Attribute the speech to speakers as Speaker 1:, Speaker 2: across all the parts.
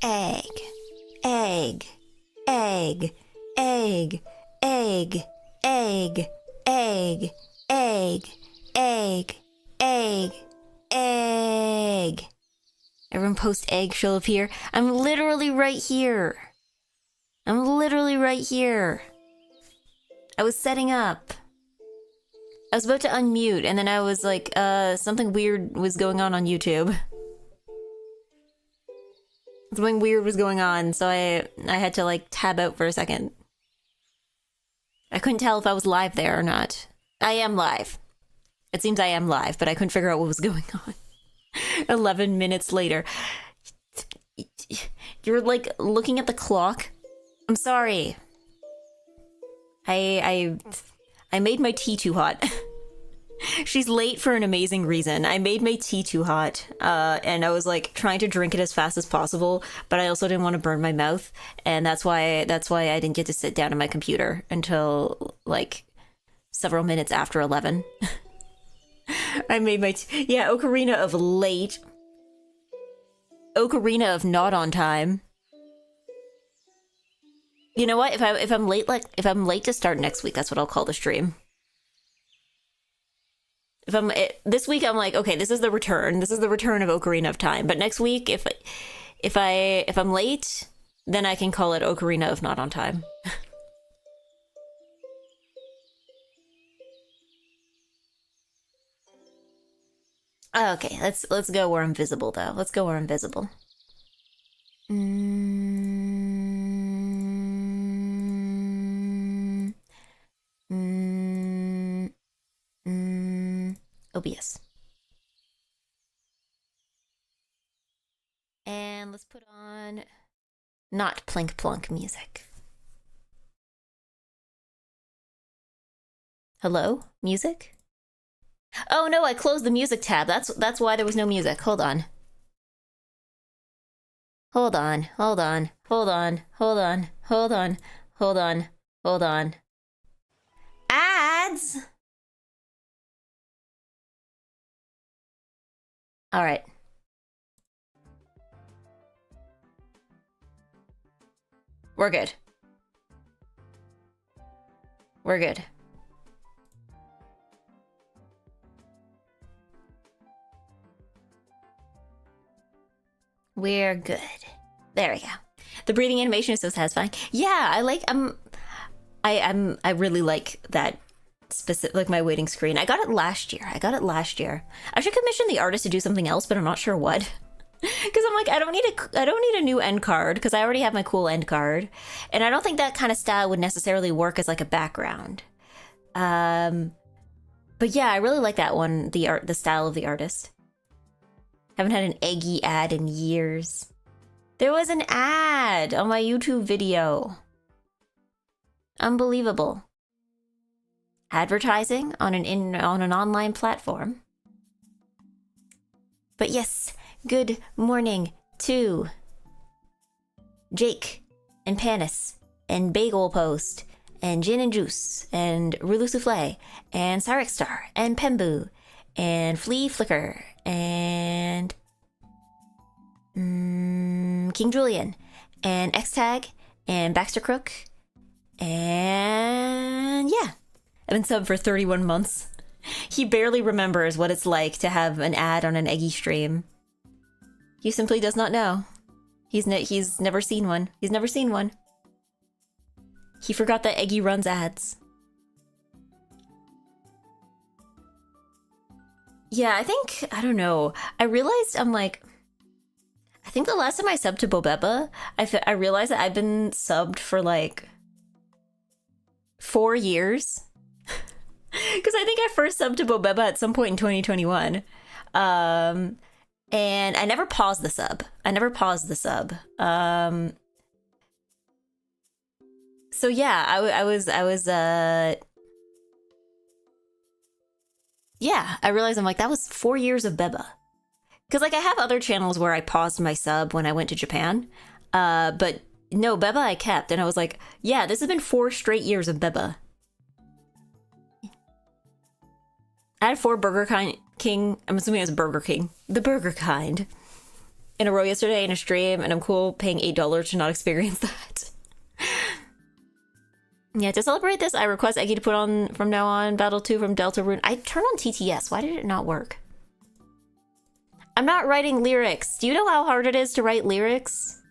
Speaker 1: egg, egg, egg, egg, egg, egg, egg, egg, egg, egg, egg. Everyone post egg, she'll appear. I'm literally right here. I'm literally right here. I was setting up. I was about to unmute, and then I was like, something weird was going on YouTube. Something weird was going on, so I had to, like, tab out for a second. I couldn't tell if I was live there or not. I am live. It seems I am live, but I couldn't figure out what was going on. 11 minutes later. You're, like, looking at the clock? I'm sorry. I made my tea too hot. She's late for an amazing reason. I made my tea too hot, and I was like trying to drink it as fast as possible, but I also didn't want to burn my mouth, and that's why I didn't get to sit down at my computer until like several minutes after 11. I made my yeah, Ocarina of late. Ocarina of not on time. You know what? If I'm late to start next week, that's what I'll call the stream. This week, I'm like, okay, this is the return. This is the return of Ocarina of Time. But next week, if I'm late, then I can call it Ocarina of Not on Time. Okay, let's go where I'm visible though. Let's go where I'm visible. OBS. And let's put on not plink plonk music. Hello? Music? Oh no, I closed the music tab. That's why there was no music. Hold on. Hold on. Hold on. Hold on. Hold on. Hold on. Hold on. Hold on. Ads! All right. We're good. We're good. We're good. There we go. The breathing animation is so satisfying. Yeah, I really like that specific, like my waiting screen. I got it last year. I should commission the artist to do something else, but I'm not sure what. Because I'm like, I don't need a new end card because I already have my cool end card, and I don't think that kind of style would necessarily work as like a background. But yeah, I really like that one. The style of the artist. Haven't had an EGGY ad in years. There was an ad on my YouTube video. Unbelievable. Advertising on an online platform. But yes, good morning to Jake and Panis and Bagel Post and Gin and Juice and Rulu Souffle and Cyrix Star and Pembu and Flea Flicker and King Julian and X-Tag and Baxter Crook and yeah. I've been subbed for 31 months. He barely remembers what it's like to have an ad on an EGGY stream. He simply does not know. He's never seen one. He's never seen one. He forgot that EGGY runs ads. Yeah, I don't know. I realized I think the last time I subbed to Bobeba, I realized that I've been subbed for like 4 years. Because I think I first subbed to Bobeba at some point in 2021. And I never paused the sub. So yeah, I was yeah, I realized I'm like, that was 4 years of Beba. Because like I have other channels where I paused my sub when I went to Japan. But no, Beba I kept. And I was like, yeah, this has been 4 straight years of Beba. I had 4 Burger King. I'm assuming it was Burger King. The Burger kind. in a row yesterday in a stream, and I'm cool paying $8 to not experience that. Yeah, to celebrate this, I request Eggy to put on, from now on, Battle 2 from Delta Rune. I turned on TTS. Why did it not work? I'm not writing lyrics. Do you know how hard it is to write lyrics?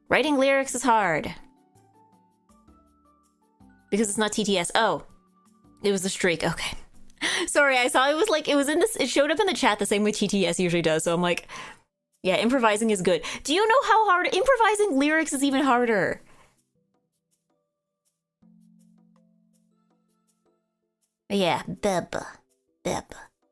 Speaker 1: Writing lyrics is hard. Because it's not TTS. Oh. It was the streak. Okay. Sorry, I saw it was like, it was in this, it showed up in the chat the same way TTS usually does, so I'm like, yeah, improvising is good. Do you know how hard improvising lyrics is even harder? Yeah, Beba.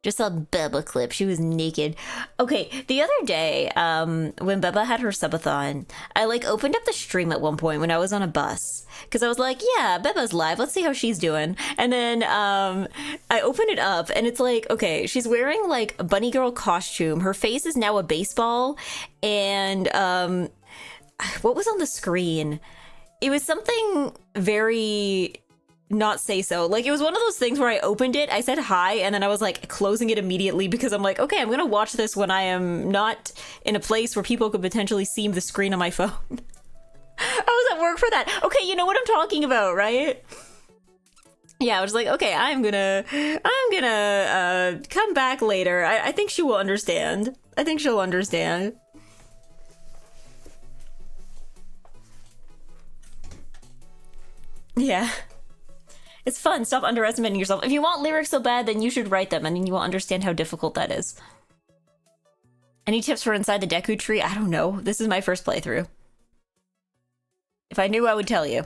Speaker 1: Just saw Beba clip. She was naked. Okay, the other day, when Beba had her subathon, I like opened up the stream at one point when I was on a bus. Because I was like, yeah, Beba's live. Let's see how she's doing. And then I opened it up and it's like, okay, she's wearing like a bunny girl costume. Her face is now a baseball. And what was on the screen? It was something very... not say so. Like, it was one of those things where I opened it, I said hi, and then I was like closing it immediately because I'm like, okay, I'm gonna watch this when I am not in a place where people could potentially see the screen on my phone. I was at work for that. Okay, you know what I'm talking about, right? Yeah, I was like, okay, I'm gonna come back later. I think she will understand. I think she'll understand. Yeah. It's fun. Stop underestimating yourself. If you want lyrics so bad, then you should write them, and then you will understand how difficult that is. Any tips for inside the Deku tree? I don't know. This is my first playthrough. If I knew, I would tell you.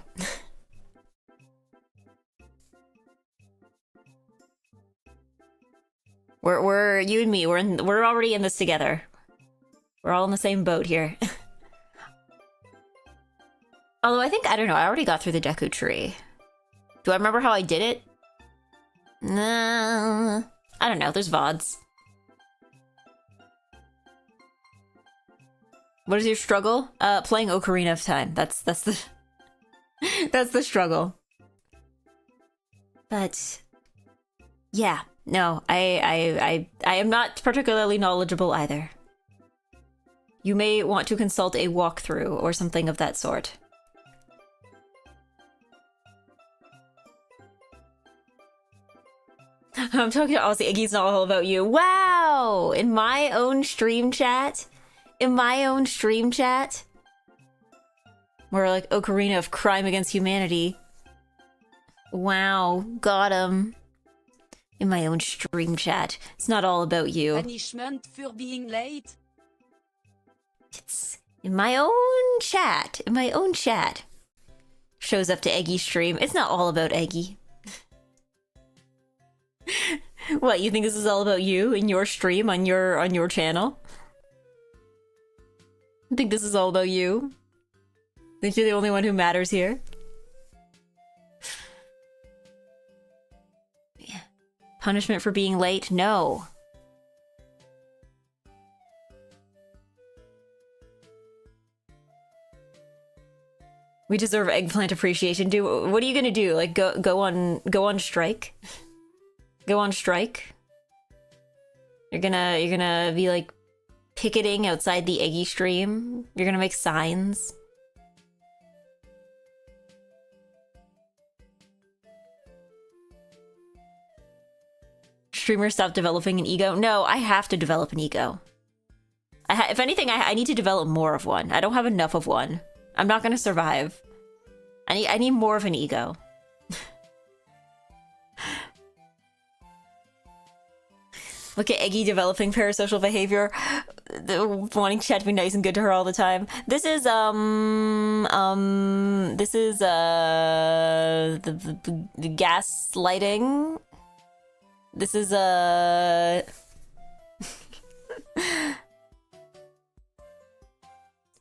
Speaker 1: We're you and me. We're already in this together. We're all in the same boat here. Although I don't know. I already got through the Deku tree. Do I remember how I did it? Nah, I don't know. There's VODs. What is your struggle? Playing Ocarina of Time. That's the that's the struggle. But yeah, no, I am not particularly knowledgeable either. You may want to consult a walkthrough or something of that sort. I'm talking to Aussie. Iggy's not all about you. Wow! In my own stream chat? In my own stream chat? More like Ocarina of Crime Against Humanity. Wow, got him. In my own stream chat. It's not all about you.
Speaker 2: Punishment for being late?
Speaker 1: It's in my own chat. In my own chat. Shows up to Eggy's stream. It's not all about Eggy. What, you think this is all about you in your stream on your channel? I think this is all about you? Think you're the only one who matters here? Yeah. Punishment for being late? No. We deserve eggplant appreciation. What are you gonna do? Like go on strike? Go on strike? You're gonna be like picketing outside the Eggy stream? You're gonna make signs? Streamers stop developing an ego? No, I have to develop an ego. If anything, I need to develop more of one. I don't have enough of one. I'm not gonna survive. I need more of an ego. Look at Eggy developing parasocial behavior, wanting chat to be nice and good to her all the time. This is the gaslighting. This is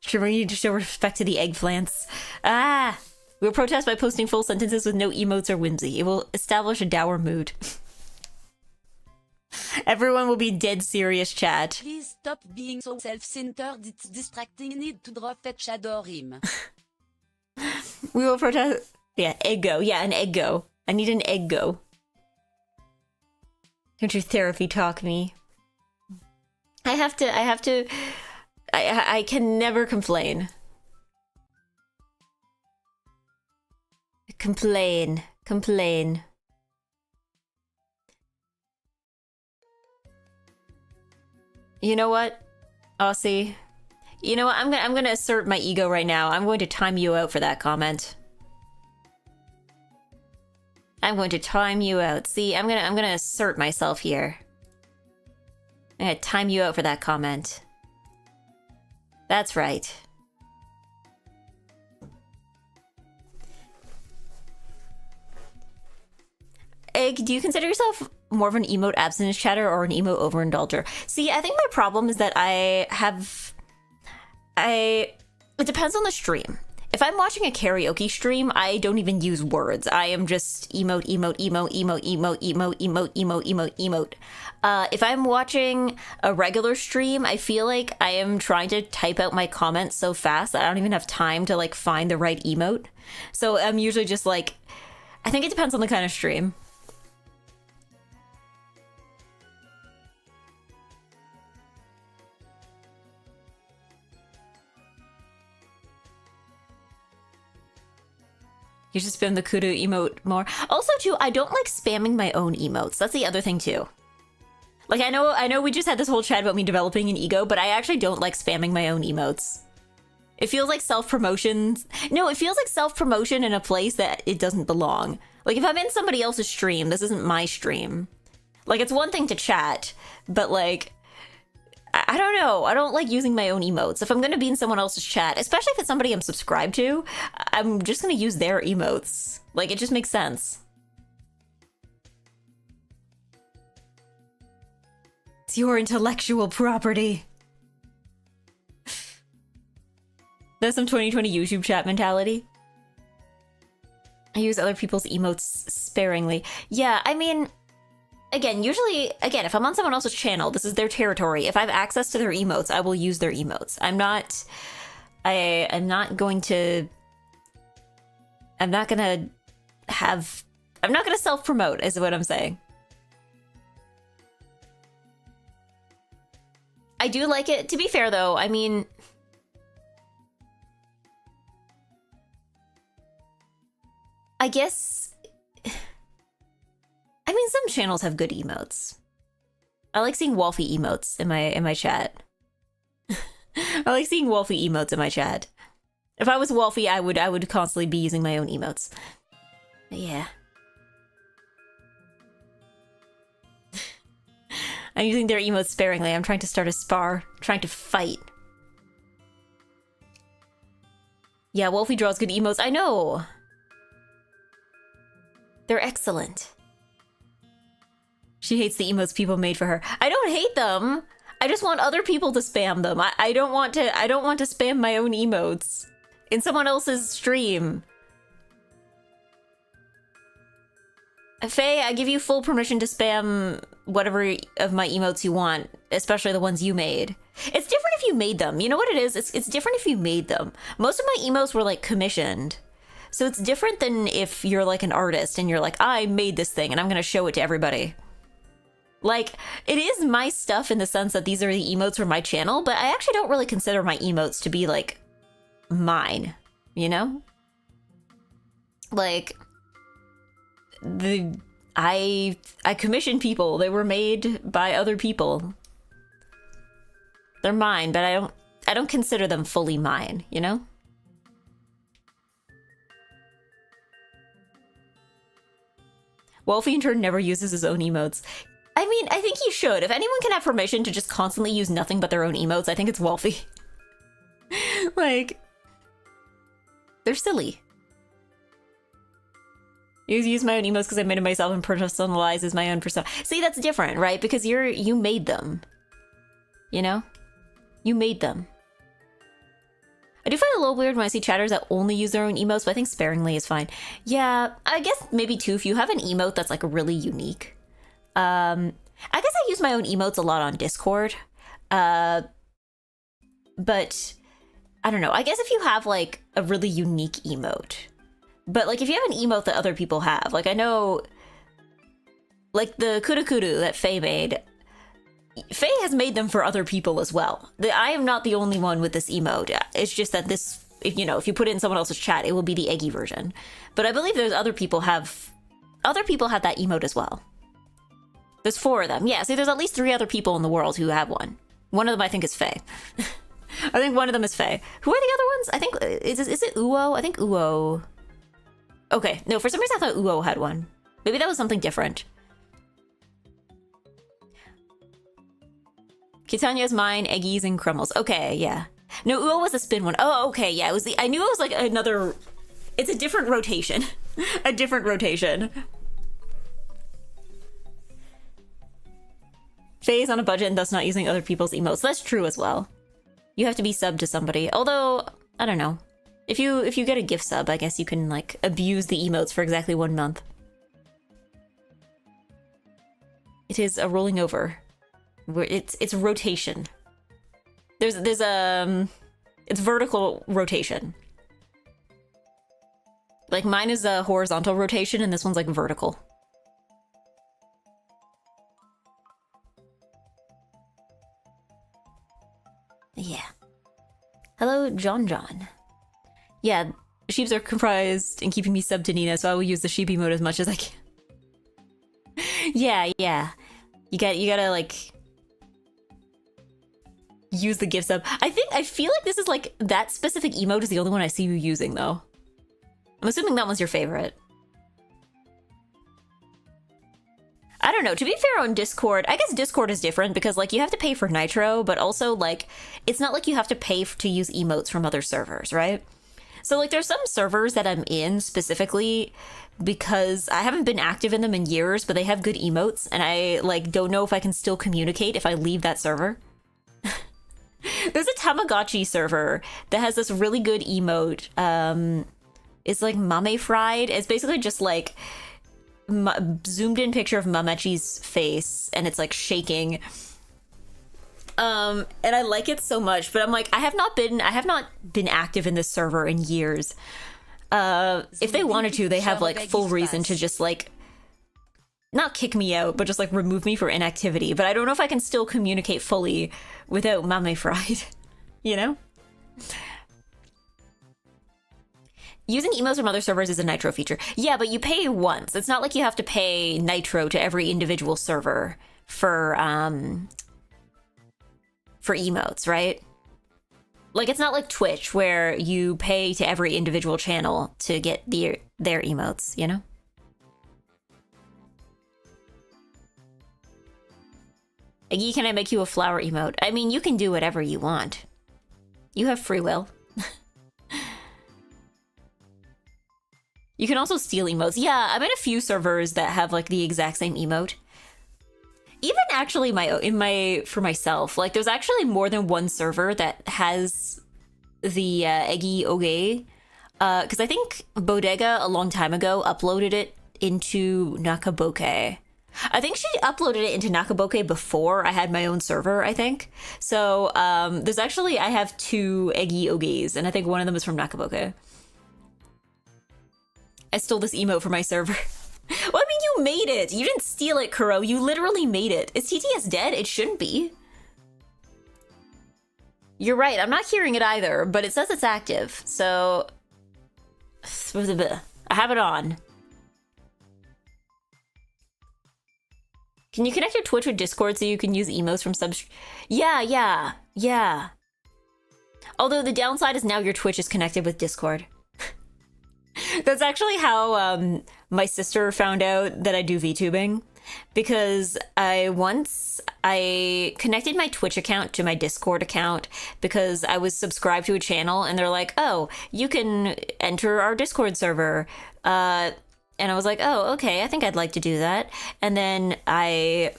Speaker 1: Sure, we need to show respect to the eggplants. Ah! We will protest by posting full sentences with no emotes or whimsy. It will establish a dour mood. Everyone will be dead serious, chat.
Speaker 2: Please stop being so self-centered. It's distracting. Need to drop it, shadow him.
Speaker 1: We will protest. Yeah, eggo. Yeah, an eggo. I need an eggo. Don't your therapy talk me. I can never complain. Complain. You know what, Aussie? You know what? I'm gonna assert my ego right now. I'm going to time you out for that comment. I'm going to time you out. See, I'm gonna assert myself here. I'm gonna time you out for that comment. That's right. Egg, do you consider yourself more of an emote abstinence chatter or an emote overindulger? See, I think my problem is that it depends on the stream. If I'm watching a karaoke stream, I don't even use words. I am just emote. If I'm watching a regular stream, I feel like I am trying to type out my comments so fast that I don't even have time to like find the right emote. So I'm usually just like, I think it depends on the kind of stream. You should spam the kudu emote more. Also, too, I don't like spamming my own emotes. That's the other thing, too. Like, I know we just had this whole chat about me developing an ego, but I actually don't like spamming my own emotes. It feels like self-promotion. No, it feels like self-promotion in a place that it doesn't belong. Like, if I'm in somebody else's stream, this isn't my stream. Like, it's one thing to chat, but, like, I don't know. I don't like using my own emotes. If I'm going to be in someone else's chat, especially if it's somebody I'm subscribed to, I'm just going to use their emotes. Like, it just makes sense. It's your intellectual property. That's some 2020 YouTube chat mentality. I use other people's emotes sparingly. Yeah, I mean... Again, usually, if I'm on someone else's channel, this is their territory. If I have access to their emotes, I will use their emotes. I'm not gonna self-promote, is what I'm saying. I do like it. To be fair, though, I mean... I guess... I mean, some channels have good emotes. I like seeing Wolfie emotes in my chat. I like seeing Wolfie emotes in my chat. If I was Wolfie, I would constantly be using my own emotes. But yeah. I'm using their emotes sparingly. I'm trying to start a spar. Trying to fight. Yeah, Wolfie draws good emotes. I know. They're excellent. She hates the emotes people made for her. I don't hate them. I just want other people to spam them. I don't want to spam my own emotes in someone else's stream. Faye, I give you full permission to spam whatever of my emotes you want, especially the ones you made. It's different if you made them. You know what it is? It's different if you made them. Most of my emotes were like commissioned. So it's different than if you're like an artist and you're like, I made this thing and I'm going to show it to everybody. Like, it is my stuff in the sense that these are the emotes for my channel, but I actually don't really consider my emotes to be, like, mine, you know? Like, I commissioned people. They were made by other people. They're mine, but I don't consider them fully mine, you know? Wolfie in turn never uses his own emotes. I mean, I think he should. If anyone can have permission to just constantly use nothing but their own emotes, I think it's Wolfie. Like, they're silly. Use my own emotes because I made them myself and personalizes my own persona. See, that's different, right? Because you made them. You know? You made them. I do find it a little weird when I see chatters that only use their own emotes, but I think sparingly is fine. Yeah, I guess maybe too, if you have an emote that's like really unique. I guess I use my own emotes a lot on Discord. But I don't know. I guess if you have like a really unique emote, but like if you have an emote that other people have, like I know, like the Kuda Kudu that Faye made, Faye has made them for other people as well. I am not the only one with this emote. It's just that this, if you put it in someone else's chat, it will be the EGGY version. But I believe there's other people have that emote as well. There's 4 of them. Yeah, see, there's at least 3 other people in the world who have one. One of them, I think, is Faye. I think one of them is Faye. Who are the other ones? I think, is it Uo? I think Uo. Okay, no, for some reason I thought Uo had one. Maybe that was something different. Kitanya's mine, Eggies, and Crummels. Okay, yeah. No, Uo was the spin one. Oh, okay, yeah. It was I knew it was like another. It's a different rotation. A different rotation. Faye's on a budget and thus not using other people's emotes. That's true as well. You have to be subbed to somebody. Although, I don't know. If you get a gift sub, I guess you can like abuse the emotes for exactly 1 month. It is a rolling over. It's rotation. There's it's vertical rotation. Like mine is a horizontal rotation and this one's like vertical. Yeah. Hello, John. Yeah, sheeps are comprised in keeping me sub to Nina, so I will use the sheep emote as much as I can. Yeah. You gotta like use the gift sub. I feel like this is like that specific emote is the only one I see you using though. I'm assuming that one's your favorite. I don't know. To be fair on Discord, I guess Discord is different because like you have to pay for Nitro, but also like it's not like you have to pay to use emotes from other servers, right? So like there's some servers that I'm in specifically because I haven't been active in them in years, but they have good emotes and I like don't know if I can still communicate if I leave that server. There's a Tamagotchi server that has this really good emote. It's like Mame Fried. It's basically just like zoomed in picture of Mamechi's face and it's like shaking. And I like it so much, but I'm like, I have not been active in this server in years. If they wanted to, they have like full reason to just like not kick me out, but just like remove me for inactivity. But I don't know if I can still communicate fully without Mame Fried, you know? Using emotes from other servers is a Nitro feature. Yeah, but you pay once. It's not like you have to pay Nitro to every individual server for emotes, right? Like it's not like Twitch where you pay to every individual channel to get their emotes, you know? Eggy, can I make you a flower emote? I mean, you can do whatever you want. You have free will. You can also steal emotes. Yeah, I'm in a few servers that have like the exact same emote. Even actually for myself, like there's actually more than one server that has the EGGY. Because I think Bodega a long time ago uploaded it into Nakaboke. I think she uploaded it into Nakaboke before I had my own server, I think. So there's actually, I have 2 EGGYs, and I think one of them is from Nakaboke. I stole this emote for my server. Well, I mean, you made it. You didn't steal it, Kuro. You literally made it. Is TTS dead? It shouldn't be. You're right. I'm not hearing it either, but it says it's active. So I have it on. Can you connect your Twitch with Discord so you can use emotes from subs? Yeah. Although the downside is now your Twitch is connected with Discord. That's actually how my sister found out that I do VTubing, because I connected my Twitch account to my Discord account because I was subscribed to a channel and they're like, oh, you can enter our Discord server. And I was like, oh, okay, I think I'd like to do that. And then I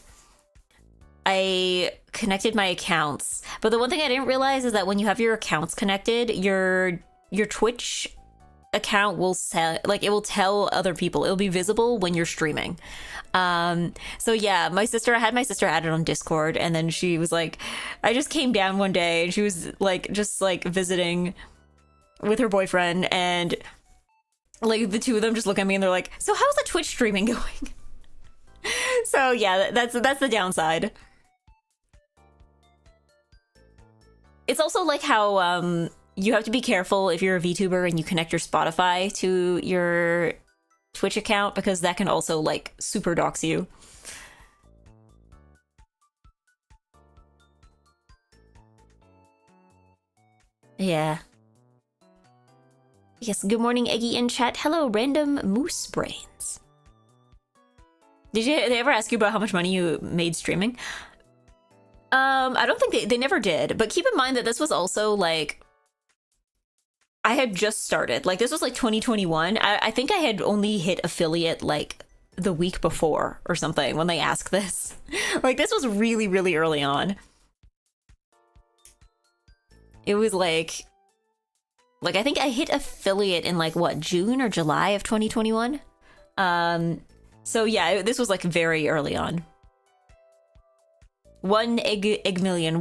Speaker 1: connected my accounts. But the one thing I didn't realize is that when you have your accounts connected, your Twitch account will it will tell other people. It'll be visible when you're streaming. So yeah, I had my sister added on Discord, and then she was like, I just came down one day and she was like just like visiting with her boyfriend, and like the two of them just look at me and they're like, so how's the Twitch streaming going? So yeah, that's the downside. It's also like how you have to be careful if you're a VTuber and you connect your Spotify to your Twitch account, because that can also like super dox you. Yeah. Yes, good morning, Eggy in chat. Hello, random moose brains. Did they ever ask you about how much money you made streaming? I don't think they never did, but keep in mind that this was also like, I had just started. Like, this was like 2021. I think I had only hit affiliate like the week before or something when they asked this. Like, this was really, really early on. It was like I think I hit affiliate in like what, June or July of 2021. So yeah, this was like very early on. $1 eggillion.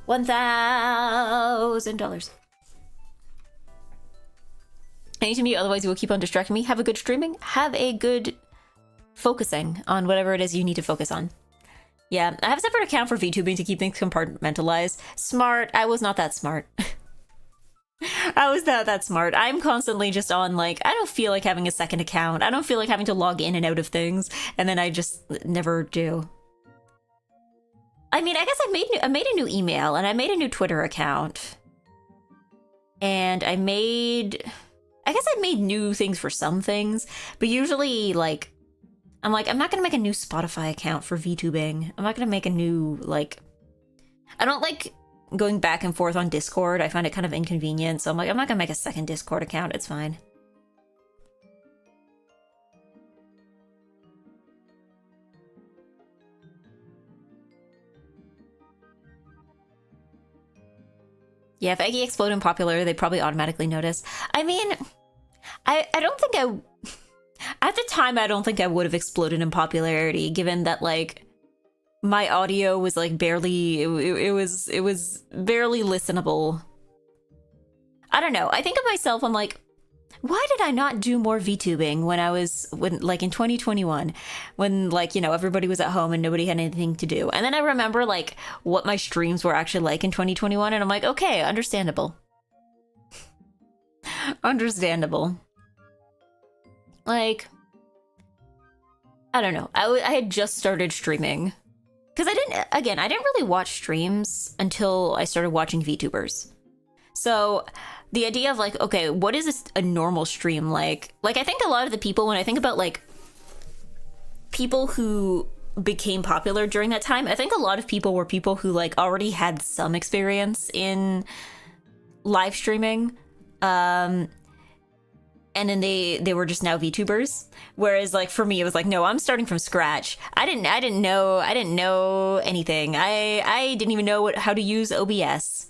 Speaker 1: $1,000. I need to mute, otherwise you will keep on distracting me. Have a good streaming. Have a good focusing on whatever it is you need to focus on. Yeah, I have a separate account for VTubing to keep things compartmentalized. Smart. I was not that smart. I was not that smart. I'm constantly just on like, I don't feel like having a second account. I don't feel like having to log in and out of things. And then I just never do. I mean, I guess I made a new email and I made a new Twitter account. And I guess I made new things for some things. But usually like, I'm not gonna make a new Spotify account for VTubing. I'm not gonna make a new, like, I don't like going back and forth on Discord. I find it kind of inconvenient. So I'm like, I'm not gonna make a second Discord account. It's fine. Yeah, if Eggy explode in popular, they probably automatically notice. I mean, I don't think at the time, I don't think I would have exploded in popularity, given that, like, my audio was, like, barely, it was barely listenable. I don't know. I think of myself, I'm like, why did I not do more VTubing when like, in 2021, when, like, you know, everybody was at home and nobody had anything to do? And then I remember, like, what my streams were actually like in 2021, and I'm like, okay, understandable. Understandable. Like, I don't know. I had just started streaming. Because I didn't really watch streams until I started watching VTubers. So the idea of like, okay, what is a normal stream like? Like, I think a lot of the people, when I think about like people who became popular during that time, I think a lot of people were people who like already had some experience in live streaming. And then they were just now VTubers. Whereas like for me, it was like, no, I'm starting from scratch. I didn't know anything. I didn't even know how to use OBS.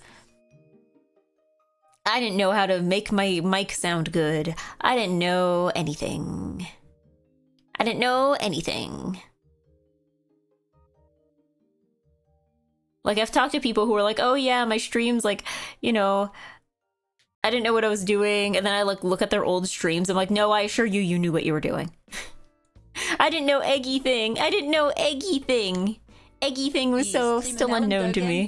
Speaker 1: I didn't know how to make my mic sound good. I didn't know anything. Like, I've talked to people who are like, oh yeah, my streams, like, you know, I didn't know what I was doing. And then I like look at their old streams. I'm like, no, I assure you, you knew what you were doing. I didn't know Eggy thing. Eggy thing was so still unknown to me.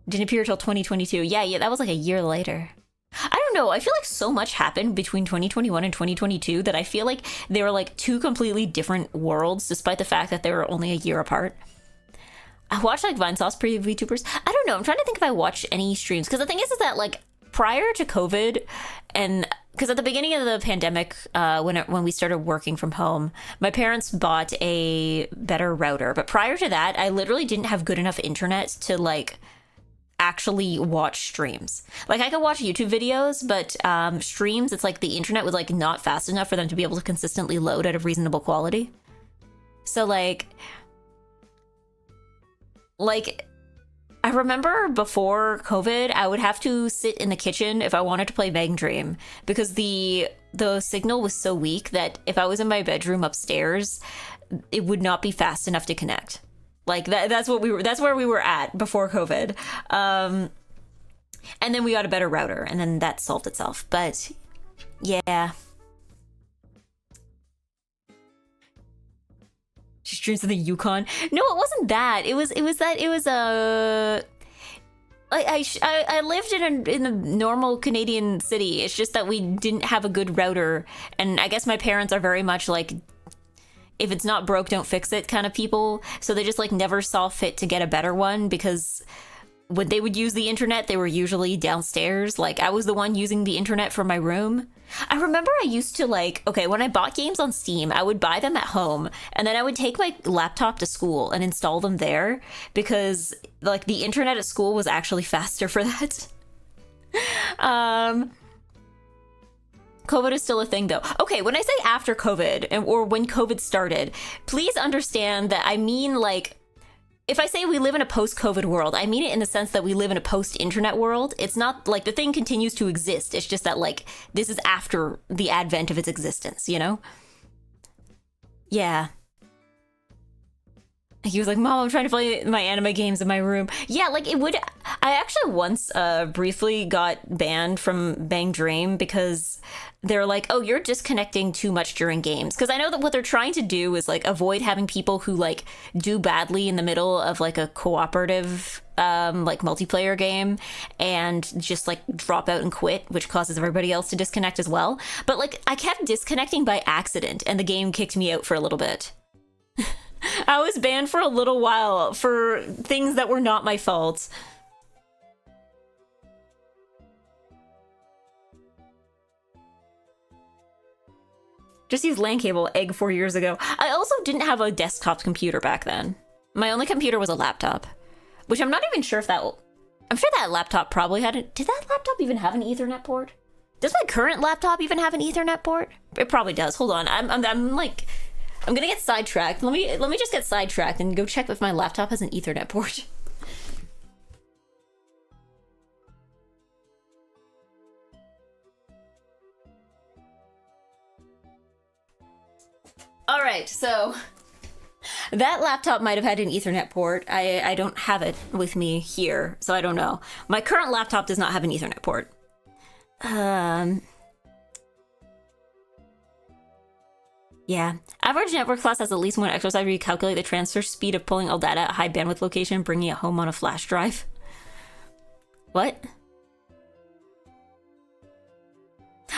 Speaker 1: Didn't appear till 2022. Yeah, that was like a year later. I don't know. I feel like so much happened between 2021 and 2022 that I feel like they were like two completely different worlds, despite the fact that they were only a year apart. I watched like Vinesauce pre-VTubers. I don't know. I'm trying to think if I watched any streams. Because the thing is that like prior to COVID, and because at the beginning of the pandemic, when we started working from home, my parents bought a better router. But prior to that, I literally didn't have good enough internet to like actually watch streams. Like I could watch YouTube videos, but streams, it's like the internet was like not fast enough for them to be able to consistently load at a reasonable quality. So like I remember before COVID, I would have to sit in the kitchen if I wanted to play Bang Dream, because the signal was so weak that if I was in my bedroom upstairs, it would not be fast enough to connect. Like that's where we were at before COVID. And then we got a better router, and then that solved itself. But yeah. She streams in the Yukon. No, it wasn't that. It was I lived in a normal Canadian city. It's just that we didn't have a good router, and I guess my parents are very much like, if it's not broke, don't fix it kind of people. So they just like never saw fit to get a better one, because when they would use the internet, they were usually downstairs. Like, I was the one using the internet from my room. I remember I used to like, okay, when I bought games on Steam, I would buy them at home, and then I would take my laptop to school and install them there, because like the internet at school was actually faster for that. COVID is still a thing though. Okay, when I say after COVID, or when COVID started, please understand that I mean, like, if I say we live in a post-COVID world, I mean it in the sense that we live in a post-internet world. It's not like the thing continues to exist. It's just that, like, this is after the advent of its existence, you know? Yeah. He was like, Mom, I'm trying to play my anime games in my room. Yeah, like, it would... I actually once briefly got banned from Bang Dream because they're like, oh, you're disconnecting too much during games. Because I know that what they're trying to do is, like, avoid having people who, like, do badly in the middle of, like, a cooperative, like, multiplayer game and just, like, drop out and quit, which causes everybody else to disconnect as well. But, like, I kept disconnecting by accident, and the game kicked me out for a little bit. I was banned for a little while for things that were not my fault. Just used LAN cable, egg 4 years ago. I also didn't have a desktop computer back then. My only computer was a laptop, which I'm not even sure if that... I'm sure that laptop probably had a... Did that laptop even have an Ethernet port? Does my current laptop even have an Ethernet port? It probably does. Hold on. I'm like... I'm gonna get sidetracked. Let me just get sidetracked and go check if my laptop has an Ethernet port. All right, so that laptop might have had an Ethernet port. I don't have it with me here, so I don't know. My current laptop does not have an Ethernet port. Yeah. Average network class has at least one exercise where you calculate the transfer speed of pulling all data at a high bandwidth location and bringing it home on a flash drive. What?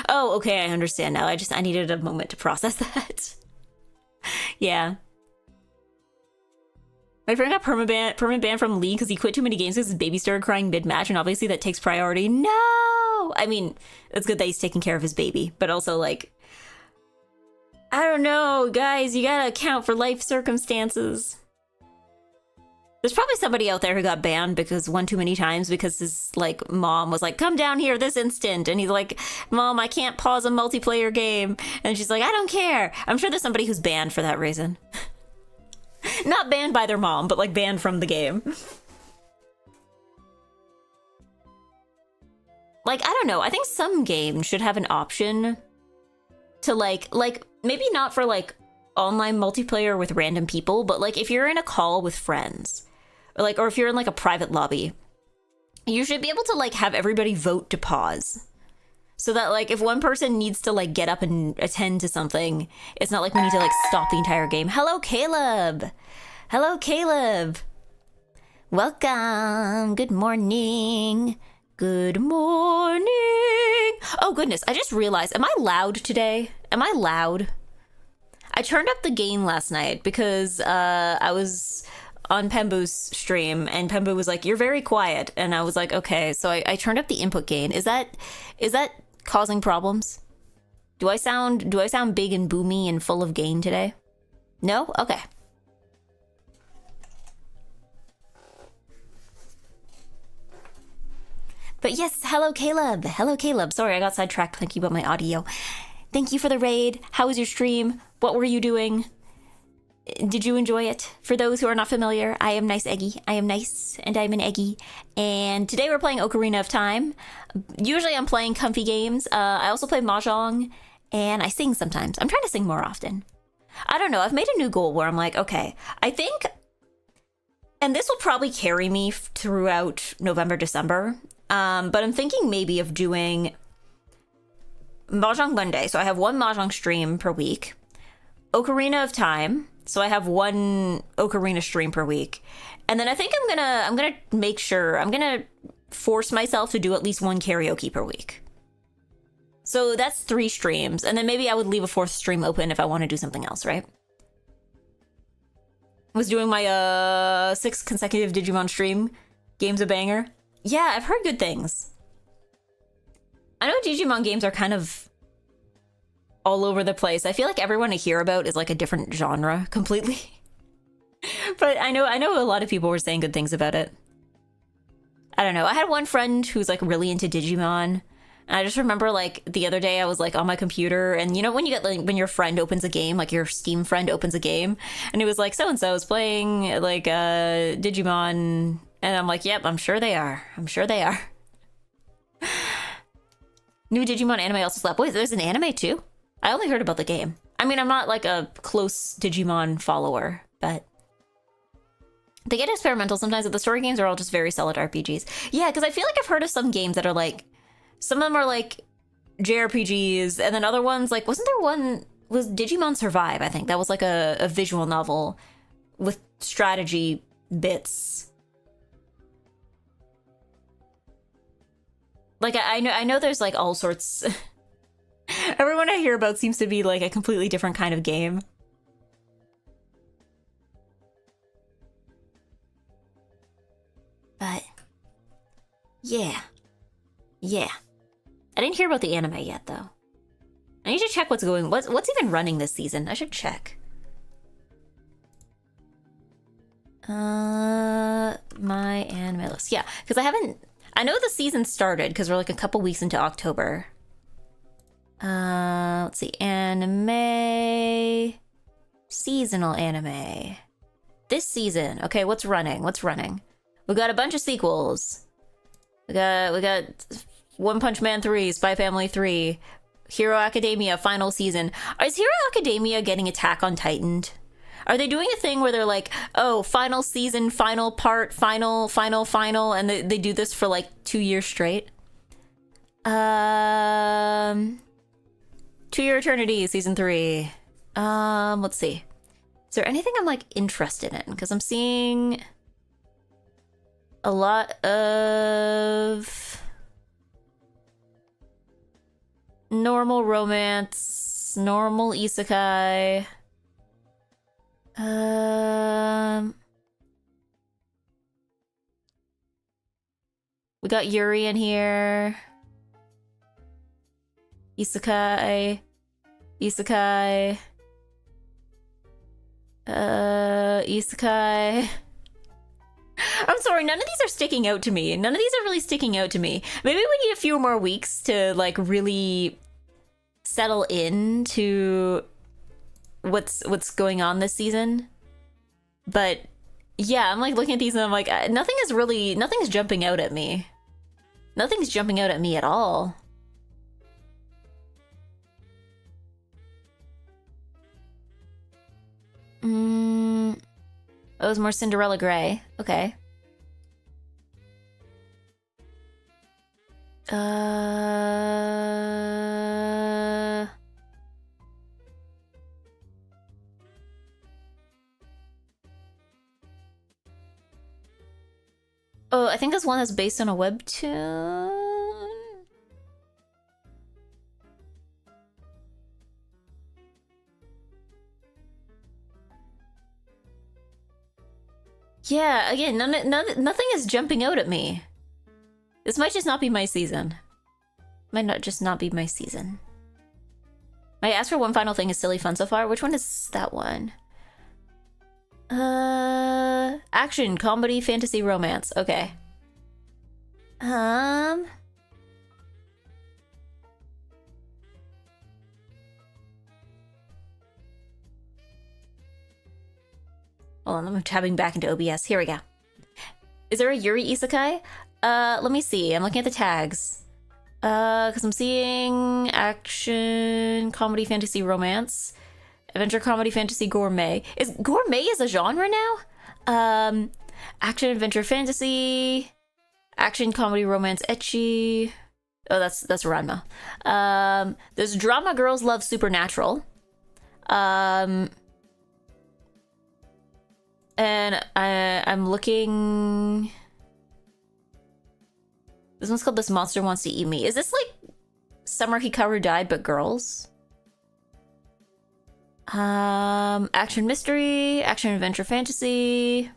Speaker 1: Oh, okay, I understand now. I needed a moment to process that. Yeah. My friend got permanent ban from League because he quit too many games because his baby started crying mid-match, and obviously that takes priority. No! I mean, it's good that he's taking care of his baby, but also, like... I don't know, guys, you gotta account for life circumstances. There's probably somebody out there who got banned because one too many times because his, like, mom was like, come down here this instant. And he's like, Mom, I can't pause a multiplayer game. And she's like, I don't care. I'm sure there's somebody who's banned for that reason. Not banned by their mom, but, like, banned from the game. Like, I don't know. I think some games should have an option to, like, maybe not for, like, online multiplayer with random people, but, like, if you're in a call with friends, or if you're in, like, a private lobby, you should be able to, like, have everybody vote to pause. So that, like, if one person needs to, like, get up and attend to something, it's not like we need to, like, stop the entire game. Hello, Caleb! Hello, Caleb! Welcome! Good morning! Good morning! Oh, goodness, I just realized, am I loud today? Am I loud? I turned up the gain last night because I was on Pembu's stream, and Pembu was like, you're very quiet. And I was like, okay. So I turned up the input gain. Is that causing problems? Do I sound big and boomy and full of gain today? No? Okay. But yes, hello, Caleb. Hello, Caleb. Sorry, I got sidetracked thinking about my audio. Thank you for the raid. How was your stream? What were you doing? Did you enjoy it? For those who are not familiar, I am NiceEggy. I am nice, and I'm an eggy. And today we're playing Ocarina of Time. Usually I'm playing comfy games. I also play Mahjong, and I sing sometimes. I'm trying to sing more often. I don't know. I've made a new goal where I'm like, okay, I think... And this will probably carry me throughout November, December. But I'm thinking maybe of doing Mahjong Monday. So I have one Mahjong stream per week. Ocarina of Time. So I have one Ocarina stream per week. And then I think I'm gonna make sure, I'm gonna force myself to do at least one karaoke per week. So that's 3 streams. And then maybe I would leave a 4th stream open if I want to do something else, right? Was doing my 6th consecutive Digimon stream. Game's a banger. Yeah, I've heard good things. I know Digimon games are kind of all over the place. I feel like everyone I hear about is like a different genre completely. But I know a lot of people were saying good things about it. I don't know. I had one friend who's like really into Digimon. And I just remember like the other day I was like on my computer, and you know when you get like when your friend opens a game, like your Steam friend opens a game, and it was like so and so is playing like Digimon, and I'm like, yep, I'm sure they are. I'm sure they are. New Digimon anime also slapped. Wait, there's an anime too? I only heard about the game. I mean, I'm not like a close Digimon follower, but they get experimental sometimes. But the story games are all just very solid RPGs. Yeah, because I feel like I've heard of some games that are like, some of them are like JRPGs, and then other ones like, wasn't there one, was Digimon Survive, I think. That was like a visual novel with strategy bits. Like, I know there's like all sorts. Everyone I hear about seems to be like a completely different kind of game. But yeah. Yeah. I didn't hear about the anime yet though. I need to check what's even running this season. I should check. My anime list. Yeah, because I know the season started because we're like a couple weeks into October. Let's see. Anime. Seasonal anime. This season. Okay, what's running? We got a bunch of sequels. We got One Punch Man 3, Spy Family 3, Hero Academia final season. Is Hero Academia getting Attack on Titan? Are they doing a thing where they're like, oh, final season, final part, final, and they do this for like 2 years straight? 2 Year Eternity, season 3. Let's see. Is there anything I'm like interested in? Because I'm seeing a lot of normal romance, normal isekai. We got Yuri in here. Isekai. Isekai. I'm sorry, none of these are sticking out to me. None of these are really sticking out to me. Maybe we need a few more weeks to like really settle into what's going on this season. But yeah, I'm like looking at these and I'm like, nothing's jumping out at me. Nothing's jumping out at me at all. It was more Cinderella Grey. Okay. Oh, I think there's one that's based on a webtoon. Yeah, again, nothing is jumping out at me. This might just not be my season. Might not just not be my season. My ask for one final thing is silly fun so far. Which one is that one? Action, comedy, fantasy, romance. Okay. Hold on, I'm tabbing back into OBS. Here we go. Is there a Yuri isekai? Let me see. I'm looking at the tags. Because I'm seeing action, comedy, fantasy, romance, adventure, comedy, fantasy, gourmet. Is gourmet a genre now? Action, adventure, fantasy, action, comedy, romance, ecchi. Oh, that's Ranma. There's drama, girls love supernatural. And I'm looking. This one's called This Monster Wants to Eat Me. Is this like Summer Hikaru Died but girls? Action mystery, action adventure fantasy.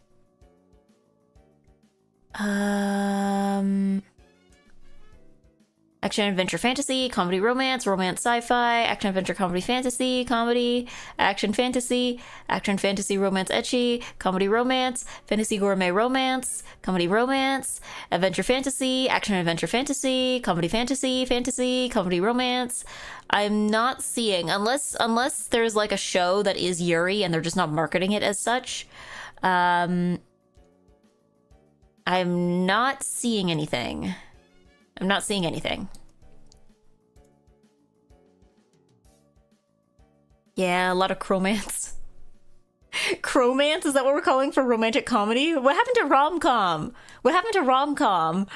Speaker 1: Action adventure fantasy, comedy romance, romance sci-fi, action adventure comedy fantasy, comedy, action fantasy romance ecchi, comedy romance, fantasy gourmet romance, comedy romance, adventure fantasy, action adventure fantasy, comedy fantasy, comedy romance. I'm not seeing, unless there's like a show that is Yuri and they're just not marketing it as such. I'm not seeing anything. I'm not seeing anything. Yeah, a lot of cromance. Cromance? Is that what we're calling for romantic comedy? What happened to rom-com? What happened to rom-com?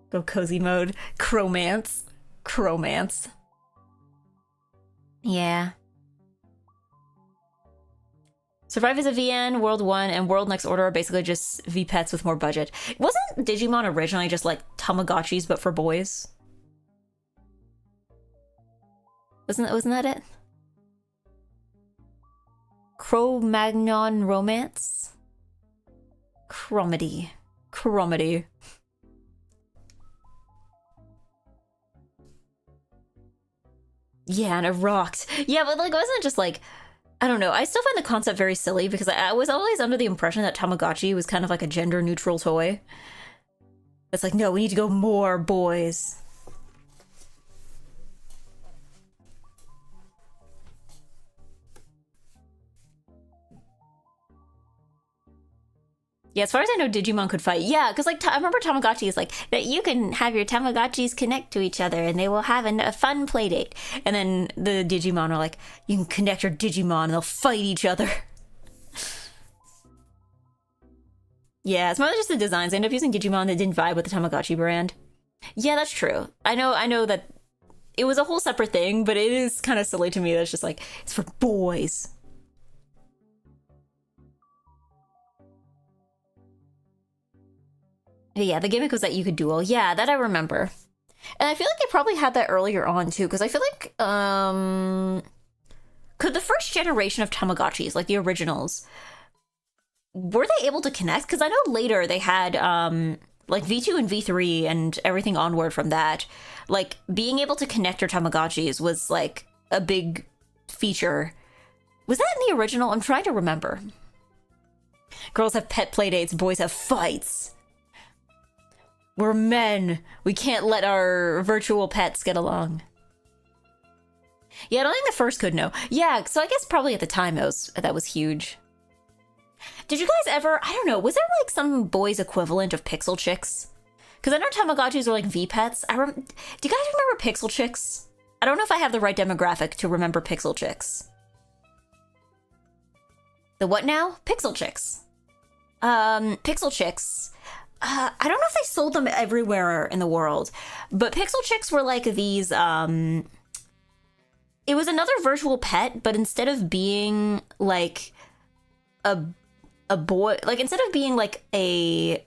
Speaker 1: Go cozy mode. Cromance. Cromance. Yeah. Survive as a VN, World 1, and World Next Order are basically just V-Pets with more budget. Wasn't Digimon originally just like Tamagotchis but for boys? Wasn't that it? Cro-Magnon romance? Cromedy. Cromedy. Yeah, and it rocked. Yeah, but like, wasn't it just like, I don't know. I still find the concept very silly because I was always under the impression that Tamagotchi was kind of like a gender-neutral toy. It's like, no, we need to go more boys. Yeah, as far as I know, Digimon could fight. Yeah, because like I remember Tamagotchi is like that you can have your Tamagotchis connect to each other and they will have a fun play date. And then the Digimon are like, you can connect your Digimon and they'll fight each other. Yeah, it's more than just the designs. I ended up using Digimon that didn't vibe with the Tamagotchi brand. Yeah, that's true. I know that it was a whole separate thing, but it is kind of silly to me that it's just like, it's for boys. Yeah, the gimmick was that you could duel. Yeah, that I remember. And I feel like they probably had that earlier on too, because I feel like could the first generation of Tamagotchis, like the originals, were they able to connect? Because I know later they had like V2 and V3 and everything onward from that. Like being able to connect your Tamagotchis was like a big feature. Was that in the original? I'm trying to remember. Girls have pet playdates, boys have fights. We're men. We can't let our virtual pets get along. Yeah, I don't think the first could know. Yeah, so I guess probably at the time that was huge. Did you guys ever, I don't know, was there like some boys equivalent of Pixel Chicks? Because I know Tamagotchis are like V-Pets. Do you guys remember Pixel Chicks? I don't know if I have the right demographic to remember Pixel Chicks. The what now? Pixel Chicks. Pixel Chicks. I don't know if they sold them everywhere in the world, but Pixel Chicks were like these, it was another virtual pet, but instead of being like a boy, like instead of being like a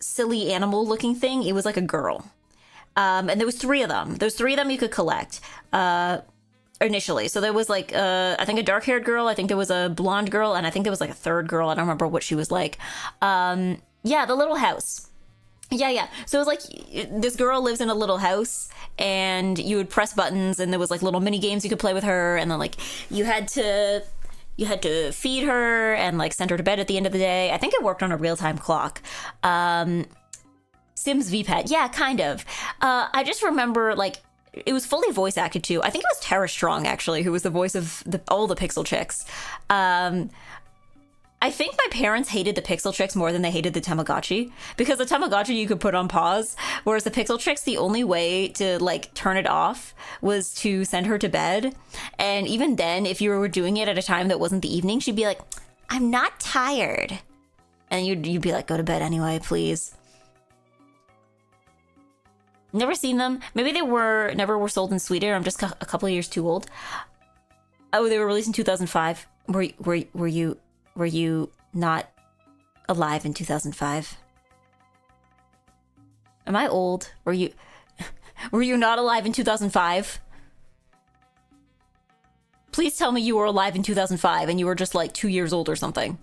Speaker 1: silly animal looking thing, it was like a girl. And there was three of them. There's three of them you could collect, initially. So there was like, I think a dark haired girl, I think there was a blonde girl, and I think there was like a third girl. I don't remember what she was like. Yeah, the little house. Yeah. So it was like this girl lives in a little house and you would press buttons and there was like little mini games you could play with her, and then like you had to feed her and like send her to bed at the end of the day. I think it worked on a real-time clock. Sims V-Pet. Yeah, kind of. I just remember like it was fully voice acted too. I think it was Tara Strong actually who was the voice of all the Pixel Chicks. I think my parents hated the Pixel Chicks more than they hated the Tamagotchi, because the Tamagotchi you could put on pause, whereas the Pixel Chicks, the only way to like turn it off was to send her to bed. And even then, if you were doing it at a time that wasn't the evening, she'd be like, I'm not tired. And you'd be like, go to bed anyway, please. Never seen them. Maybe they never were sold in Sweden, or I'm just a couple of years too old. Oh, they were released in 2005. Were you not alive in 2005? Am I old? Were you not alive in 2005? Please tell me you were alive in 2005 and you were just like 2 years old or something.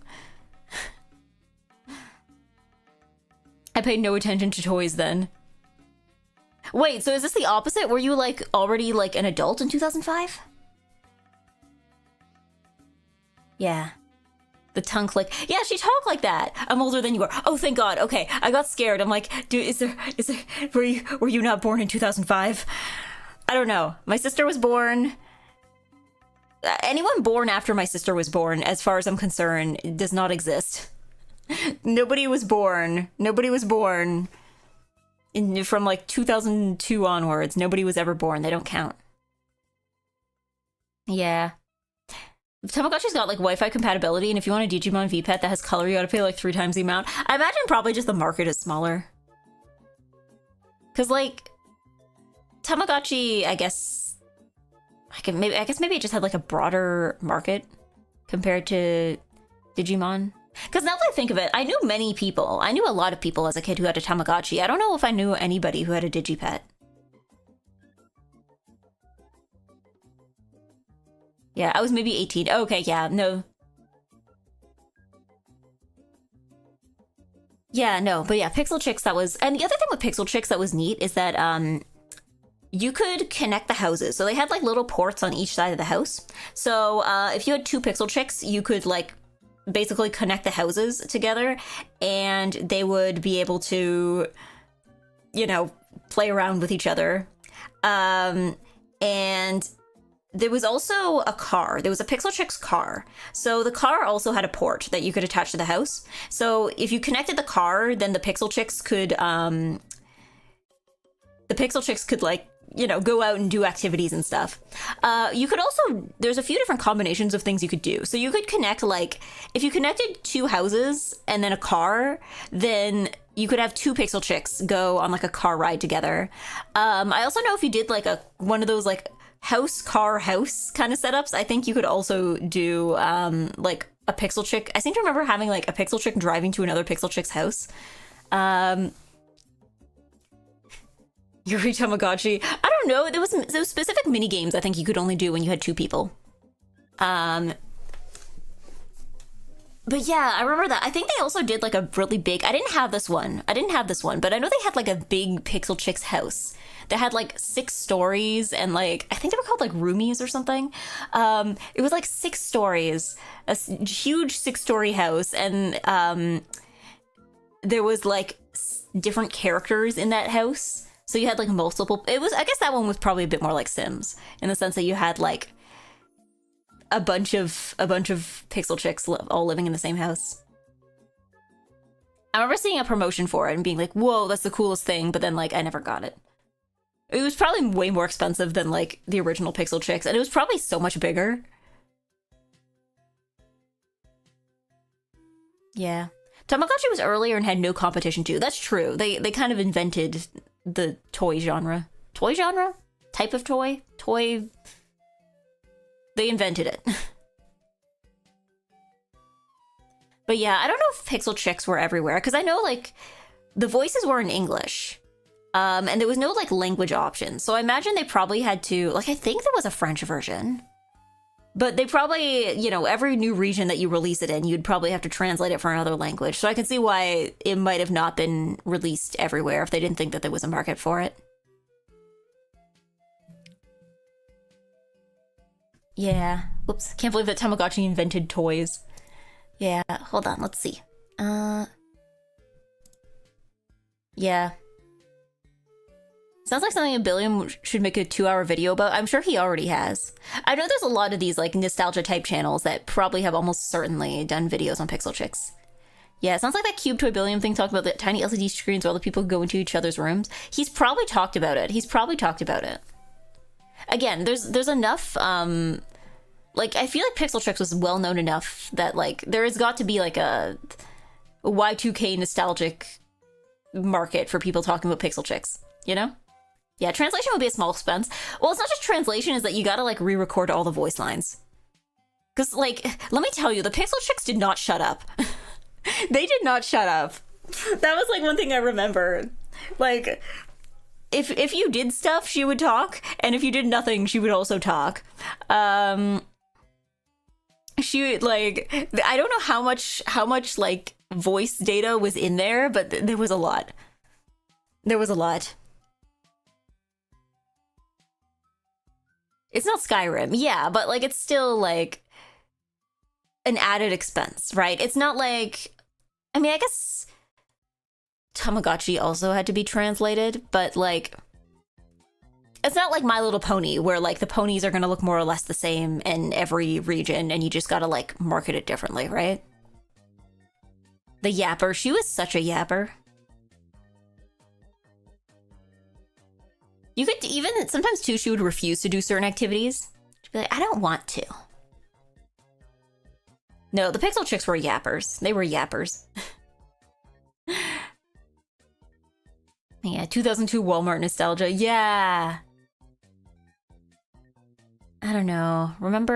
Speaker 1: I paid no attention to toys then. Wait, so is this the opposite? Were you like already like an adult in 2005? Yeah. The tongue click. Yeah, she talked like that. I'm older than you are. Oh, thank God. Okay, I got scared. I'm like, dude, is there, were you not born in 2005? I don't know. My sister was born. Anyone born after my sister was born, as far as I'm concerned, does not exist. Nobody was born. From like 2002 onwards. Nobody was ever born. They don't count. Yeah. Tamagotchi's got like Wi-Fi compatibility, and if you want a Digimon V-Pet that has color, you gotta pay like 3 times the amount. I imagine probably just the market is smaller. Cause like Tamagotchi, I guess maybe it just had like a broader market compared to Digimon. Cause now that I think of it, I knew many people. I knew a lot of people as a kid who had a Tamagotchi. I don't know if I knew anybody who had a Digipet. Yeah, I was maybe 18. Okay, yeah, no. Yeah, no, but yeah, Pixel Chicks, that was... And the other thing with Pixel Chicks that was neat is that you could connect the houses. So they had like little ports on each side of the house. So if you had 2 Pixel Chicks, you could like basically connect the houses together and they would be able to, you know, play around with each other. And... there was also a car. There was a Pixel Chicks car. So the car also had a port that you could attach to the house. So if you connected the car, then the Pixel Chicks could like, you know, go out and do activities and stuff. You could also, there's a few different combinations of things you could do. So you could connect, like, if you connected 2 houses and then a car, then you could have 2 Pixel Chicks go on like a car ride together. I also know if you did like one of those like house car house kind of setups, I think you could also do like a Pixel Chick. I seem to remember having like a Pixel Chick driving to another Pixel Chick's house. Yuri Tamagotchi. I don't know. There was specific mini games I think you could only do when you had 2 people. But yeah, I remember that. I think they also did like a really big... I didn't have this one, but I know they had like a big Pixel Chick's house that had like 6 stories and like, I think they were called like roomies or something. It was like 6 stories, a huge 6-story house, and there was like different characters in that house. So you had like multiple... I guess that one was probably a bit more like Sims in the sense that you had like a bunch of Pixel Chicks all living in the same house. I remember seeing a promotion for it and being like, whoa, that's the coolest thing, but then like I never got it. It was probably way more expensive than like the original Pixel Chicks, and it was probably so much bigger. Yeah. Tamagotchi was earlier and had no competition too. That's true. They kind of invented the toy genre. Toy genre? Type of toy? Toy... They invented it. But yeah, I don't know if Pixel Chicks were everywhere, because I know like the voices were in English. And there was no like language option. So I imagine they probably had to, like, I think there was a French version. But they probably, you know, every new region that you release it in, you'd probably have to translate it for another language. So I can see why it might have not been released everywhere if they didn't think that there was a market for it. Yeah. Whoops. Can't believe that Tamagotchi invented toys. Yeah. Hold on. Let's see. Yeah. Sounds like something Billiam should make a 2-hour video about. I'm sure he already has. I know there's a lot of these like nostalgia type channels that probably have almost certainly done videos on Pixel Chicks. Yeah, it sounds like that Cube Toy Billium thing talked about the tiny LCD screens where all the people go into each other's rooms. He's probably talked about it. Again, there's enough, like, I feel like Pixel Chicks was well known enough that, like, there has got to be, like, a Y2K nostalgic market for people talking about Pixel Chicks, you know? Yeah, translation would be a small expense. Well, it's not just translation, is that you gotta, like, re-record all the voice lines. Because, like, let me tell you, the Pixel Chicks did not shut up. They did not shut up. That was, like, one thing I remember. Like, if you did stuff, she would talk, and if you did nothing, she would also talk. She, like, I don't know how much, like, voice data was in there, but there was a lot. There was a lot. It's not Skyrim, yeah, but, like, it's still, like, an added expense, right? It's not like... I mean, I guess Tamagotchi also had to be translated, but, like... It's not like My Little Pony, where, like, the ponies are gonna look more or less the same in every region, and you just gotta, like, market it differently, right? The yapper. She was such a yapper. You could even... Sometimes, too, she would refuse to do certain activities. She'd be like, I don't want to. No, the Pixel Chicks were yappers. They were yappers. Yeah, 2002 Walmart nostalgia. Yeah. I don't know. Remember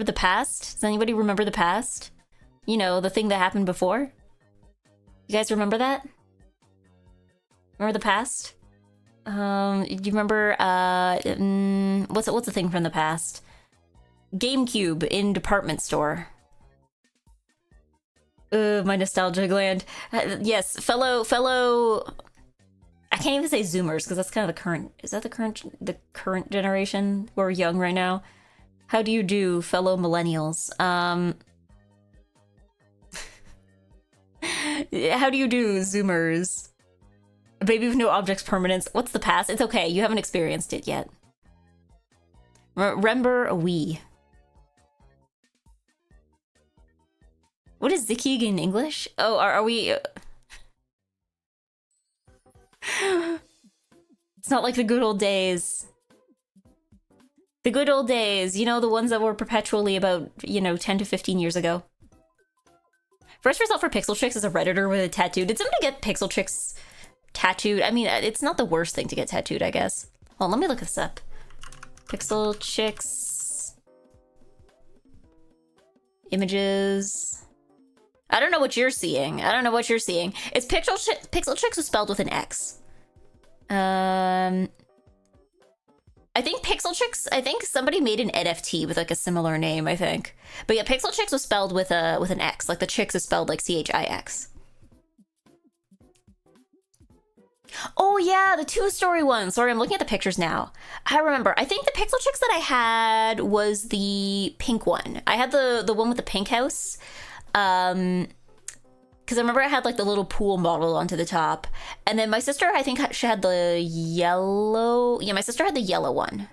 Speaker 1: the past? Does anybody remember the past? You know, the thing that happened before? You guys remember that? Remember the past? Do you remember, what's the thing from the past? GameCube in department store. My nostalgia gland. Yes, fellow... I can't even say Zoomers, because that's kind of the current... Is that the current generation who are young right now? How do you do, fellow millennials? How do you do, Zoomers? A baby with no objects permanence. What's the past? It's okay, you haven't experienced it yet. Remember a Wii. What is EGGY in English? Oh, are we... It's not like the good old days. The good old days, you know, the ones that were perpetually about, you know, 10 to 15 years ago. First result for Pixel Chicks is a Redditor with a tattoo. Did somebody get Pixel Chicks tattooed? I mean, it's not the worst thing to get tattooed, I guess. Hold on, let me look this up. Pixel Chicks... Images... I don't know what you're seeing. I don't know what you're seeing. It's Pixel Chicks was spelled with an X. I think Pixel Chicks, I think somebody made an NFT with like a similar name, I think. But yeah, Pixel Chicks was spelled with an X. Like the Chicks is spelled like C-H-I-X. Oh yeah, the two-story one. Sorry, I'm looking at the pictures now. I remember. I think the Pixel Chicks that I had was the pink one. I had the one with the pink house. Because I remember I had like the little pool model onto the top, and then my sister, I think she had the yellow. Yeah, my sister had the yellow one,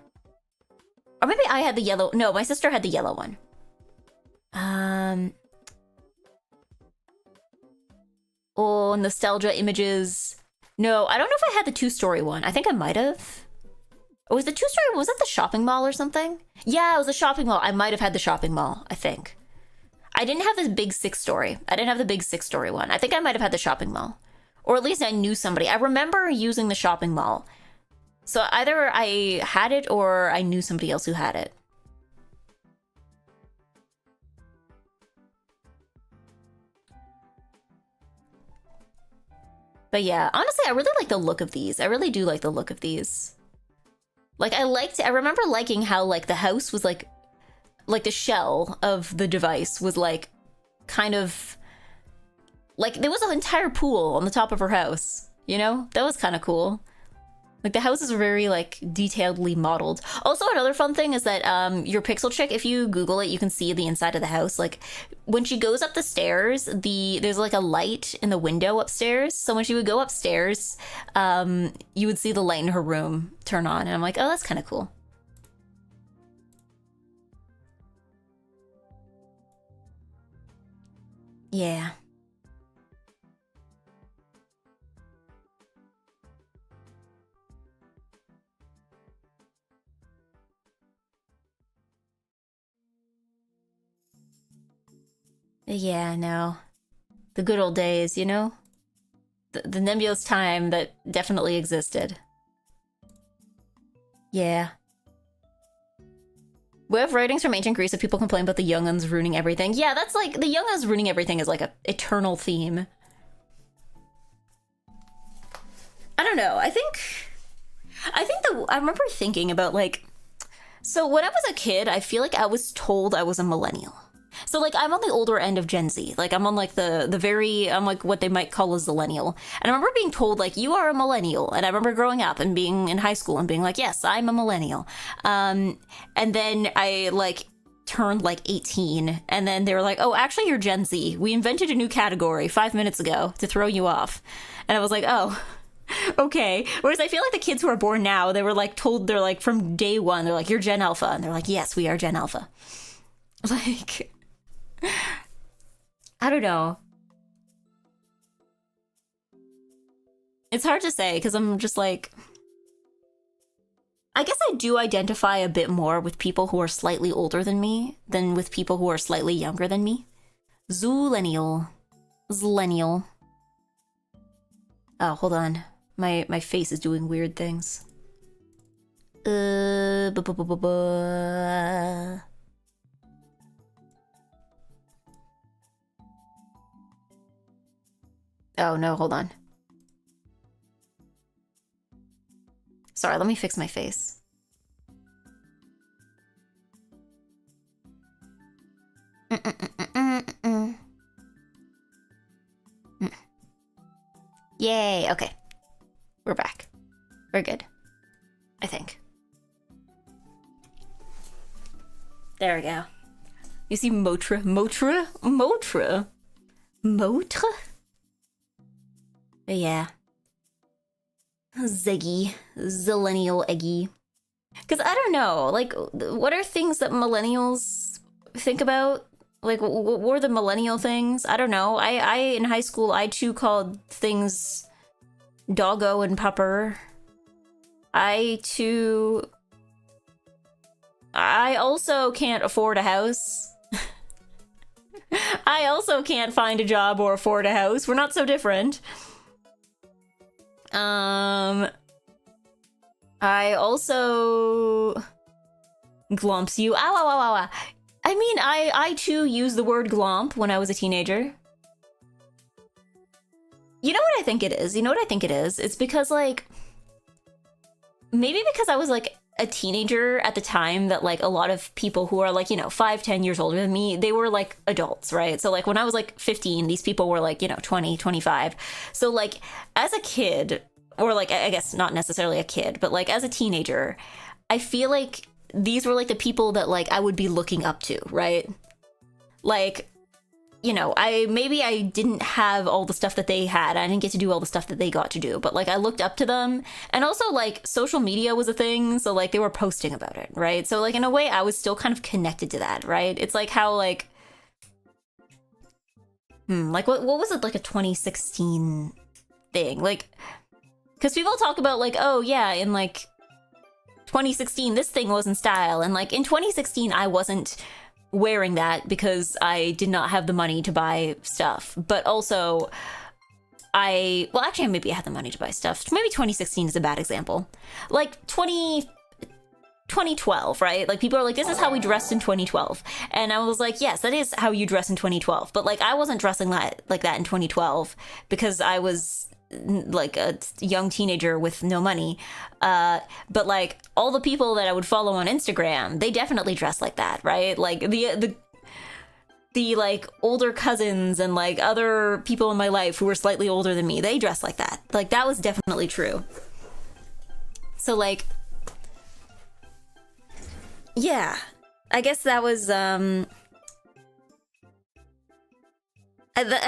Speaker 1: or maybe I had the yellow. No, my sister had the yellow one. Oh, nostalgia images. No, I don't know if I had the two-story one. I think I might have. Or was the two-story? Was that the shopping mall or something? Yeah, it was the shopping mall. I might have had the shopping mall. I think. I didn't have this big six-story. I didn't have the big six-story one. I think I might have had the shopping mall. Or at least I knew somebody. I remember using the shopping mall. So either I had it or I knew somebody else who had it. But yeah, honestly, I really like the look of these. I really do like the look of these. Like, I remember liking how, like, the house was, like the shell of the device was like kind of like there was an entire pool on the top of her house, you know? That was kind of cool. Like the houses were very like detailedly modeled. Also, another fun thing is that your Pixel Chick, if you Google it, you can see the inside of the house. Like when she goes up the stairs, there's like a light in the window upstairs. So when she would go upstairs, you would see the light in her room turn on, and I'm like, oh, that's kind of cool. Yeah. Yeah, no. The good old days, you know? The nebulous time that definitely existed. Yeah. We have writings from ancient Greece of people complain about the young uns ruining everything. Yeah, that's like, the young uns ruining everything is like a eternal theme. I don't know. I think I remember thinking about like, so when I was a kid, I feel like I was told I was a millennial. So like I'm on the older end of Gen Z. Like I'm on like I'm like what they might call a zillennial. And I remember being told like you are a millennial. And I remember growing up and being in high school and being like, yes, I'm a millennial. And then I like turned like 18 and then they were like, oh, actually you're Gen Z. We invented a new category 5 minutes ago to throw you off. And I was like, oh, okay. Whereas I feel like the kids who are born now, they were like told, they're like from day one, they're like, you're Gen Alpha. And they're like, yes, we are Gen Alpha. Like, I don't know. It's hard to say because I'm just like, I guess I do identify a bit more with people who are slightly older than me than with people who are slightly younger than me. Zoolennial. Zillennial. Oh, hold on. My face is doing weird things. Oh no, hold on. Sorry, let me fix my face. Yay, okay. We're back. We're good. I think. There we go. You see Motra? Motra? Motra? Motra? Yeah. Zeggy. Zillennial Eggy. Because I don't know, like, what are things that millennials think about? Like, what were the millennial things? I don't know. I in high school, I too called things doggo and pupper. I also can't afford a house. I also can't find a job or afford a house. We're not so different. I also glomps you. Ow, ow, ow, ow, ow. I mean, I too used the word glomp when I was a teenager. You know what I think it is? You know what I think it is? It's because, like, maybe because I was, like, a teenager at the time that, like, a lot of people who are, like, you know, 5-10 years older than me, they were, like, adults, right? So, like, when I was, like, 15, these people were, like, you know, 20, 25. So, like, as a kid, or, like, I guess not necessarily a kid, but, like, as a teenager, I feel like these were, like, the people that, like, I would be looking up to, right? Like, you know, maybe I didn't have all the stuff that they had. I didn't get to do all the stuff that they got to do, but like I looked up to them. And also like social media was a thing, so like they were posting about it, right? So like in a way I was still kind of connected to that, right? It's like how like like what was it, like a 2016 thing? Like, because people talk about like, oh yeah, in like 2016 this thing was in style, and like in 2016 I wasn't wearing that because I did not have the money to buy stuff. But also well actually maybe I had the money to buy stuff. Maybe 2016 is a bad example. Like 2012, right? Like people are like, this is how we dressed in 2012. And I was like, yes, that is how you dress in 2012. But like I wasn't dressing like that in 2012 because I was like a young teenager with no money, but like all the people that I would follow on Instagram, they definitely dress like that, right? Like the like older cousins and like other people in my life who were slightly older than me, they dress like that. Like that was definitely true. So like, yeah, I guess that was I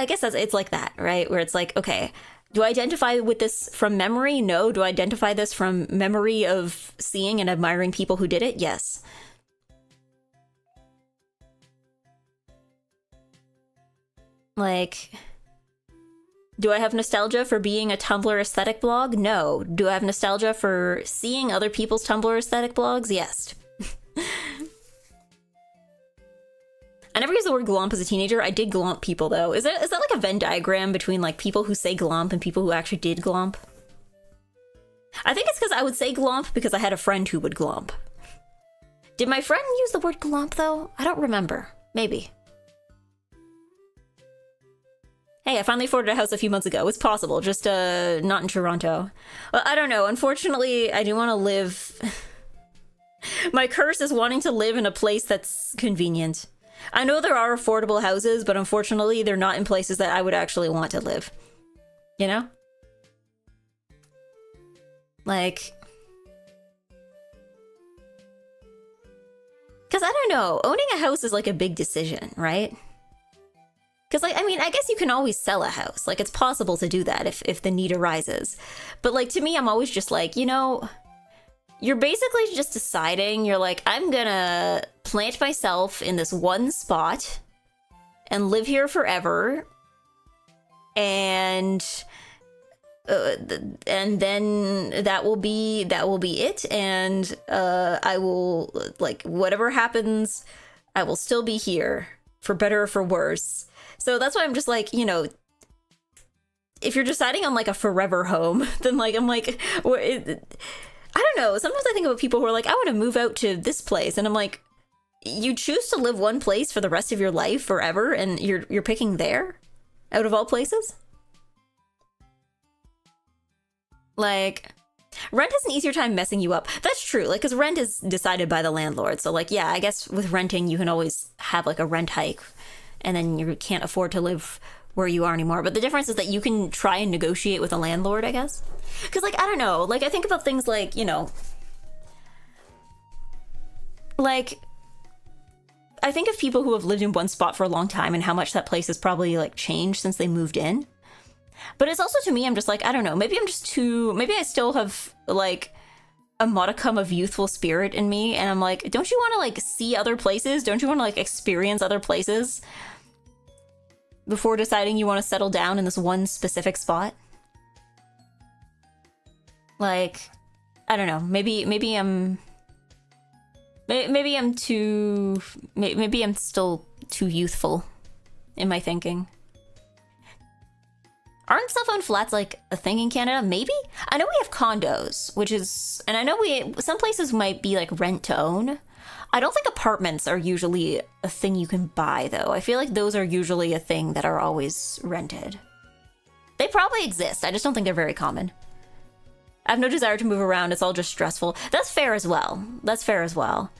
Speaker 1: guess it's like that, right? Where it's like, okay, do I identify with this from memory? No. Do I identify this from memory of seeing and admiring people who did it? Yes. Like, do I have nostalgia for being a Tumblr aesthetic blog? No. Do I have nostalgia for seeing other people's Tumblr aesthetic blogs? Yes. I never used the word glomp as a teenager. I did glomp people, though. Is that like a Venn diagram between, like, people who say glomp and people who actually did glomp? I think it's because I would say glomp because I had a friend who would glomp. Did my friend use the word glomp, though? I don't remember. Maybe. Hey, I finally afforded a house a few months ago. It's possible, just not in Toronto. Well, I don't know. Unfortunately, I do want to live... My curse is wanting to live in a place that's convenient. I know there are affordable houses, but unfortunately, they're not in places that I would actually want to live. You know? Like... Because I don't know, owning a house is like a big decision, right? Because, like, I mean, I guess you can always sell a house. Like, it's possible to do that if the need arises. But, like, to me, I'm always just like, you know... You're basically just deciding, you're like, I'm gonna plant myself in this one spot and live here forever. And then that will be it. And I will, like, whatever happens, I will still be here, for better or for worse. So that's why I'm just like, you know, if you're deciding on like a forever home, then like, I'm like, I don't know. Sometimes I think about people who are like, I want to move out to this place. And I'm like, you choose to live one place for the rest of your life forever, and you're picking there out of all places? Like, rent has an easier time messing you up. That's true, like, because rent is decided by the landlord. So, like, yeah, I guess with renting, you can always have, like, a rent hike, and then you can't afford to live where you are anymore. But the difference is that you can try and negotiate with a landlord, I guess. Because, like, I don't know. Like, I think about things like, you know... Like... I think of people who have lived in one spot for a long time and how much that place has probably, like, changed since they moved in. But it's also, to me, I'm just like, I don't know. Maybe I'm just too... Maybe I still have, like, a modicum of youthful spirit in me. And I'm like, don't you want to, like, see other places? Don't you want to, like, experience other places before deciding you want to settle down in this one specific spot? Like, I don't know. Maybe I'm too... Maybe I'm still too youthful in my thinking. Aren't cell phone flats like a thing in Canada? Maybe? I know we have condos, which is... And I know some places might be like rent to own. I don't think apartments are usually a thing you can buy, though. I feel like those are usually a thing that are always rented. They probably exist. I just don't think they're very common. I have no desire to move around. It's all just stressful. That's fair as well. That's fair as well.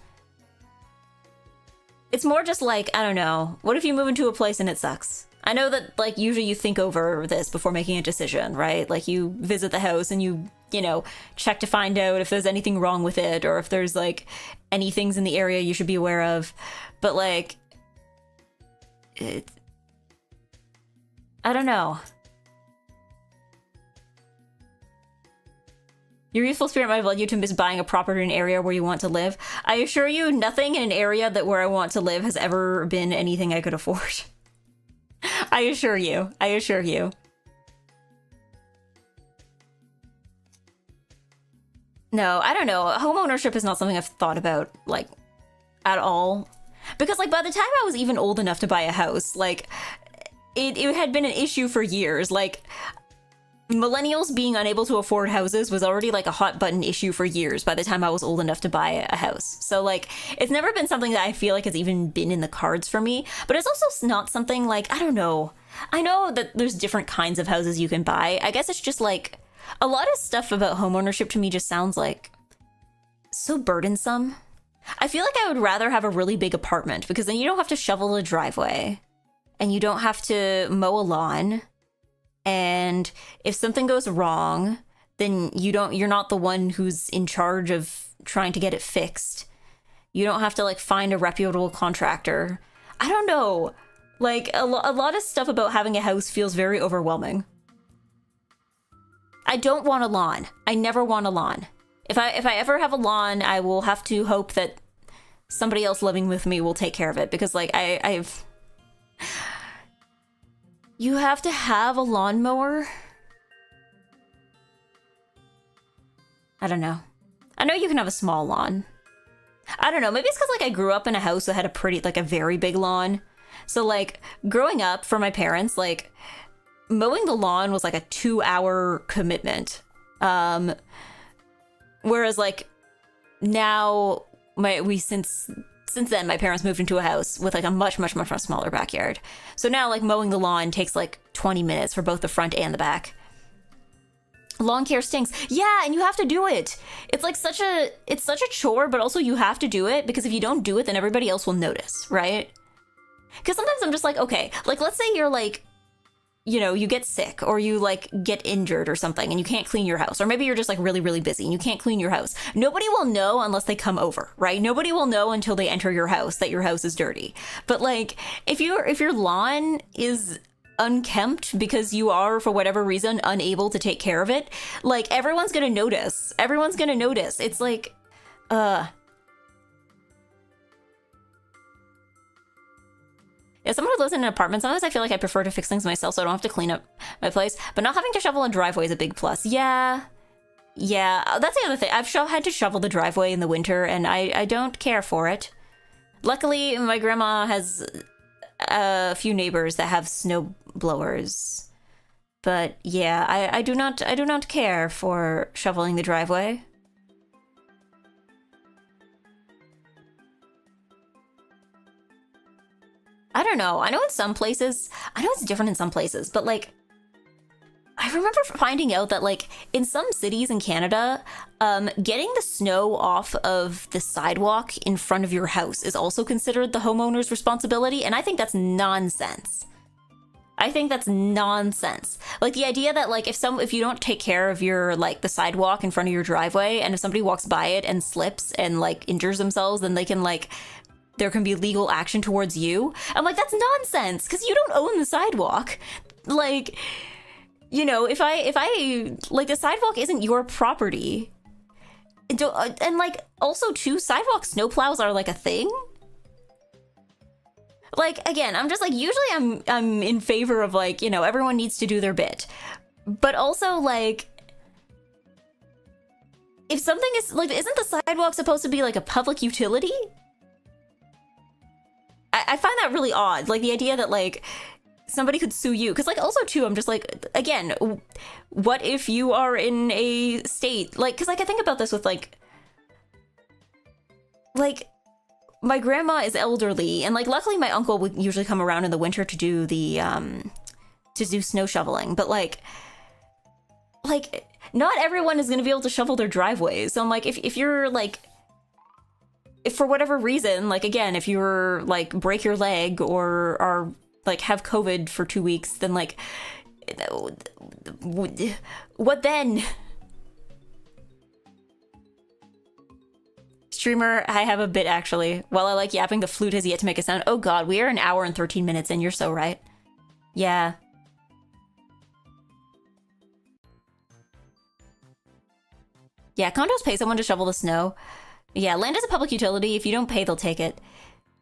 Speaker 1: It's more just like, I don't know. What if you move into a place and it sucks? I know that, like, usually you think over this before making a decision, right? Like, you visit the house and you know, check to find out if there's anything wrong with it or if there's, like, any things in the area you should be aware of. But, like, I don't know. Your youthful spirit might have led you to miss buying a property in an area where you want to live. I assure you, nothing in an area where I want to live has ever been anything I could afford. I assure you. I assure you. No, I don't know. Home ownership is not something I've thought about, like, at all. Because, like, by the time I was even old enough to buy a house, like, it had been an issue for years. Like, millennials being unable to afford houses was already, like, a hot button issue for years by the time I was old enough to buy a house. So, like, it's never been something that I feel like has even been in the cards for me. But it's also not something, like, I don't know. I know that there's different kinds of houses you can buy. I guess it's just, like, a lot of stuff about homeownership to me just sounds, like, so burdensome. I feel like I would rather have a really big apartment because then you don't have to shovel a driveway and you don't have to mow a lawn. And if something goes wrong, then you're not the one who's in charge of trying to get it fixed. You don't have to, like, find a reputable contractor. I don't know. Like, a lot of stuff about having a house feels very overwhelming. I don't want a lawn. I never want a lawn. If I ever have a lawn, I will have to hope that somebody else living with me will take care of it because, like, I've... You have to have a lawnmower? I don't know. I know you can have a small lawn. I don't know. Maybe it's because, like, I grew up in a house that had a very big lawn. So, like, growing up for my parents, like, mowing the lawn was, like, a 2-hour commitment. Whereas, like, now since then my parents moved into a house with like a much smaller backyard. So now like mowing the lawn takes like 20 minutes for both the front and the back. Lawn care stinks. Yeah, and you have to do it. It's like such a chore, but also you have to do it because if you don't do it, then everybody else will notice, right? Because sometimes I'm just like, okay, like let's say you're like, you know, you get sick or you like get injured or something and you can't clean your house, or maybe you're just like really busy and you can't clean your house. Nobody will know unless they come over, right? Nobody will know until they enter your house that your house is dirty. But like if your lawn is unkempt because you are, for whatever reason, unable to take care of it, like everyone's gonna notice. Everyone's gonna notice. It's like, yeah, someone who lives in an apartment, sometimes I feel like I prefer to fix things myself so I don't have to clean up my place. But not having to shovel a driveway is a big plus. Yeah, that's the other thing. I've had to shovel the driveway in the winter, and I don't care for it. Luckily, my grandma has a few neighbors that have snow blowers, but yeah, I do not care for shoveling the driveway. I don't know. I know it's different in some places, but like I remember finding out that like in some cities in Canada, getting the snow off of the sidewalk in front of your house is also considered the homeowner's responsibility, and I think that's nonsense. Like the idea that like if you don't take care of your like the sidewalk in front of your driveway, and if somebody walks by it and slips and like injures themselves, then they can like there can be legal action towards you. I'm like, that's nonsense, because you don't own the sidewalk. Like, you know, if I like the sidewalk isn't your property. And like also too, sidewalk snowplows are like a thing. Like again, I'm just like, usually I'm in favor of like, you know, everyone needs to do their bit. But also like if something is like, isn't the sidewalk supposed to be like a public utility? I find that really odd. Like the idea that like somebody could sue you, because like also too, I'm just like, again, what if you are in a state like, because like I think about this with like my grandma is elderly, and like luckily my uncle would usually come around in the winter to do the to do snow shoveling, but like not everyone is going to be able to shovel their driveways. So I'm like, if you're like, if for whatever reason, like again, if you're like break your leg or are like have COVID for 2 weeks, then like what then? Streamer, I have a bit actually. While I like yapping, the flute has yet to make a sound. Oh god, we are an hour and 13 minutes in. You're so right. Yeah. Yeah, condos pay someone to shovel the snow. Yeah, land is a public utility. If you don't pay, they'll take it.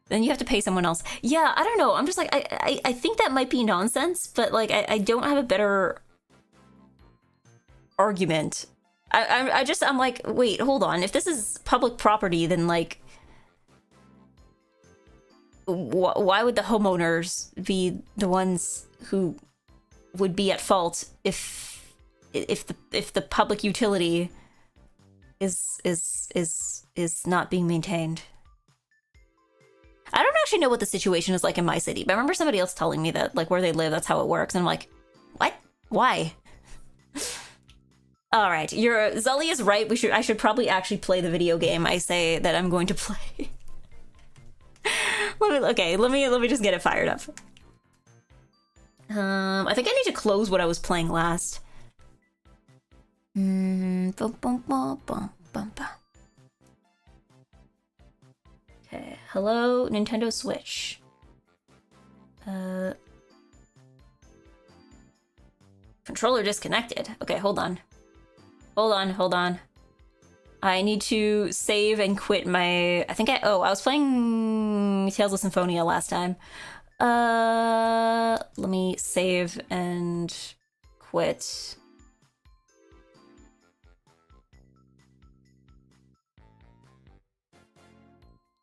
Speaker 1: Then you have to pay someone else. Yeah, I don't know. I'm just like, I think that might be nonsense, but like, I don't have a better argument. I'm like, wait, hold on. If this is public property, then like, why would the homeowners be the ones who would be at fault if the public utility is not being maintained? I don't actually know what the situation is like in my city, but I remember somebody else telling me that like where they live, that's how it works. And I'm like, what? Why? All right, Zully is right. I should probably actually play the video game I say that I'm going to play. Let me just get it fired up. I think I need to close what I was playing last. Okay, hello, Nintendo Switch. Controller disconnected. Okay, hold on. Hold on. I need to save and quit my... I was playing Tales of Symphonia last time. Let me save and quit.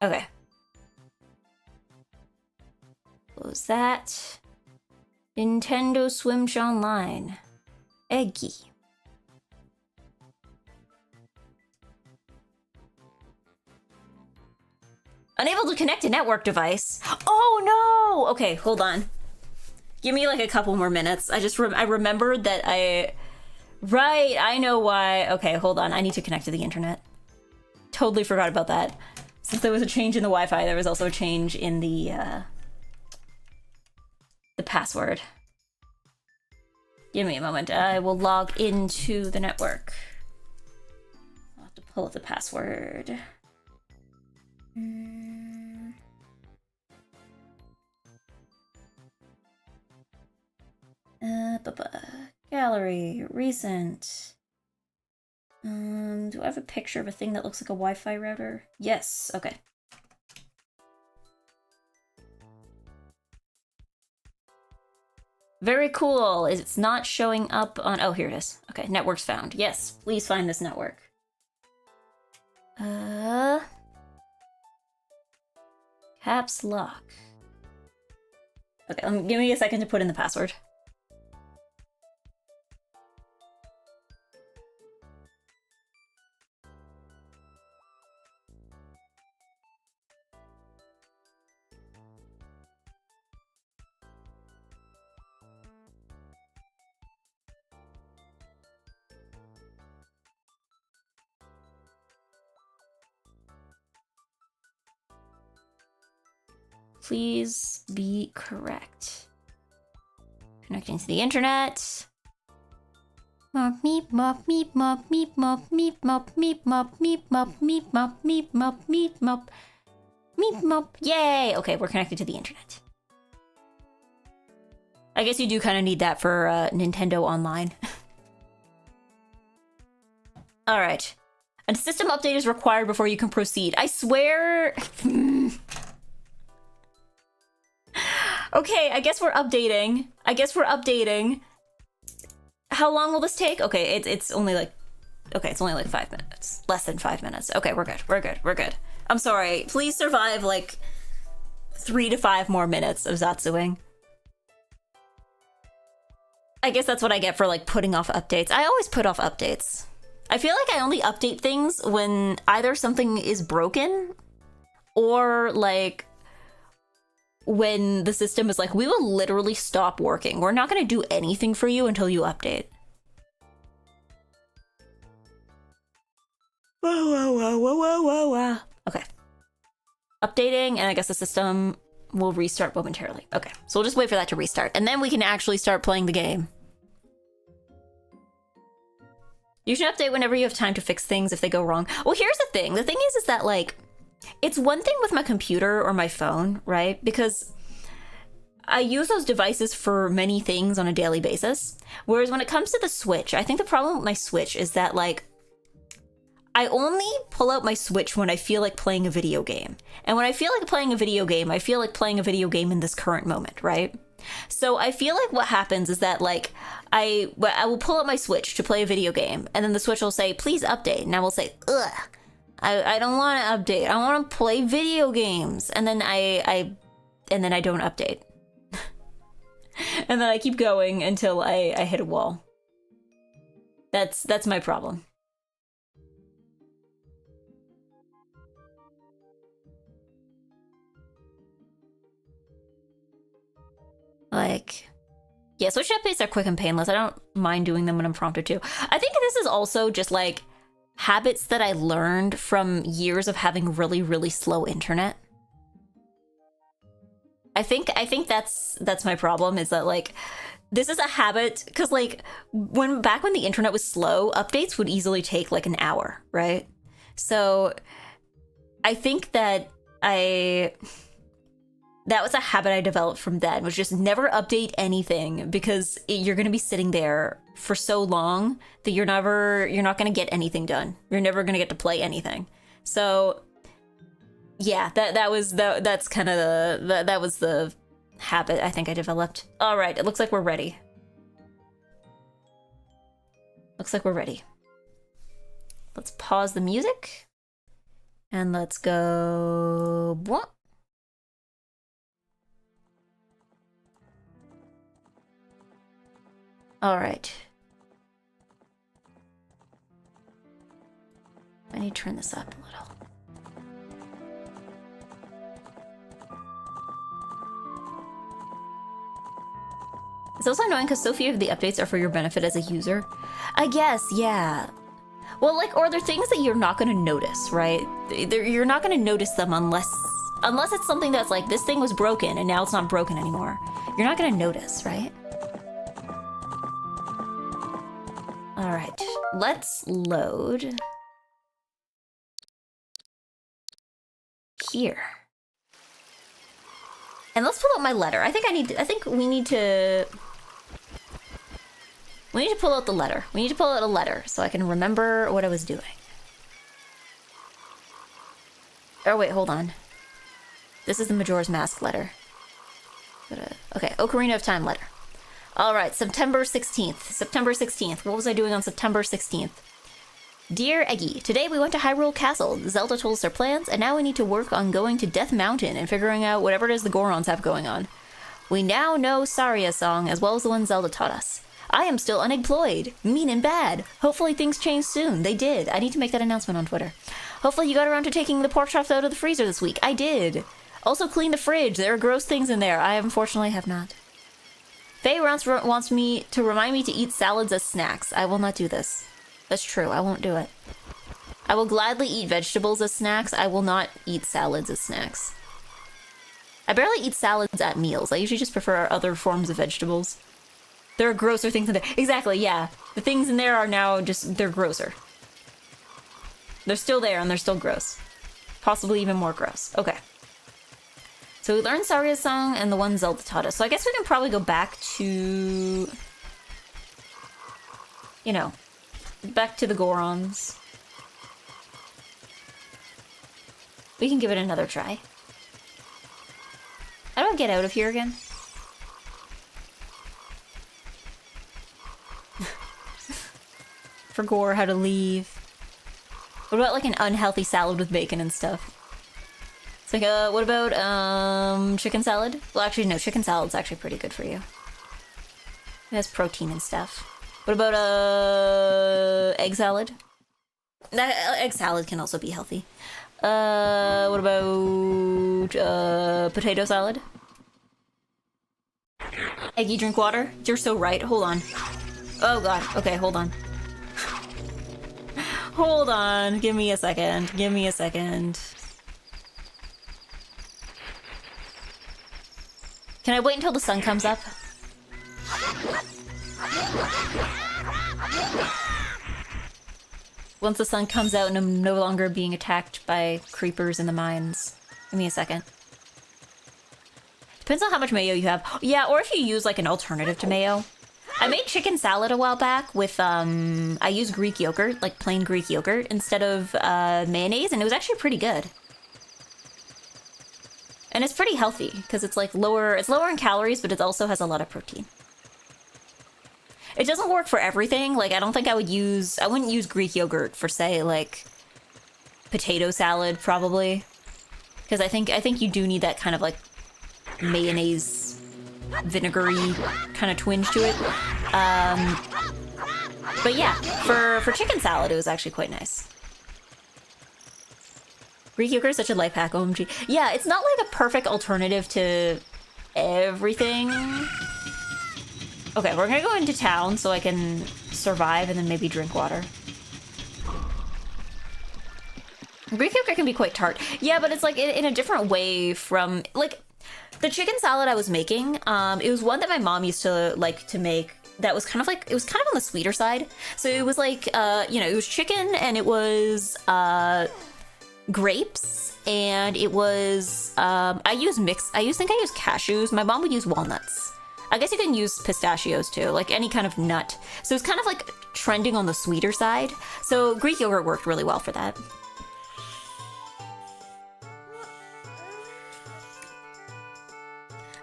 Speaker 1: Okay. Close that. Nintendo Switch Online. EGGY. Unable to connect a network device. Oh no! Okay, hold on. Give me like a couple more minutes. I remembered that Right, I know why. Okay, hold on. I need to connect to the internet. Totally forgot about that. Since there was a change in the Wi-Fi, there was also a change in the password. Give me a moment. I will log into the network. I'll have to pull up the password. Gallery, recent. Do I have a picture of a thing that looks like a Wi-Fi router? Yes, okay. Very cool. It's not showing up on... Oh, here it is. Okay, network's found. Yes, please find this network. Caps lock. Okay, give me a second to put in the password. Please be correct. Connecting to the internet. Mop meep mop meep mop meep mop meep mop meep mop meep mop meep mop meep mop meep mop meep mop. Yay! Okay, we're connected to the internet. I guess you do kind of need that for Nintendo Online. All right. A system update is required before you can proceed. I swear. Okay, I guess we're updating. How long will this take? Okay, it's only like... Okay, it's only like 5 minutes. Less than 5 minutes. Okay, we're good. I'm sorry. Please survive like 3 to 5 more minutes of Zatsuing. I guess that's what I get for like putting off updates. I always put off updates. I feel like I only update things when either something is broken or like when the system is like, we will literally stop working. We're not going to do anything for you until you update. Okay. Updating, and I guess the system will restart momentarily. Okay, so we'll just wait for that to restart, and then we can actually start playing the game. You should update whenever you have time to fix things if they go wrong. Well, here's the thing. The thing is that, like, it's one thing with my computer or my phone, right? Because I use those devices for many things on a daily basis. Whereas when it comes to the Switch, I think the problem with my Switch is that, like, I only pull out my Switch when I feel like playing a video game. And when I feel like playing a video game, I feel like playing a video game in this current moment, right? So I feel like what happens is that, like, I will pull out my Switch to play a video game, and then the Switch will say, please update. And I will say, ugh, I don't want to update. I want to play video games. And then I don't update. And then I keep going until I hit a wall. That's my problem. Like, yeah, Switch updates are quick and painless. I don't mind doing them when I'm prompted to. I think this is also just like habits that I learned from years of having really, really slow internet. I think that's my problem, is that, like, this is a habit, because, like, back when the internet was slow, updates would easily take like an hour, right? So I think that that was a habit I developed from then, was just never update anything, because you're going to be sitting there for so long that you're not going to get anything done. You're never going to get to play anything. So yeah, that was the habit I think I developed. All right, it looks like we're ready. Let's pause the music and let's go. What? All right. I need to turn this up a little. It's also annoying because so few of the updates are for your benefit as a user. I guess, yeah. Well, like, or they're things that you're not going to notice, right? You're not going to notice them unless it's something that's like, this thing was broken and now it's not broken anymore. You're not going to notice, right? All right, let's load here. And let's pull out my letter. I think we need to pull out the letter. We need to pull out a letter so I can remember what I was doing. Oh wait, hold on. This is the Majora's Mask letter. Okay, Ocarina of Time letter. All right, September 16th. September 16th. What was I doing on September 16th? Dear Eggy, today we went to Hyrule Castle. Zelda told us their plans, and now we need to work on going to Death Mountain and figuring out whatever it is the Gorons have going on. We now know Saria's song as well as the one Zelda taught us. I am still unemployed. Mean and bad. Hopefully things change soon. They did. I need to make that announcement on Twitter. Hopefully you got around to taking the pork chops out of the freezer this week. I did. Also clean the fridge. There are gross things in there. I unfortunately have not. Faye wants me to remind me to eat salads as snacks. I will not do this. That's true. I won't do it. I will gladly eat vegetables as snacks. I will not eat salads as snacks. I barely eat salads at meals. I usually just prefer other forms of vegetables. There are grosser things in there. Exactly, yeah. The things in there are now just, they're grosser. They're still there and they're still gross. Possibly even more gross. Okay. So we learned Saria's song and the one Zelda taught us. So I guess we can probably go back to... You know, back to the Gorons. We can give it another try. How do I get out of here again? For Gore, how to leave. What about like an unhealthy salad with bacon and stuff? It's like, what about, chicken salad? Well, actually, no, chicken salad's actually pretty good for you. It has protein and stuff. What about, egg salad? Egg salad can also be healthy. What about, potato salad? Eggy, drink water? You're so right. Hold on. Oh god. Okay, hold on. Hold on. Give me a second. Give me a second. Can I wait until the sun comes up? Once the sun comes out and I'm no longer being attacked by creepers in the mines. Give me a second. Depends on how much mayo you have. Yeah, or if you use like an alternative to mayo. I made chicken salad a while back with, I used Greek yogurt, like plain Greek yogurt, instead of mayonnaise, and it was actually pretty good. And it's pretty healthy, because it's like lower in calories, but it also has a lot of protein. It doesn't work for everything. Like, I don't think I wouldn't use Greek yogurt for, say, like, potato salad, probably. Because I think you do need that kind of, like, mayonnaise, vinegary kind of twinge to it. But yeah, for chicken salad, it was actually quite nice. Greek yogurt is such a life hack, OMG. Yeah, it's not like a perfect alternative to everything. Okay, we're gonna go into town so I can survive and then maybe drink water. Greek yogurt can be quite tart. Yeah, but it's like in a different way from, like, the chicken salad I was making, it was one that my mom used to like to make that was kind of like, it was kind of on the sweeter side. So it was like, you know, it was chicken and it was grapes and it was, I think I used cashews. My mom would use walnuts. I guess you can use pistachios too, like any kind of nut. So it's kind of like trending on the sweeter side. So Greek yogurt worked really well for that.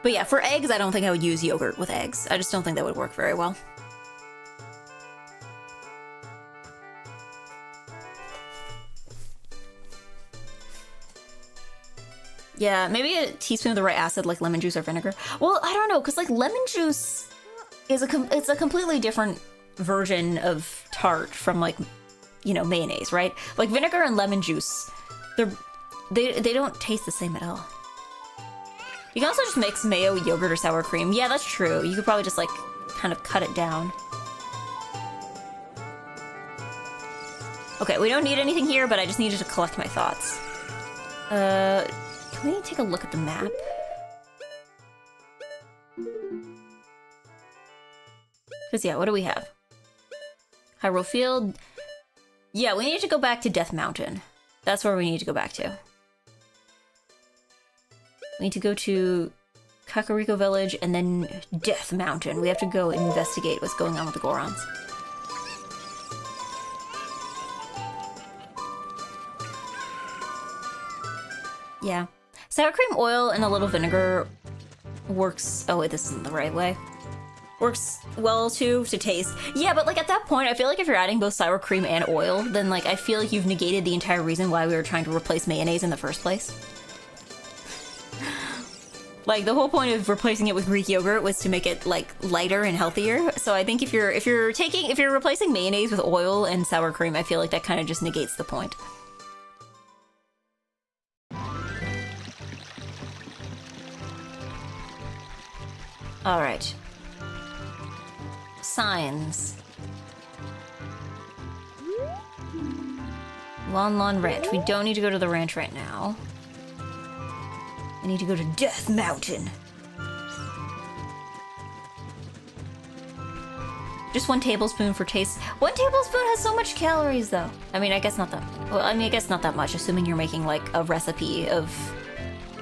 Speaker 1: But yeah, for eggs, I don't think I would use yogurt with eggs. I just don't think that would work very well. Yeah, maybe a teaspoon of the right acid, like lemon juice or vinegar. Well, I don't know, because like lemon juice is it's a completely different version of tart from like, you know, mayonnaise, right? Like vinegar and lemon juice, they don't taste the same at all. You can also just mix mayo, yogurt, or sour cream. Yeah, that's true. You could probably just like kind of cut it down. Okay, we don't need anything here, but I just needed to collect my thoughts. Can we take a look at the map? Because, yeah, what do we have? Hyrule Field. Yeah, we need to go back to Death Mountain. That's where we need to go back to. We need to go to Kakariko Village and then Death Mountain. We have to go investigate what's going on with the Gorons. Yeah. Sour cream oil and a little vinegar works... Oh wait, this isn't the right way. Works well too to taste. Yeah, but like at that point, I feel like if you're adding both sour cream and oil, then like I feel like you've negated the entire reason why we were trying to replace mayonnaise in the first place. Like the whole point of replacing it with Greek yogurt was to make it like lighter and healthier. So I think if you're replacing mayonnaise with oil and sour cream, I feel like that kind of just negates the point. All right. Signs. Lon Lon Ranch. We don't need to go to the ranch right now. I need to go to Death Mountain. Just 1 tablespoon for taste. 1 tablespoon has so much calories, though. I mean, I guess not that... Well, I mean, I guess not that much, assuming you're making, like, a recipe of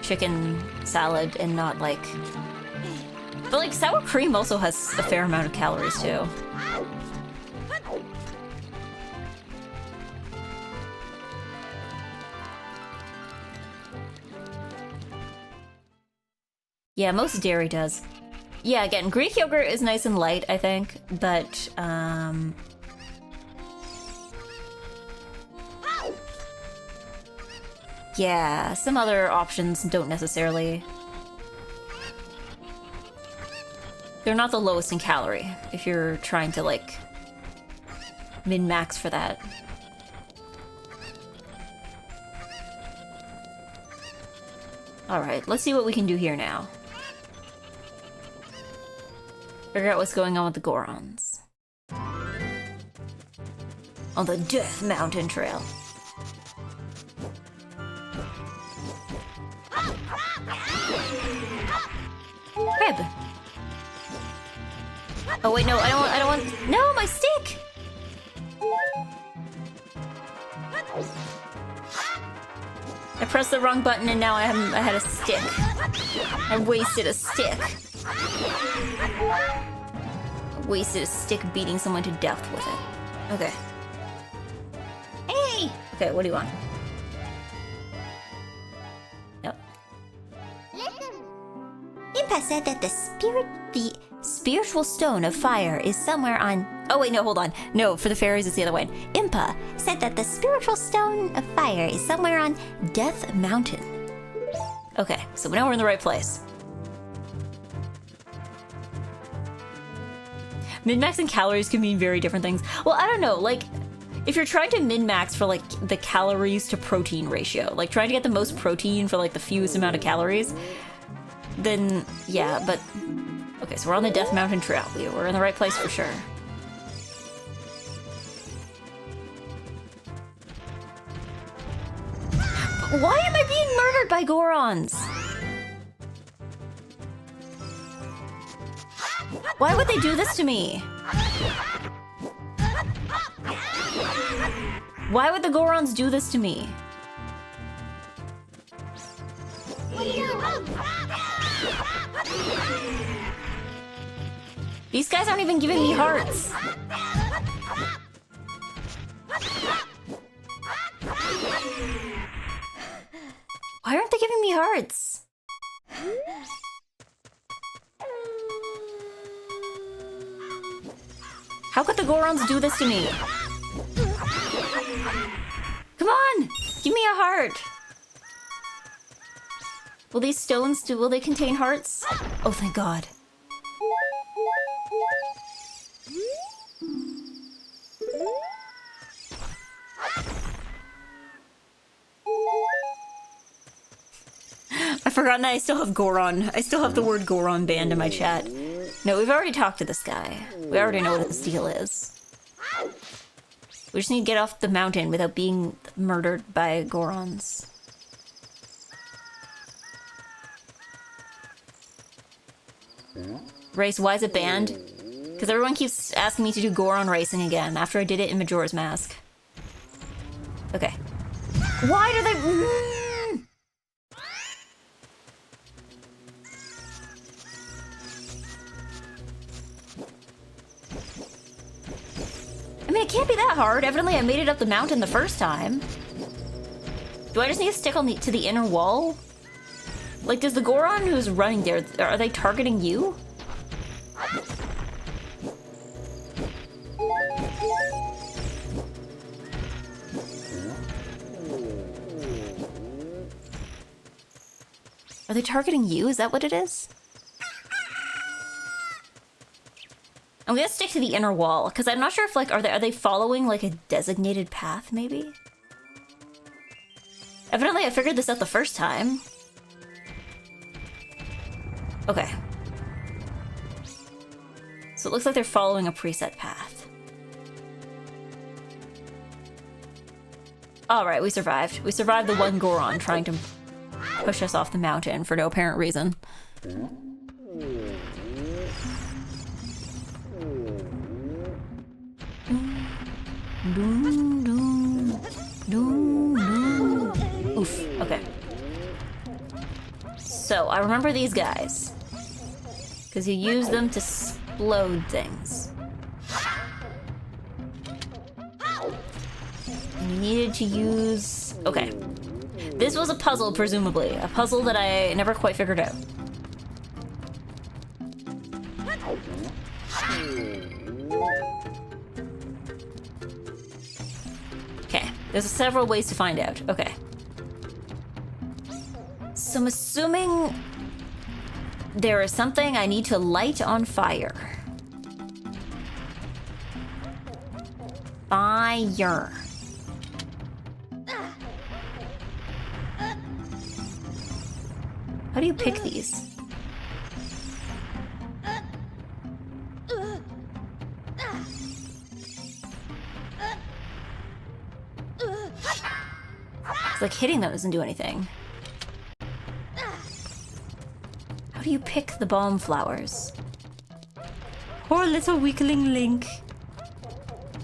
Speaker 1: chicken salad and not, like... But, like, sour cream also has a fair amount of calories, too. Yeah, most dairy does. Yeah, again, Greek yogurt is nice and light, I think, but, yeah, some other options don't necessarily... They're not the lowest in calorie, if you're trying to, like, min-max for that. Alright, let's see what we can do here now. Figure out what's going on with the Gorons. On the Death Mountain Trail. Crib! Oh wait, no, I don't want... No, my stick! I pressed the wrong button and now I had a stick. I wasted a stick. I wasted a stick beating someone to death with it. Okay. Hey! Okay, what do you want? Yep. Impa said that the spiritual stone of fire is somewhere on... Oh wait, no, hold on. No, for the fairies it's the other way. Impa said that the spiritual stone of fire is somewhere on Death Mountain. Okay, so now we're in the right place. Min-maxing calories can mean very different things. Well, I don't know, like, if you're trying to min-max for, like, the calories to protein ratio, like, trying to get the most protein for, like, the fewest amount of calories, then, yeah, but... Okay, so we're on the Death Mountain Trail. We're in the right place for sure. Why am I being murdered by Gorons? Why would they do this to me? Why would the Gorons do this to me? These guys aren't even giving me hearts. Why aren't they giving me hearts? How could the Gorons do this to me? Come on! Give me a heart! Will these stones will they contain hearts? Oh, thank God. I've forgotten that I still have Goron. I still have the word Goron banned in my chat. No, we've already talked to this guy. We already know what his deal is. We just need to get off the mountain without being murdered by Gorons. Race, why is it banned? Because everyone keeps asking me to do Goron racing again after I did it in Majora's Mask. Okay. Why do they... I mean, it can't be that hard. Evidently, I made it up the mountain the first time. Do I just need to stick on to the inner wall? Like, does the Goron who's running there, are they targeting you? Are they targeting you? Is that what it is? I'm gonna stick to the inner wall, because I'm not sure if, like, are they following, like, a designated path, maybe? Evidently, I figured this out the first time. Okay. So it looks like they're following a preset path. Alright, we survived. We survived the one Goron trying to push us off the mountain for no apparent reason. Oof, okay. So, I remember these guys. Because you use them to explode things. And you needed to use... Okay. This was a puzzle, presumably. A puzzle that I never quite figured out. Okay. There's several ways to find out. Okay. So I'm assuming there is something I need to light on fire. Fire. How do you pick these? It's like hitting them doesn't do anything. How do you pick the balm flowers? Poor little weakling Link.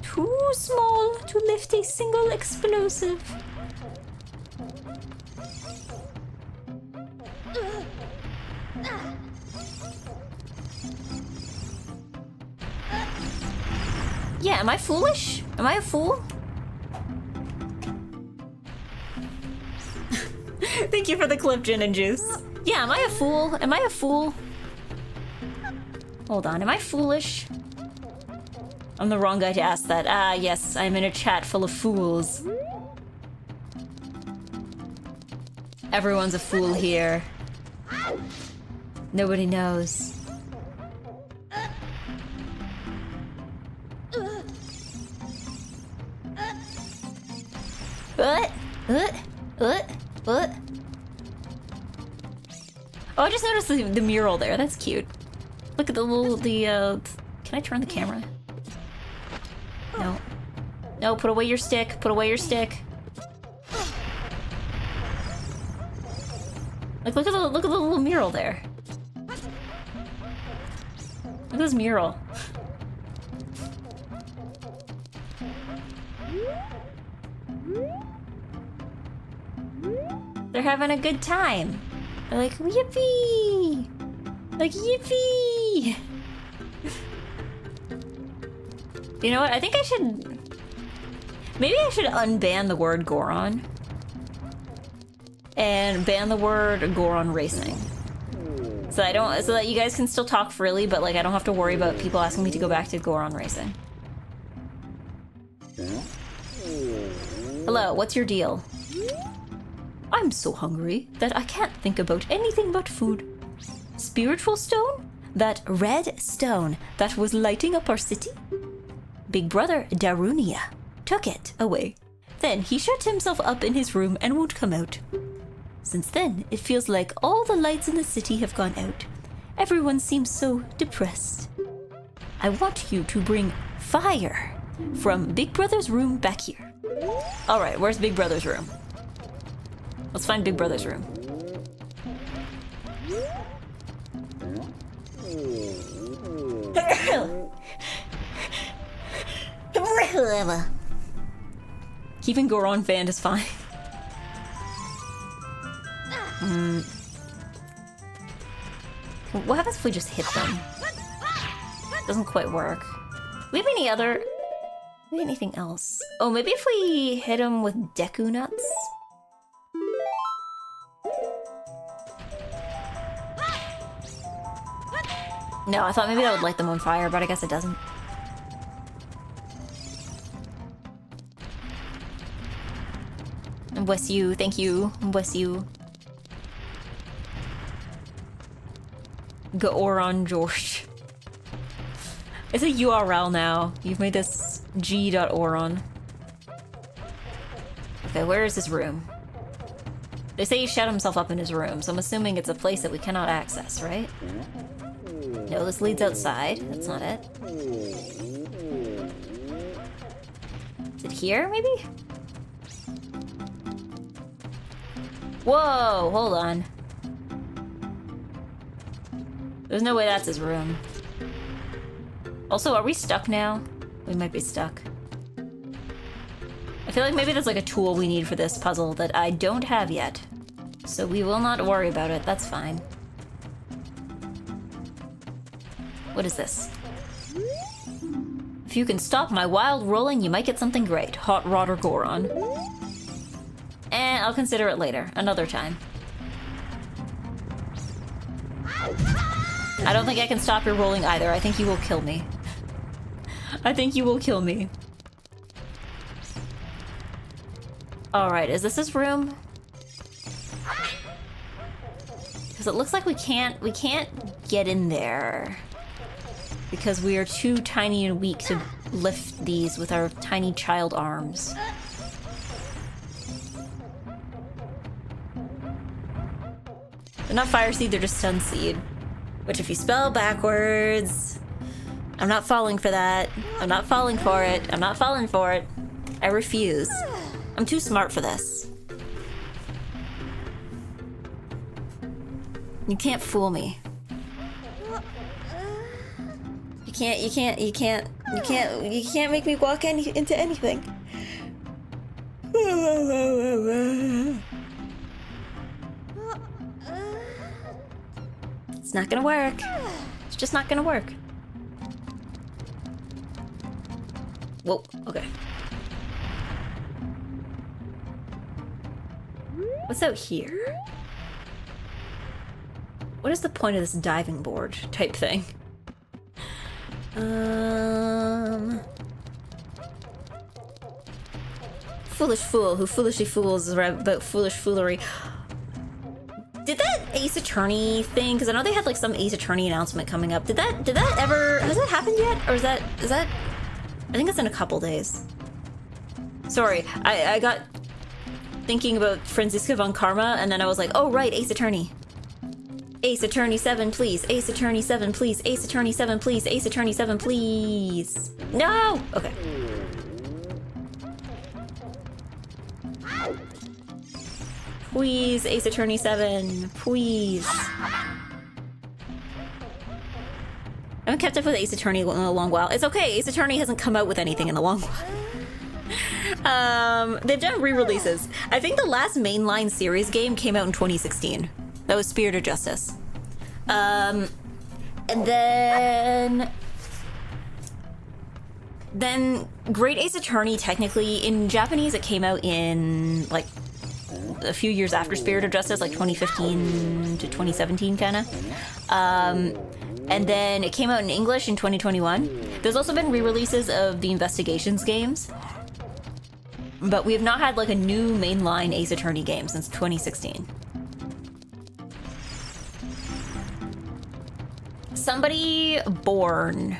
Speaker 1: Too small to lift a single explosive. Yeah, am I foolish? Am I a fool? Thank you for the clip, Gin and Juice. Yeah, am I a fool? Am I a fool? Hold on, am I foolish? I'm the wrong guy to ask that. Ah, yes, I'm in a chat full of fools. Everyone's a fool here. Nobody knows. What? Oh, I just noticed the mural there. That's cute. Look at the little, can I turn the camera? No. No, put away your stick. Put away your stick. Like, look at the little mural there. Look at this mural. They're having a good time. They're like, yippee! Like, yippee! You know what? I think I should... Maybe I should unban the word Goron. And ban the word Goron racing. So that you guys can still talk freely, but like I don't have to worry about people asking me to go back to Goron racing. Hello, what's your deal? I'm so hungry that I can't think about anything but food. Spiritual stone? That red stone that was lighting up our city? Big brother Darunia took it away. Then he shut himself up in his room and won't come out. Since then, it feels like all the lights in the city have gone out, Everyone seems so depressed. I want you to bring fire from Big Brother's room back here. Alright, where's Big Brother's room? Let's find Big Brother's room. Keeping Goron fanned is fine. What happens if we just hit them? Doesn't quite work. We have any other... Maybe anything else? Oh, maybe if we hit them with Deku Nuts? No, I thought maybe that would light them on fire, but I guess it doesn't. Bless you, thank you, bless you. Goron George. It's a URL now. You've made this g.oron. Okay, where is his room? They say he shut himself up in his room, so I'm assuming it's a place that we cannot access, right? No, this leads outside. That's not it. Is it here, maybe? Whoa, hold on. There's no way that's his room. Also, are we stuck now? We might be stuck. I feel like maybe there's like a tool we need for this puzzle that I don't have yet. So we will not worry about it, that's fine. What is this? If you can stop my wild rolling, you might get something great. Hot Rod or Goron. Eh, I'll consider it later, another time. I don't think I can stop your rolling either. I think you will kill me. I think you will kill me. Alright, is this his room? Because it looks like we can't get in there. Because we are too tiny and weak to lift these with our tiny child arms. They're not Fire Seed, they're just Stun Seed. Which if you spell backwards... I'm not falling for that. I'm not falling for it. I'm not falling for it. I refuse. I'm too smart for this. You can't fool me. You can't make me walk into anything. It's not gonna work. It's just not gonna work. Whoa, okay. What's out here? What is the point of this diving board type thing? Foolish fool who foolishly fools about foolish foolery. Did that Ace Attorney thing? Because I know they had like some Ace Attorney announcement coming up. Did that ever? Has that happened yet? Or is that? I think it's in a couple days. Sorry, I got thinking about Franziska von Karma, and then I was like, oh right, Ace Attorney. Ace Attorney 7, please. Ace Attorney 7, please. Ace Attorney 7, please. Ace Attorney 7, please. No! Okay. Please, Ace Attorney 7. Please. I haven't kept up with Ace Attorney in a long while. It's okay, Ace Attorney hasn't come out with anything in a long while. They've done re-releases. I think the last mainline series game came out in 2016. That was Spirit of Justice. And then Great Ace Attorney, technically, in Japanese it came out in, like, a few years after Spirit of Justice, like 2015 to 2017, kinda. And then it came out in English in 2021. There's also been re-releases of the Investigations games. But we have not had, like, a new mainline Ace Attorney game since 2016. Somebody born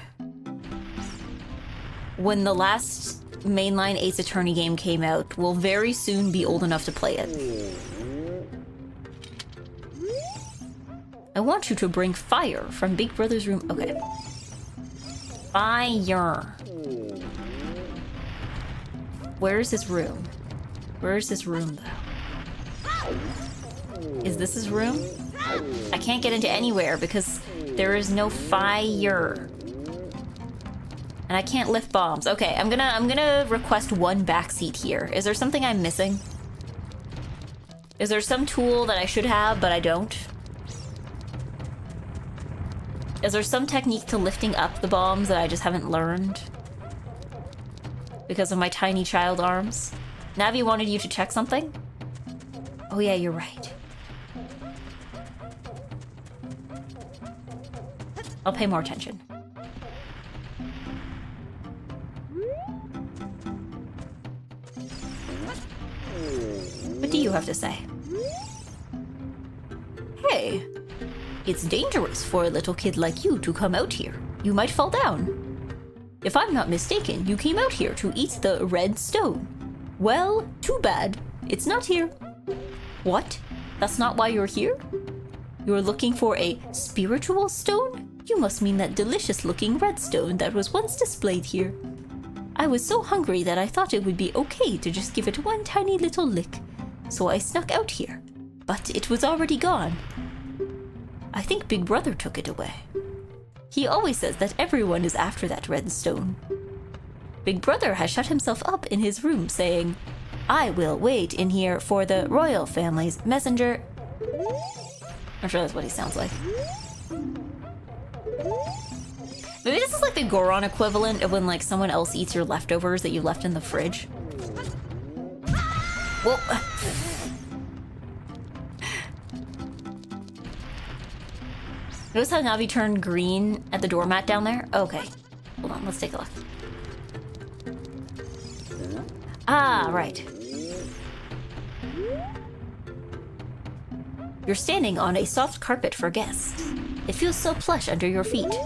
Speaker 1: when the last mainline Ace Attorney game came out will very soon be old enough to play it. I want you to bring fire from Big Brother's room. Okay. Fire. Where's his room? Where's his room, though? Is this his room? I can't get into anywhere because there is no fire. And I can't lift bombs. Okay, I'm gonna request one backseat here. Is there something I'm missing? Is there some tool that I should have, but I don't? Is there some technique to lifting up the bombs that I just haven't learned? Because of my tiny child arms? Navi wanted you to check something? Oh yeah, you're right. I'll pay more attention. What do you have to say? Hey, it's dangerous for a little kid like you to come out here. You might fall down. If I'm not mistaken, you came out here to eat the red stone. Well, too bad. It's not here. What? That's not why you're here? You're looking for a spiritual stone? You must mean that delicious-looking red stone that was once displayed here. I was so hungry that I thought it would be okay to just give it one tiny little lick. So I snuck out here. But it was already gone. I think Big Brother took it away. He always says that everyone is after that red stone. Big Brother has shut himself up in his room saying, I will wait in here for the royal family's messenger. I'm sure that's what he sounds like. Maybe this is like the Goron equivalent of when like someone else eats your leftovers that you left in the fridge. Whoa. Notice how Navi turned green at the doormat down there? Okay. Hold on, let's take a look. Ah, right. You're standing on a soft carpet for guests. It feels so plush under your feet.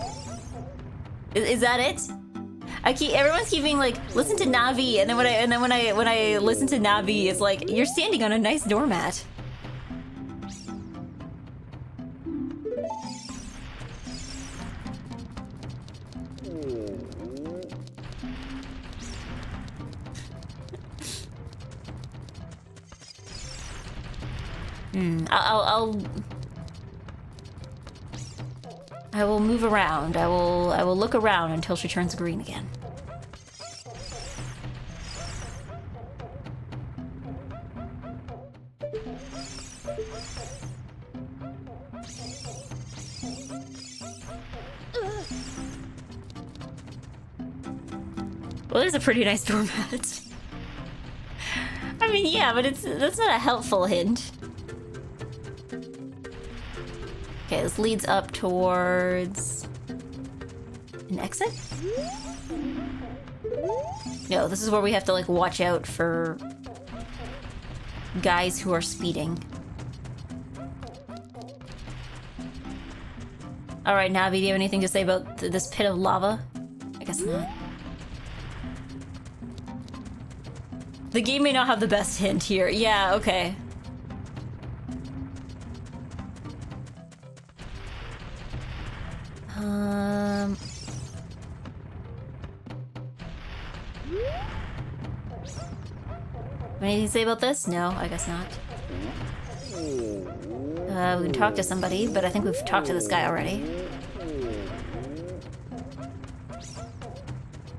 Speaker 1: Is that it? Everyone's keeping like, listen to Navi, and then when I listen to Navi, it's like, you're standing on a nice doormat. I will move around. I will look around until she turns green again. Well, there's a pretty nice doormat. I mean, yeah, but that's not a helpful hint. Okay, this leads up towards an exit? No, this is where we have to like watch out for guys who are speeding. Alright, Navi, do you have anything to say about this pit of lava? I guess not. The game may not have the best hint here. Yeah, okay. Anything to say about this? No, I guess not. We can talk to somebody, but I think we've talked to this guy already.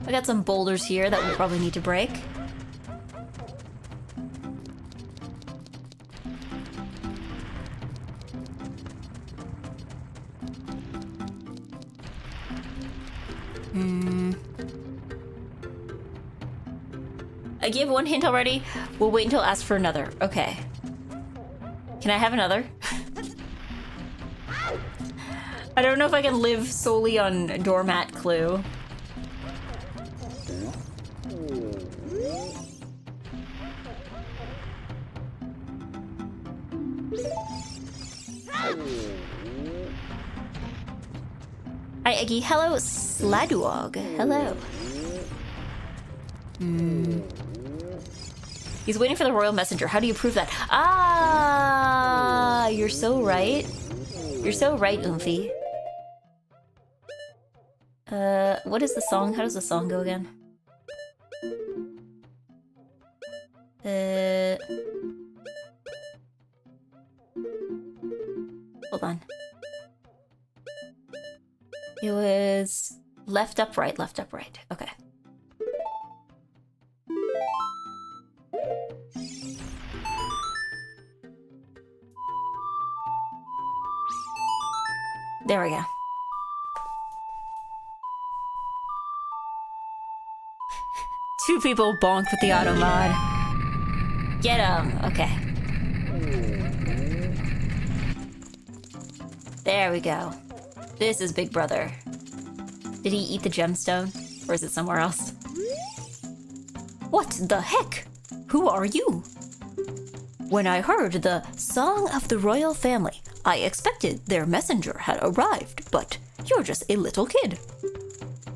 Speaker 1: I got some boulders here that we'll probably need to break. I gave one hint already. We'll wait until I ask for another. Okay. Can I have another? I don't know if I can live solely on doormat clue. Hi, Eggy. Hello, Sladuog. Hello. He's waiting for the royal messenger. How do you prove that? Ah, you're so right. You're so right, Oomphy. What is the song? How does the song go again? Hold on. It was left, up, right, left, up, right. Okay. There we go. Two people bonked with the auto mod. Get 'em. Okay. There we go. This is Big Brother. Did he eat the gemstone? Or is it somewhere else? What the heck? Who are you? When I heard the Song of the Royal Family, I expected their messenger had arrived, but you're just a little kid.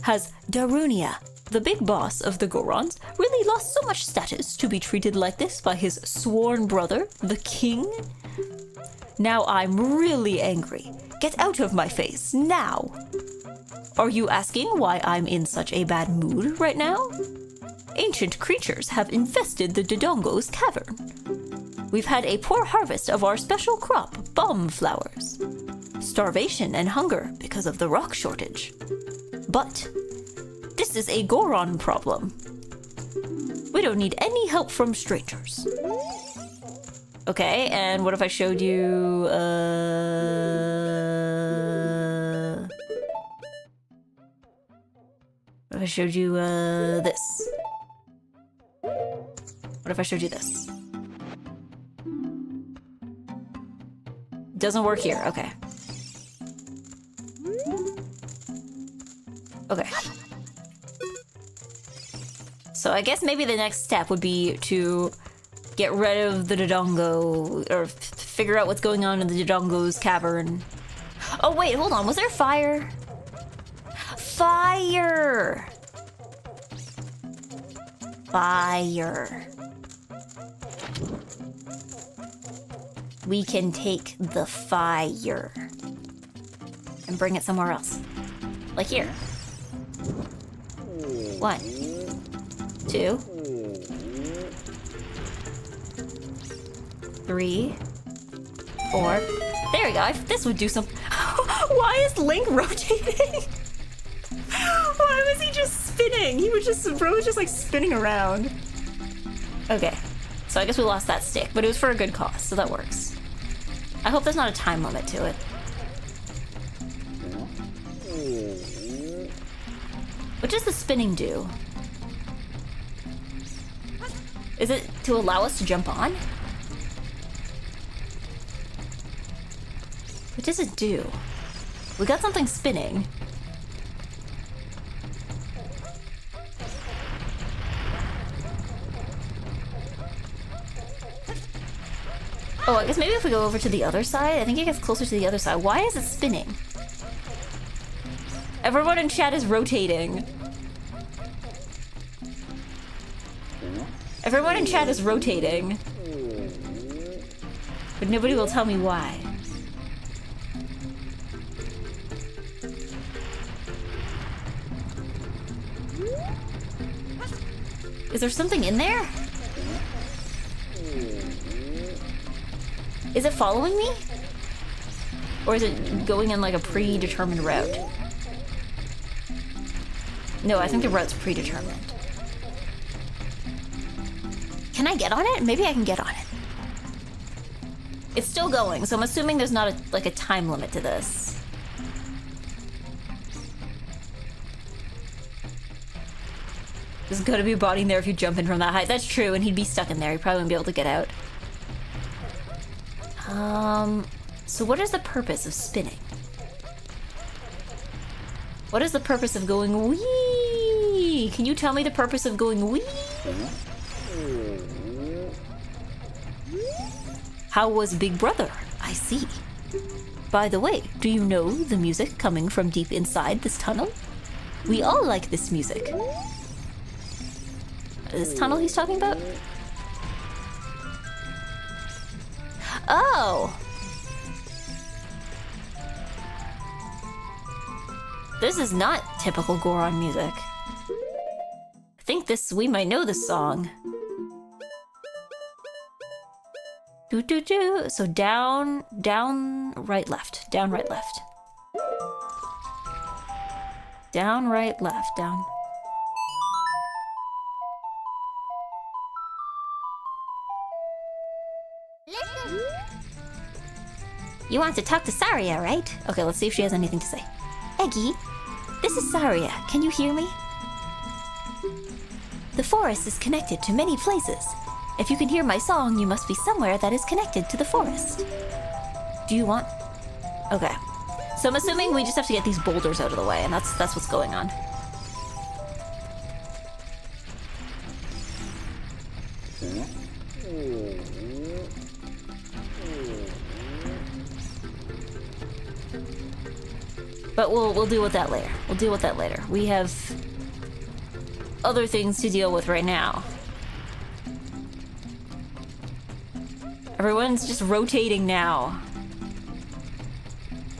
Speaker 1: Has Darunia, the big boss of the Gorons, really lost so much status to be treated like this by his sworn brother, the king? Now I'm really angry. Get out of my face, now! Are you asking why I'm in such a bad mood right now? Ancient creatures have infested the Dodongo's cavern. We've had a poor harvest of our special crop, bomb flowers. Starvation and hunger because of the rock shortage. But this is a Goron problem. We don't need any help from strangers. Okay, and what if I showed you, what if I showed you, this? What if I showed you this? Doesn't work here, okay. Okay. So I guess maybe the next step would be to get rid of the Dodongo, or figure out what's going on in the Dodongo's cavern. Oh wait, hold on, was there fire? Fire! Fire. We can take the fire and bring it somewhere else. Like here. 1, 2, 3, 4. There we go. This would do something. Why is Link rotating? Why was he just spinning? Bro was just like spinning around. Okay. So I guess we lost that stick, but it was for a good cause, so that works. I hope there's not a time limit to it. What does the spinning do? Is it to allow us to jump on? What does it do? We got something spinning. Oh, I guess maybe if we go over to the other side, I think it gets closer to the other side. Why is it spinning? Everyone in chat is rotating. Everyone in chat is rotating. But nobody will tell me why. Is there something in there? Is it following me? Or is it going in like a predetermined route? No, I think the route's predetermined. Can I get on it? Maybe I can get on it. It's still going, so I'm assuming there's not a time limit to this. There's gotta be a body in there if you jump in from that height. That's true, and he'd be stuck in there. He probably wouldn't be able to get out. So what is the purpose of spinning? What is the purpose of going wee? Can you tell me the purpose of going wee? How was Big Brother? I see. By the way, do you know the music coming from deep inside this tunnel? We all like this music. This tunnel he's talking about? Oh! This is not typical Goron music. I think we might know this song. Do do do. So down, right, left. Down, right, left. Down, right, left. Down.
Speaker 3: Listen.
Speaker 1: You want to talk to Saria, right? Okay, let's see if she has anything to say. Eggy, this is Saria. Can you hear me? The forest is connected to many places. If you can hear my song, you must be somewhere that is connected to the forest. Do you want... Okay. So I'm assuming we just have to get these boulders out of the way, and that's what's going on. But we'll deal with that later. We'll deal with that later. We have other things to deal with right now. Everyone's just rotating now.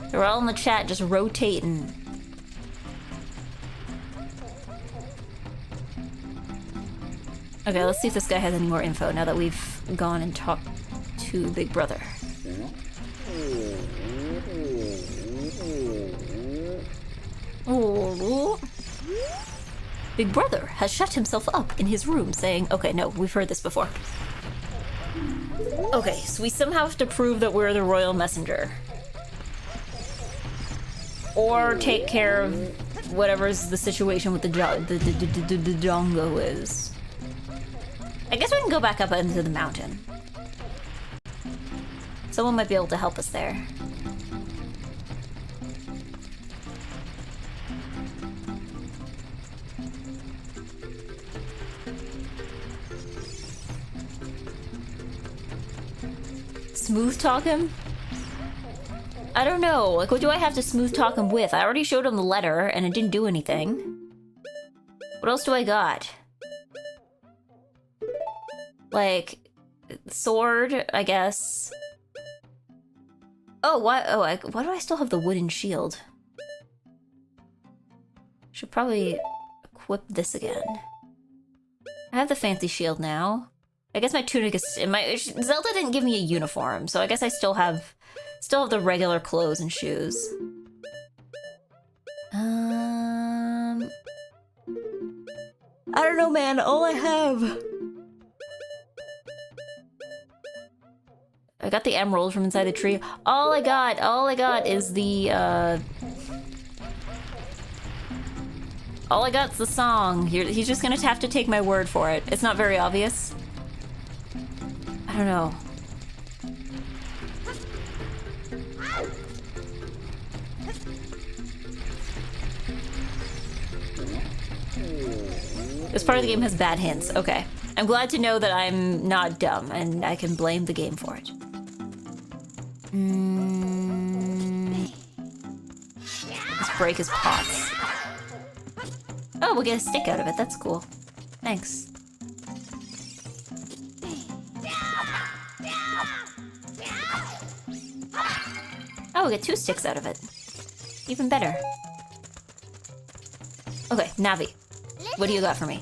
Speaker 1: They're all in the chat just rotating. Okay, let's see if this guy has any more info now that we've gone and talked to Big Brother. Oh. Big Brother has shut himself up in his room saying, okay, no, we've heard this before. Okay, so we somehow have to prove that we're the royal messenger. Or take care of whatever's the situation with the Dongo is. I guess we can go back up into the mountain. Someone might be able to help us there. Smooth talk him? I don't know. Like, what do I have to smooth talk him with? I already showed him the letter, and it didn't do anything. What else do I got? Like, sword, I guess. Oh, why? Oh, why do I still have the wooden shield? Should probably equip this again. I have the fancy shield now. I guess my tunic is... Zelda didn't give me a uniform, so I guess I still have the regular clothes and shoes. I don't know, man. All I have... I got the emerald from inside the tree. All I got is the, all I got's the song. He's just gonna have to take my word for it. It's not very obvious. I don't know. This part of the game has bad hints. Okay. I'm glad to know that I'm not dumb and I can blame the game for it. Let's break his pots. Oh, we'll get a stick out of it. That's cool. Thanks. Oh, we'll get 2 sticks out of it. Even better. Okay, Navi. What do you got for me?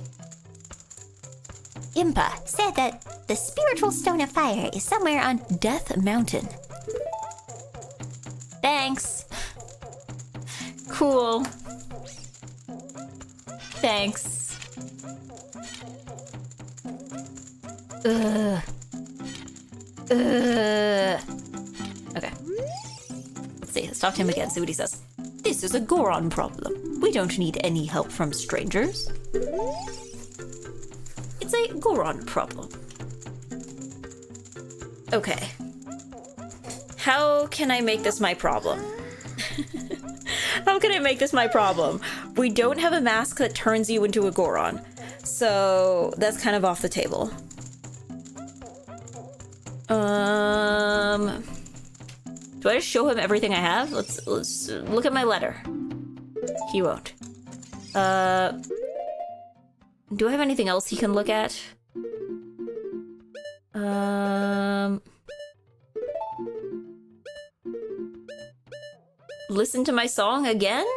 Speaker 1: Impa said that the spiritual stone of fire is somewhere on Death Mountain. Thanks. Cool. Thanks. Okay. Let's see. Let's talk to him again. See what he says. This is a Goron problem. We don't need any help from strangers. It's a Goron problem. Okay. How can I make this my problem? How can I make this my problem? We don't have a mask that turns you into a Goron. So that's kind of off the table. Do I just show him everything I have? Let's look at my letter. He won't. Do I have anything else he can look at? Listen to my song again?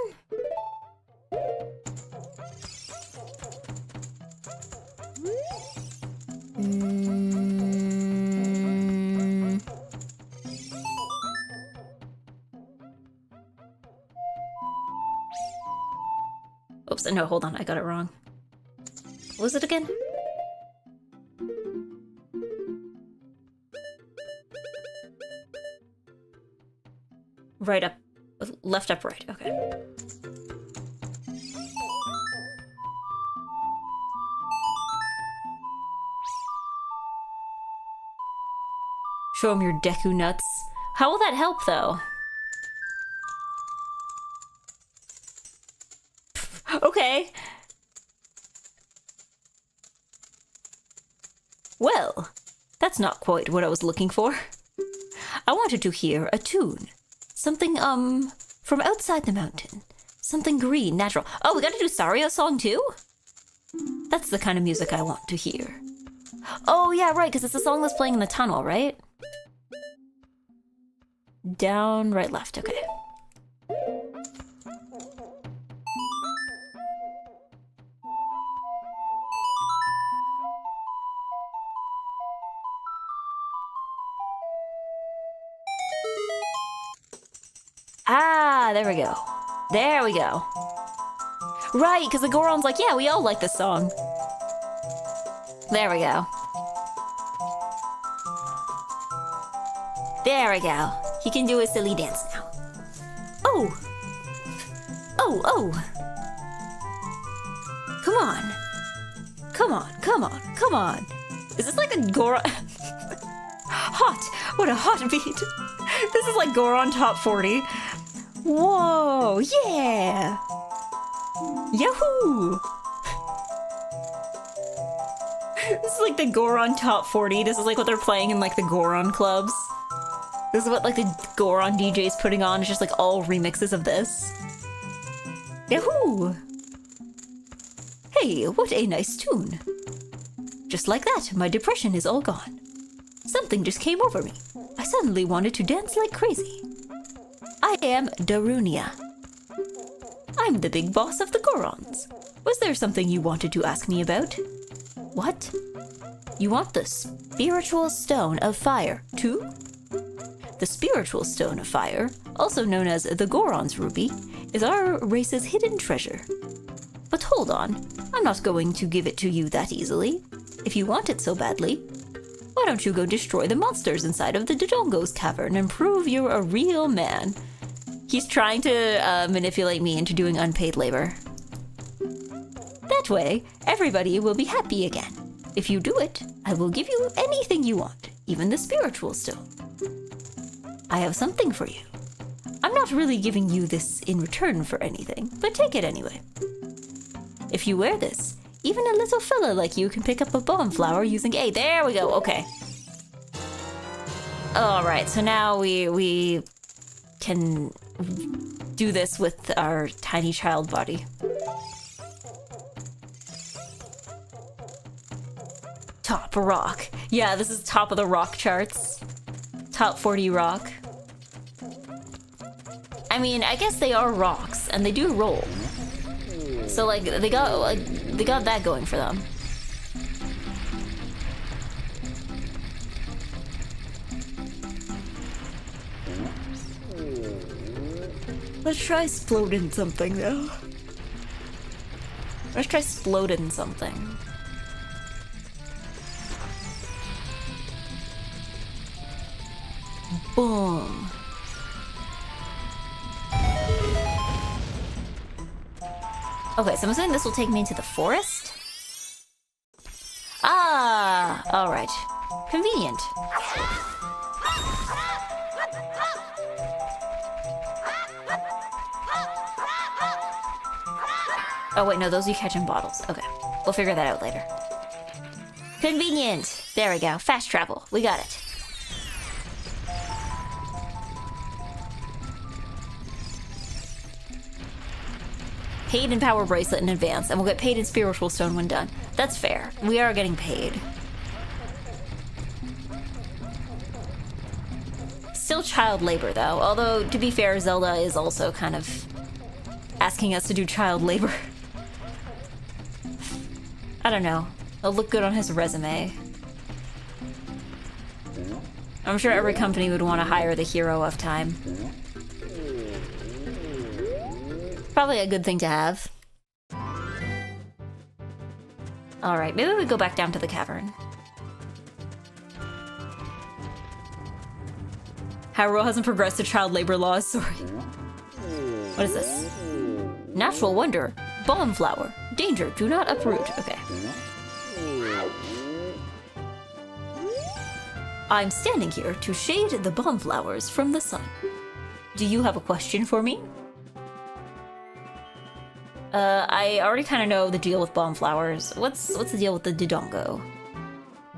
Speaker 1: Whoops, no, hold on, I got it wrong. What was it again? Right up, left up, right, okay. Show him your Deku nuts. How will that help, though? Okay. Well, that's not quite what I was looking for. I wanted to hear a tune. Something, from outside the mountain. Something green, natural. Oh, we gotta do Sario's song too? That's the kind of music I want to hear. Oh, yeah, right, because it's the song that's playing in the tunnel, right? Down, right, left, okay. Ah, there we go. There we go. Right, because the Goron's like, yeah, we all like this song. There we go. There we go. He can do a silly dance now. Oh! Oh, oh! Come on. Come on, come on, come on. Is this like a Goron? Hot! What a hot beat. This is like Goron Top 40. Whoa, yeah! Yahoo! This is like the Goron Top 40. This is like what they're playing in like the Goron clubs. This is what like the Goron DJ's putting on. It's just like all remixes of this. Yahoo! Hey, what a nice tune. Just like that, my depression is all gone. Something just came over me. I suddenly wanted to dance like crazy. I am Darunia. I'm the big boss of the Gorons. Was there something you wanted to ask me about? What? You want the spiritual stone of fire, too? The spiritual stone of fire, also known as the Goron's ruby, is our race's hidden treasure. But hold on, I'm not going to give it to you that easily. If you want it so badly, why don't you go destroy the monsters inside of the Dodongo's cavern and prove you're a real man? He's trying to manipulate me into doing unpaid labor. That way, everybody will be happy again. If you do it, I will give you anything you want, even the spiritual stone. I have something for you. I'm not really giving you this in return for anything, but take it anyway. If you wear this, even a little fella like you can pick up a bomb flower using A. There we go, okay. Alright, so now we can do this with our tiny child body. Top rock. Yeah, this is top of the rock charts. Top 40 rock. I mean, I guess they are rocks, and they do roll. So, like, they got that going for them. Let's try sploding something, though. Let's try sploding something. Boom. Okay, so I'm assuming this will take me into the forest? Ah, alright. Convenient. Oh wait, no, those you catch in bottles. Okay, we'll figure that out later. Convenient! There we go, fast travel. We got it. Paid in Power Bracelet in advance, and we'll get paid in Spiritual Stone when done. That's fair. We are getting paid. Still child labor, though. Although, to be fair, Zelda is also kind of asking us to do child labor. I don't know. It'll look good on his resume. I'm sure every company would want to hire the hero of time. Probably a good thing to have. Alright, maybe we go back down to the cavern. Hyrule hasn't progressed to child labor laws, sorry. What is this? Natural wonder. Bomb flower. Danger, do not uproot. Okay. I'm standing here to shade the bomb flowers from the sun. Do you have a question for me? I already kind of know the deal with bomb flowers. What's the deal with the Dodongo?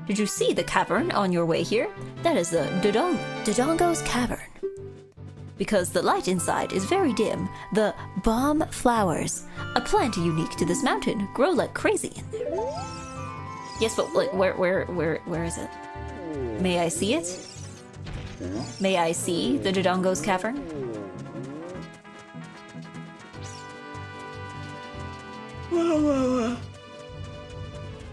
Speaker 1: Did you see the cavern on your way here? That is the Dodongo's cavern. Because the light inside is very dim, the bomb flowers, a plant unique to this mountain, grow like crazy in there. Yes, but like, where is it? May I see it? May I see the Dodongo's cavern?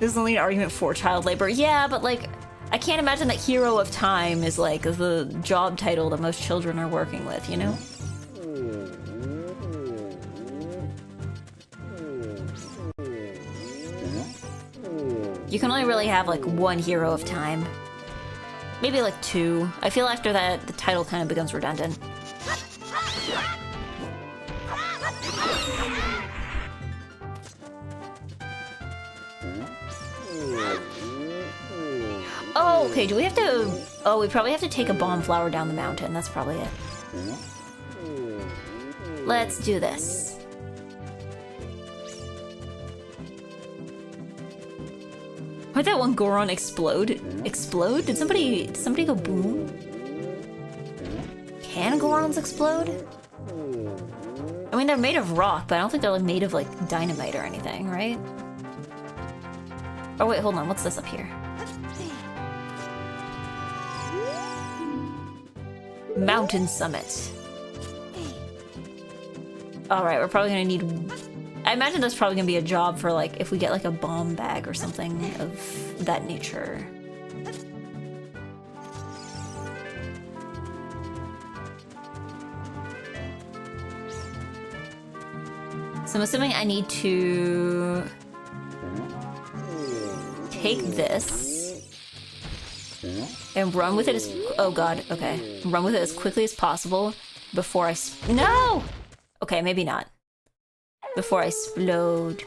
Speaker 1: This is only an argument for child labor. Yeah, but like, I can't imagine that Hero of Time is like the job title that most children are working with, you know? You can only really have like one Hero of Time. Maybe like two. I feel after that, the title kind of becomes redundant. Oh, okay, do we have to... Oh, we probably have to take a bomb flower down the mountain. That's probably it. Let's do this. Why'd that one Goron explode? Explode? Did somebody go boom? Can Gorons explode? I mean, they're made of rock, but I don't think they're like made of like dynamite or anything, right? Oh wait, hold on, what's this up here? Mountain Summit. Alright, we're probably gonna need... I imagine that's probably gonna be a job for like, if we get like a bomb bag or something of that nature. So I'm assuming I need to... take this and run with it as... Oh god, okay. Run with it as quickly as possible before I... No! Okay, maybe not. Before I explode.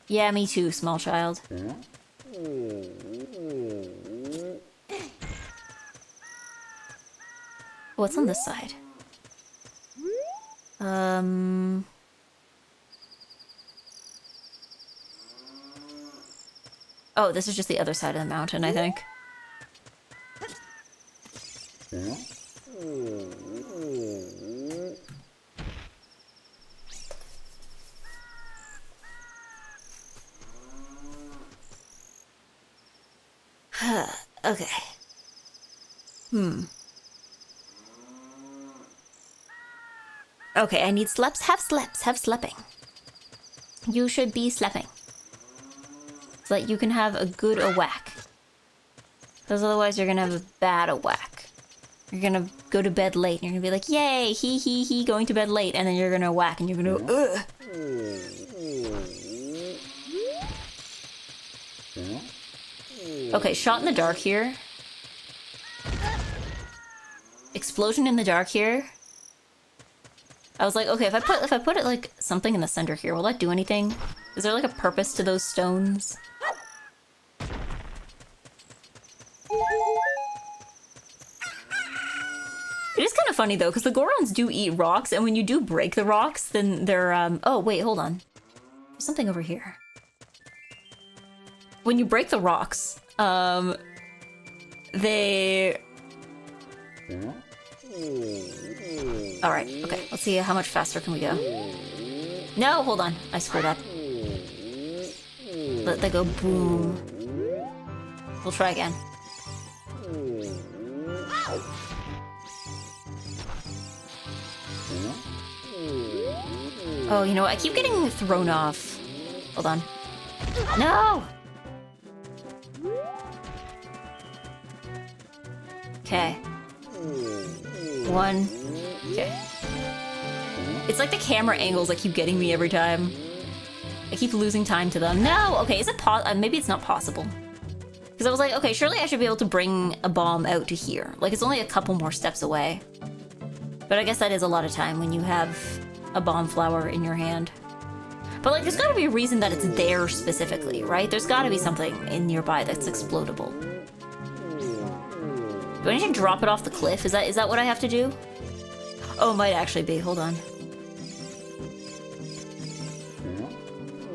Speaker 1: Yeah, me too, small child. What's on this side? Oh, this is just the other side of the mountain, I think. Okay. Okay, I need sleps. Have slepping. You should be slepping. So that you can have a good whack. Because otherwise you're gonna have a bad whack. You're gonna go to bed late and you're gonna be like, yay, he, going to bed late. And then you're gonna whack and you're gonna go, ugh. Okay, shot in the dark here. Explosion in the dark here. I was like, okay, if I put it like something in the center here, will that do anything? Is there like a purpose to those stones? It is kind of funny though, because the Gorons do eat rocks, and when you do break the rocks, then they're oh wait, hold on. There's something over here. When you break the rocks, they... Alright, okay, let's see how much faster can we go. No, hold on, I screwed up. Let that go boom. We'll try again. Oh, you know what? I keep getting thrown off. Hold on. No! Okay. One. Okay. It's like the camera angles that keep getting me every time. I keep losing time to them. No! Okay, is it maybe it's not possible. Because I was like, okay, surely I should be able to bring a bomb out to here. Like, it's only a couple more steps away. But I guess that is a lot of time when you have a bomb flower in your hand. But, like, there's gotta be a reason that it's there specifically, right? There's gotta be something in nearby that's explodable. Do I need to drop it off the cliff? Is that what I have to do? Oh, it might actually be. Hold on.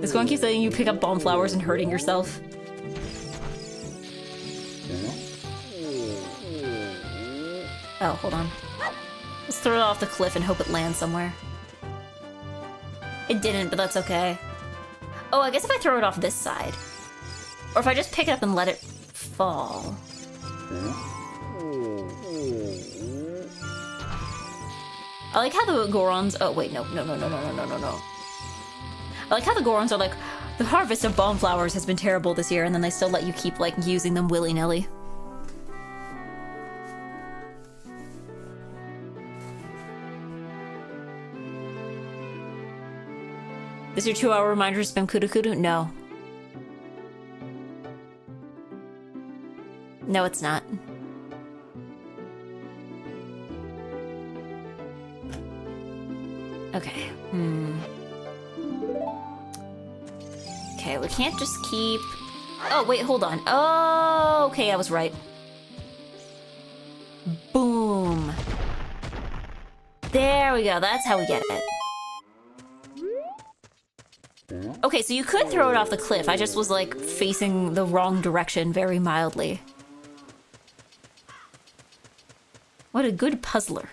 Speaker 1: This one keeps letting you pick up bomb flowers and hurting yourself. Oh, hold on. Let's throw it off the cliff and hope it lands somewhere. It didn't, but that's okay. Oh, I guess if I throw it off this side. Or if I just pick it up and let it fall. I like how the Gorons... Oh, wait, no. I like how the Gorons are like, the harvest of bomb flowers has been terrible this year, and then they still let you keep, like, using them willy-nilly. Is your 2-hour reminder to spam Kudu Kudu? No. No, it's not. Okay. Okay, we can't just keep... Oh, wait, hold on. Oh, okay, I was right. Boom. There we go, that's how we get it. Okay, so you could throw it off the cliff. I just was, like, facing the wrong direction very mildly. What a good puzzler.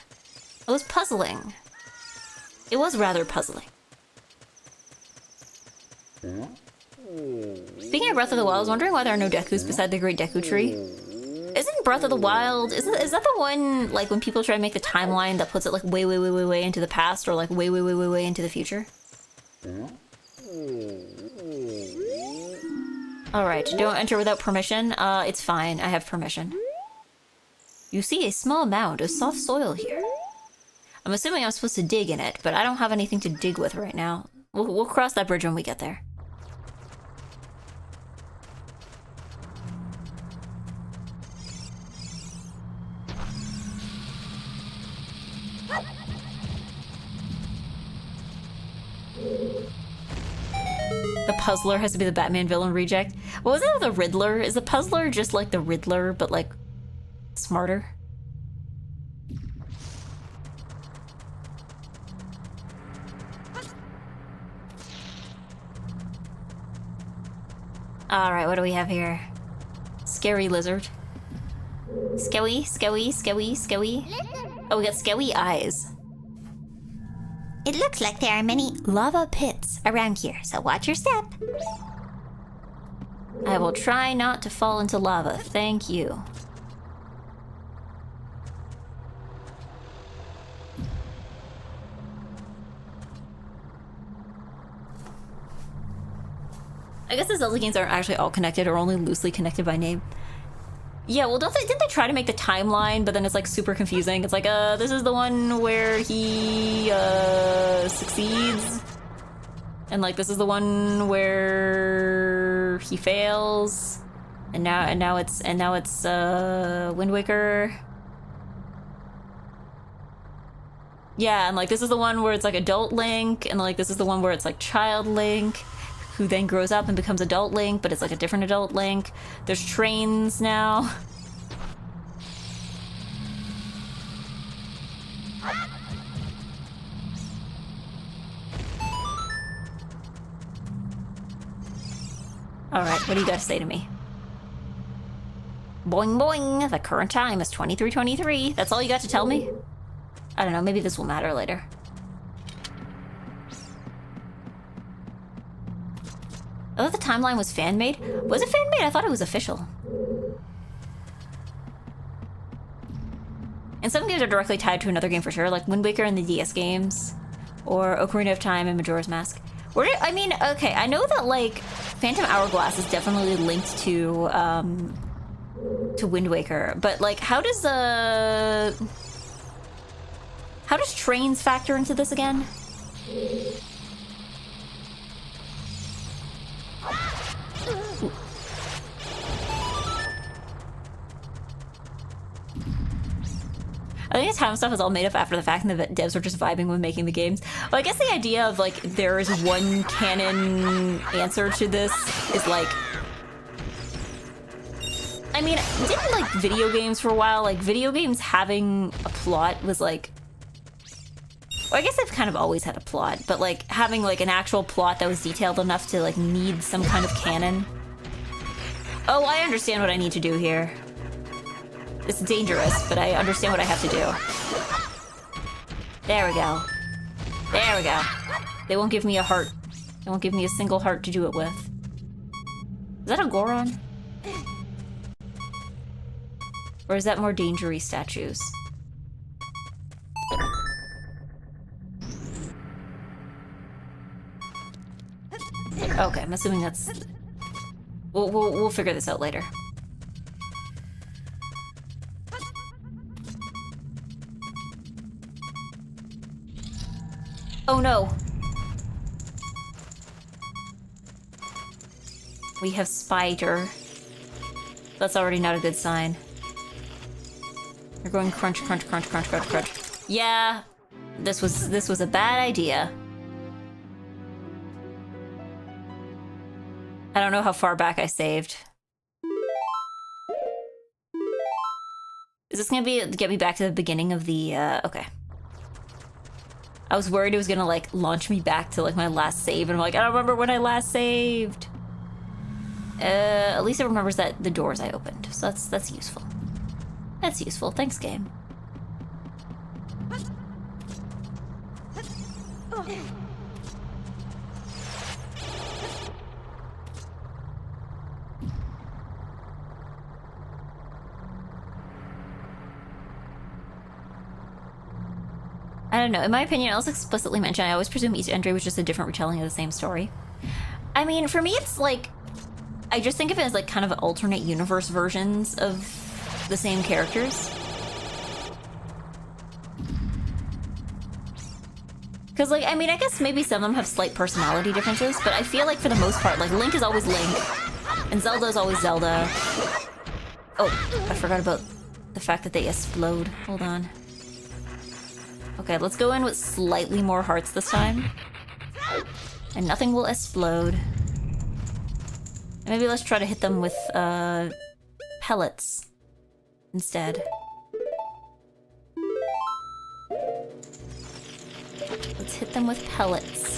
Speaker 1: It was puzzling. It was rather puzzling. Speaking of Breath of the Wild, I was wondering why there are no Dekus beside the Great Deku Tree. Isn't Breath of the Wild... Is that the one, like, when people try to make the timeline that puts it, like, way into the past, or, like, way into the future? Alright, don't enter without permission. It's fine. I have permission. You see a small mound of soft soil here. I'm assuming I'm supposed to dig in it, but I don't have anything to dig with right now. We'll cross that bridge when we get there. The Puzzler has to be the Batman villain reject. What was that with the Riddler? Is the Puzzler just like the Riddler, but like smarter? Alright, what do we have here? Scary lizard. Skewy. Oh, we got skewy eyes. It looks like there are many lava pits around here, so watch your step. I will try not to fall into lava, thank you. I guess the Zelda games aren't actually all connected or only loosely connected by name. Yeah, well, didn't they try to make the timeline, but then it's, like, super confusing? It's like, this is the one where he, succeeds. And, like, this is the one where he fails. And now it's Wind Waker. Yeah, and, like, this is the one where it's, like, adult Link, and, like, this is the one where it's, like, child Link, who then grows up and becomes adult Link, but it's like a different adult Link. There's trains now. Alright, what do you got to say to me? Boing boing, the current time is 23:23. That's all you got to tell me? I don't know, maybe this will matter later. I thought the timeline was fan-made. Was it fan-made? I thought it was official. And some games are directly tied to another game for sure, like Wind Waker and the DS games, or Ocarina of Time and Majora's Mask. I mean, okay, I know that, like, Phantom Hourglass is definitely linked to Wind Waker, but, like, how does trains factor into this again? I think the time stuff is all made up after the fact, and the devs were just vibing with making the games. Well, I guess the idea of like there is one canon answer to this is like, I mean, didn't like video games for a while? Like video games having a plot was like, well, I guess they've kind of always had a plot, but like having like an actual plot that was detailed enough to like need some kind of canon. Oh, I understand what I need to do here. It's dangerous, but I understand what I have to do. There we go. There we go. They won't give me a heart. They won't give me a single heart to do it with. Is that a Goron? Or is that more dangerous statues? Okay, I'm assuming that's... We'll figure this out later. Oh no! We have spider. That's already not a good sign. You're going crunch, crunch, crunch, crunch, crunch, crunch. Yeah, this was a bad idea. I don't know how far back I saved. Is this gonna get me back to the beginning of the, okay. I was worried it was gonna, like, launch me back to, like, my last save, and I'm like, I don't remember when I last saved. At least it remembers that the doors I opened, so that's useful. That's useful. Thanks, game. I don't know. In my opinion, I'll explicitly mention I always presume each entry was just a different retelling of the same story. I mean, for me, it's like... I just think of it as, like, kind of alternate universe versions of the same characters. Because, like, I mean, I guess maybe some of them have slight personality differences, but I feel like for the most part, like, Link is always Link, and Zelda is always Zelda. Oh, I forgot about the fact that they explode. Hold on. Okay, let's go in with slightly more hearts this time. And nothing will explode. And maybe let's try to hit them with, pellets instead. Let's hit them with pellets.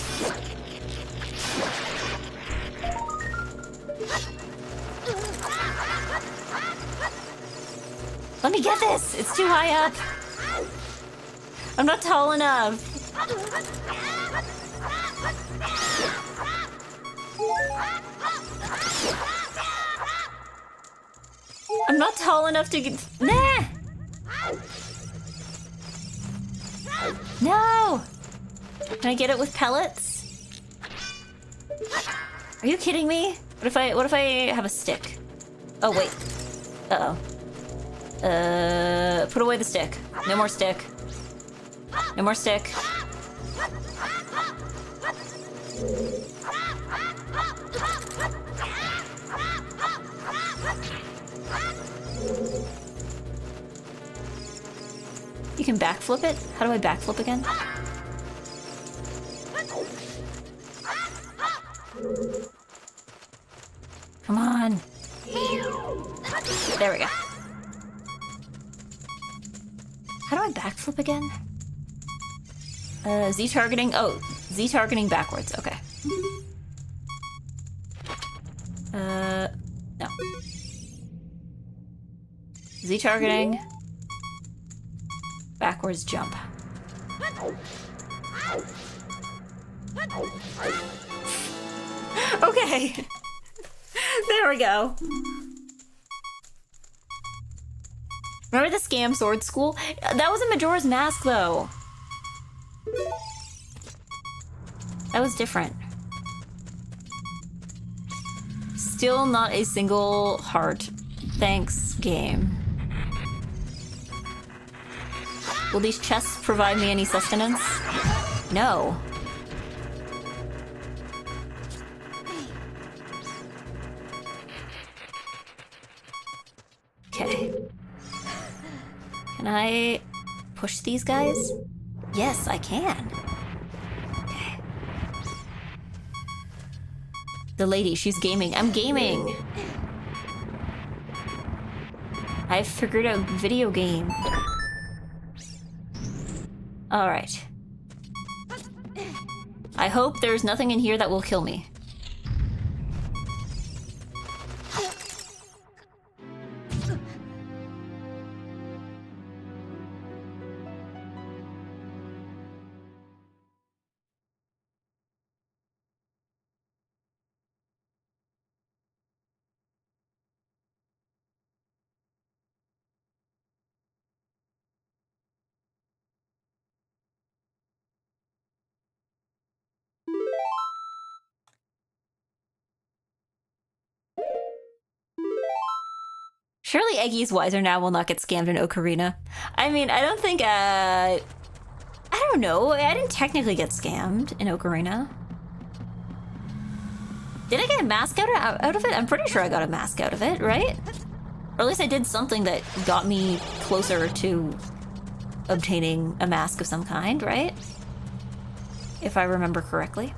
Speaker 1: Let me get this! It's too high up! I'm not tall enough! I'm not tall enough to get... Nah! No! Can I get it with pellets? Are you kidding me? What if I have a stick? Oh, wait. Uh-oh. Put away the stick. No more stick. No more stick. You can backflip it? How do I backflip again? Come on. There we go. How do I backflip again? Z targeting. Oh, Z targeting backwards. Okay. No. Z targeting. Backwards jump. Okay. There we go. Remember the scam sword school? That was a Majora's Mask, though. That was different. Still not a single heart. Thanks, game. Will these chests provide me any sustenance? No. Okay. Can I... push these guys? Yes, I can. Okay. The lady, she's gaming. I'm gaming! I figured out video game. Alright. I hope there's nothing in here that will kill me. Surely Eggy's wiser now will not get scammed in Ocarina. I mean, I don't think, I don't know. I didn't technically get scammed in Ocarina. Did I get a mask out of it? I'm pretty sure I got a mask out of it, right? Or at least I did something that got me closer to obtaining a mask of some kind, right? If I remember correctly.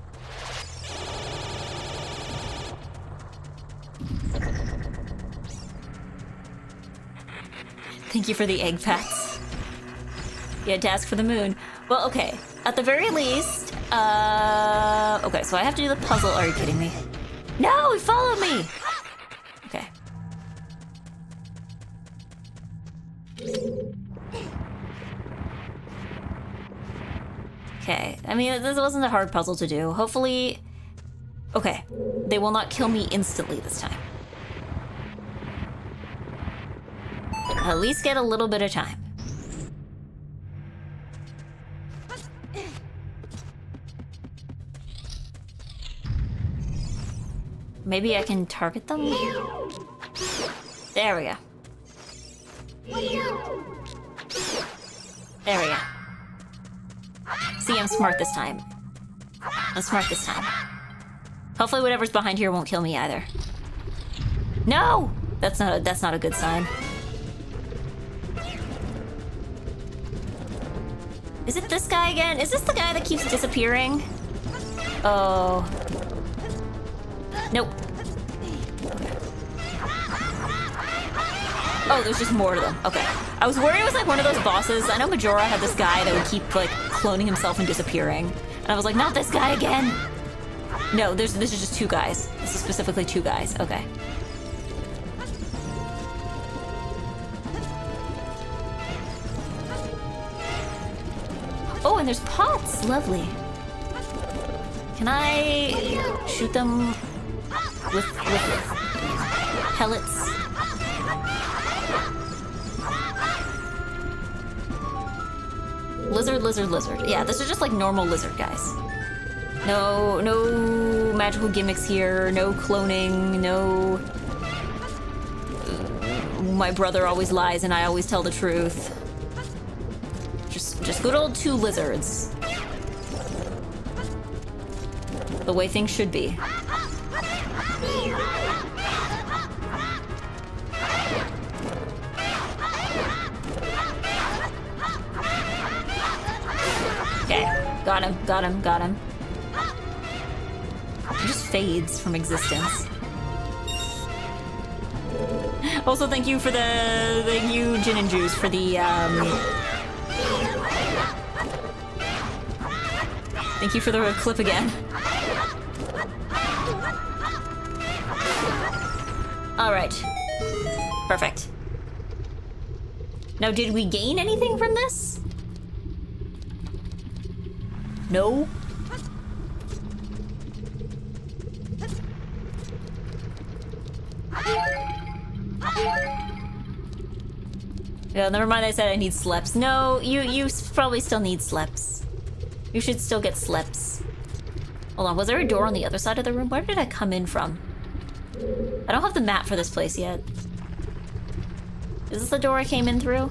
Speaker 1: Thank you for the egg pats. You had to ask for the moon. Well, okay. At the very least, okay, so I have to do the puzzle. Are you kidding me? No, he followed me! Okay. Okay, I mean, this wasn't a hard puzzle to do. Hopefully... Okay, they will not kill me instantly this time. At least get a little bit of time. Maybe I can target them? There we go. There we go. See, I'm smart this time. I'm smart this time. Hopefully whatever's behind here won't kill me either. No! That's not a good sign. Is it this guy again? Is this the guy that keeps disappearing? Oh. Nope. Oh, there's just more to them. Okay. I was worried it was like one of those bosses. I know Majora had this guy that would keep like cloning himself and disappearing. And I was like, not this guy again. No, this is just two guys. This is specifically two guys. Okay. Oh, and there's pots. Lovely. Can I shoot them with pellets? Lizard, lizard, lizard. Yeah, this is just like normal lizard guys. No magical gimmicks here. No cloning. No. My brother always lies and I always tell the truth. Just good old two lizards. The way things should be. Okay, got him, got him, got him. He just fades from existence. Also, thank you, Gin and Juice, for the, thank you for the clip again. Alright. Perfect. Now, did we gain anything from this? No? Yeah, never mind, I said I need sleps. No, you probably still need sleps. You should still get sleps. Hold on, was there a door on the other side of the room? Where did I come in from? I don't have the map for this place yet. Is this the door I came in through?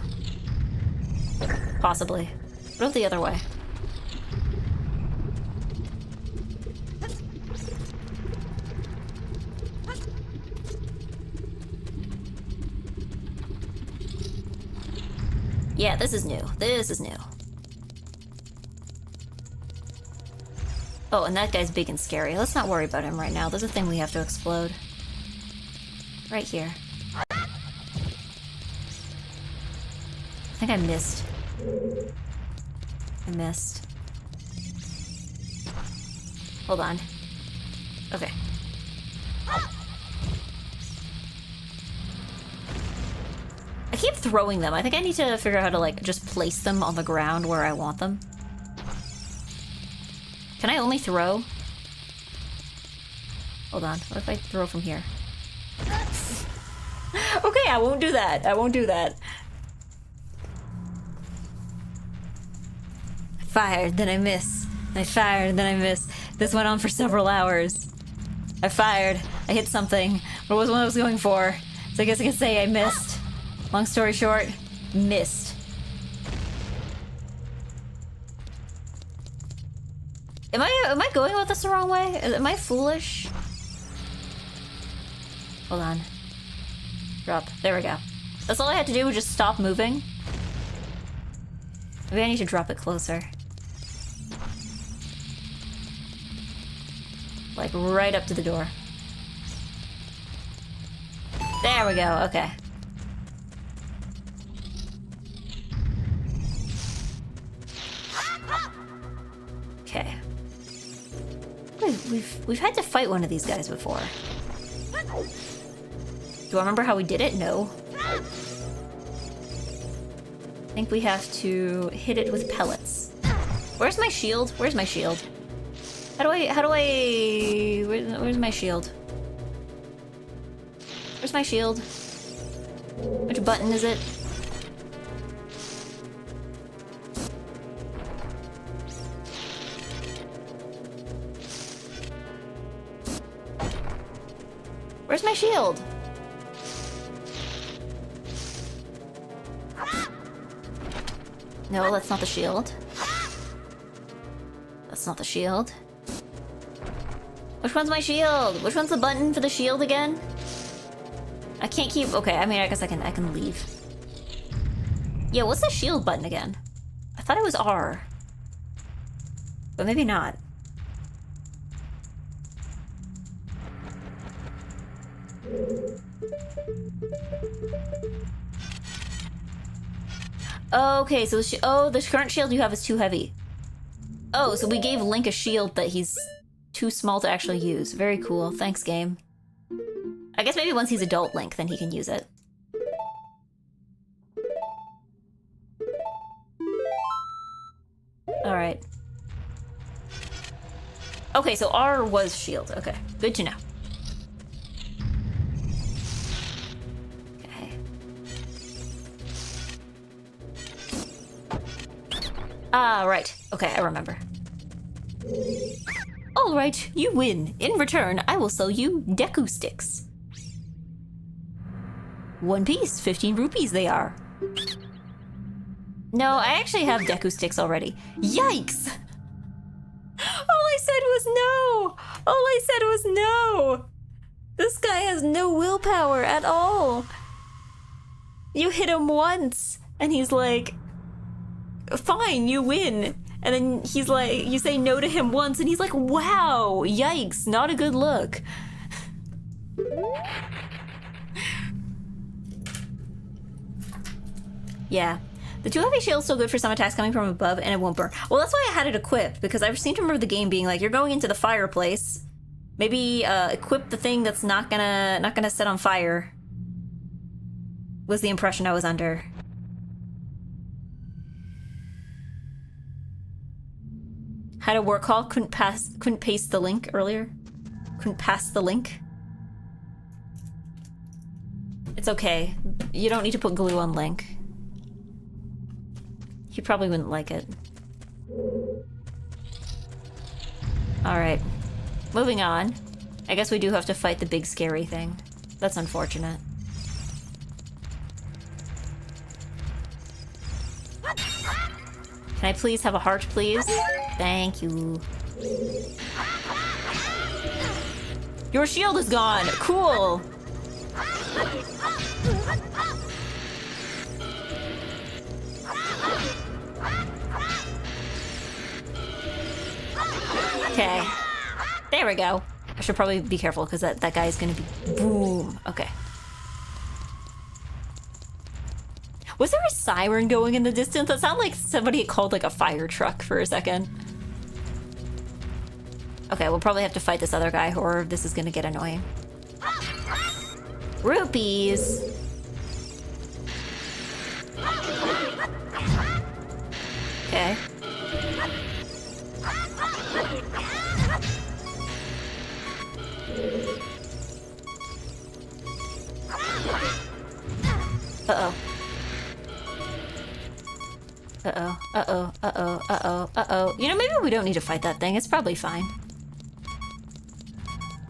Speaker 1: Possibly. What about the other way? Yeah, this is new. This is new. Oh, and that guy's big and scary. Let's not worry about him right now. There's a thing we have to explode. Right here. I think I missed. I missed. Hold on. Okay. I keep throwing them. I think I need to figure out how to, like, just place them on the ground where I want them. Can I only throw? Hold on. What if I throw from here? Okay, I won't do that. I won't do that. I fired, then I miss. I fired, then I miss. This went on for several hours. I fired. I hit something. What was what I was going for? So I guess I can say I missed. Long story short, missed. Am I going about this the wrong way? Am I foolish? Hold on. Drop. There we go. That's all I had to do was just stop moving. Maybe I need to drop it closer. Like right up to the door. There we go, okay. Okay. We've had to fight one of these guys before. Do I remember how we did it? No. I think we have to hit it with pellets. Where's my shield? Where's my shield? Where's my shield? Where's my shield? Which button is it? Where's my shield? No, that's not the shield. That's not the shield. Which one's my shield? Which one's the button for the shield again? I can't keep... Okay, I mean, I guess I can leave. Yeah, what's the shield button again? I thought it was R. But maybe not. Okay, so the current shield you have is too heavy. Oh, so we gave Link a shield that he's too small to actually use. Very cool. Thanks, game. I guess maybe once he's adult Link, then he can use it. Alright. Okay, so R was shield. Okay, good to know. Ah, right. Okay, I remember. Alright, you win. In return, I will sell you Deku sticks. 1 piece, 15 rupees they are. No, I actually have Deku sticks already. Yikes! All I said was no! All I said was no! This guy has no willpower at all. You hit him once, and he's like... Fine, you win. And then he's like, you say no to him once, and he's like, wow, yikes, not a good look. Yeah. The 2 heavy shield's still good for some attacks coming from above, and it won't burn. Well, that's why I had it equipped, because I seem to remember the game being like, you're going into the fireplace. Maybe equip the thing that's not gonna set on fire. Was the impression I was under. Had a work call, couldn't paste the link earlier. Couldn't pass the link. It's okay. You don't need to put glue on Link. He probably wouldn't like it. Alright. Moving on. I guess we do have to fight the big scary thing. That's unfortunate. Can I please have a heart, please? Thank you. Your shield is gone! Cool! Okay. There we go. I should probably be careful because that guy is gonna be... Boom. Okay. Was there a siren going in the distance? That sounded like somebody called like a fire truck for a second. Okay, we'll probably have to fight this other guy or this is gonna get annoying. Rupees! Okay. Uh-oh. Uh-oh, uh-oh, uh-oh, uh-oh, uh-oh. You know, maybe we don't need to fight that thing. It's probably fine.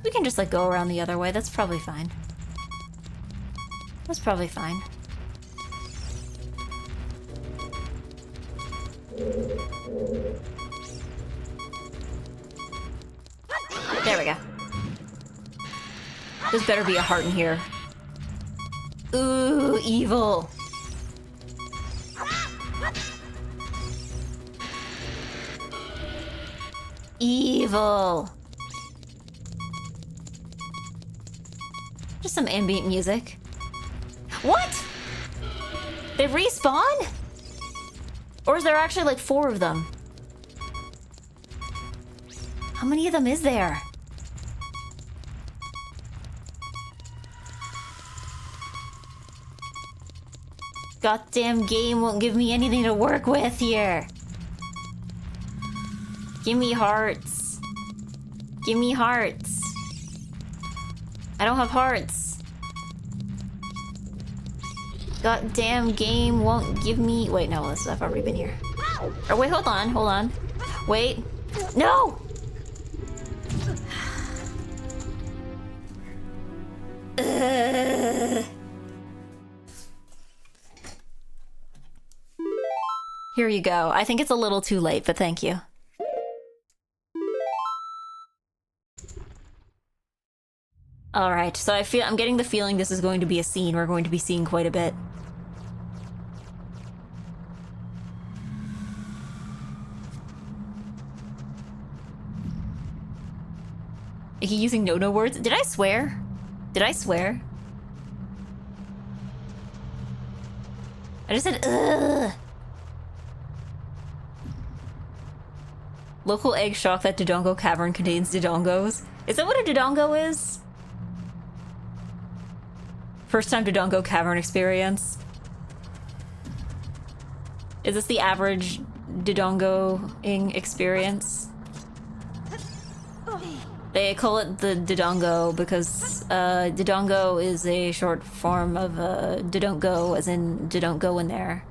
Speaker 1: We can just, like, go around the other way. That's probably fine. That's probably fine. There we go. There's better be a heart in here. Ooh, evil. Evil. Just some ambient music. What? They respawn? Or is there actually like 4 of them? How many of them is there? Goddamn game won't give me anything to work with here. Give me hearts. Give me hearts. I don't have hearts. Goddamn game won't give me... Wait, no, I've already been here. Oh, wait, hold on, hold on. Wait. No! Here you go. I think it's a little too late, but thank you. Alright, so I'm getting the feeling this is going to be a scene we're going to be seeing quite a bit. Are you using no-no words? Did I swear? Did I swear? I just said, ugh. Local egg shock that Dodongo Cavern contains Dodongos. Is that what a Dodongo is? First time Dodongo Cavern experience. Is this the average Dodongo-ing experience? They call it the Dodongo because Dodongo is a short form of don't go, as in don't go in there.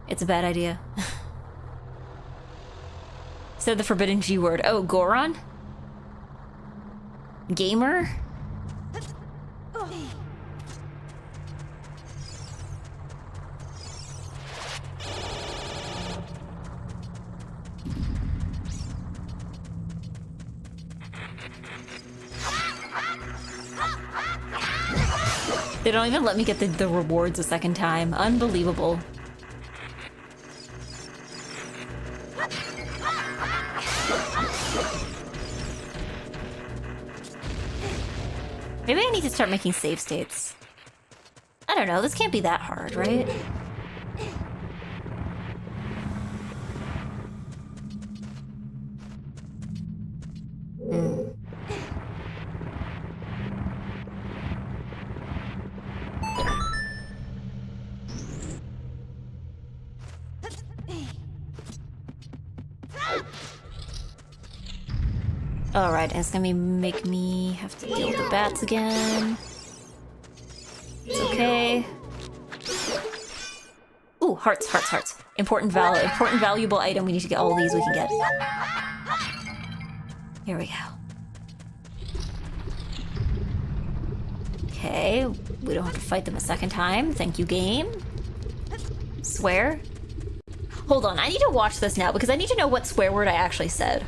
Speaker 1: It's a bad idea. Said the forbidden G word. Oh, Goron? Gamer? They don't even let me get the rewards a second time. Unbelievable. Maybe I need to start making save states. I don't know, this can't be that hard, right? Alright, and it's gonna make me have to deal with the bats again. It's okay. Ooh, hearts, hearts, hearts. Important valuable item. We need to get all these we can get. Here we go. Okay, we don't have to fight them a second time. Thank you, game. Swear. Hold on, I need to watch this now because I need to know what swear word I actually said.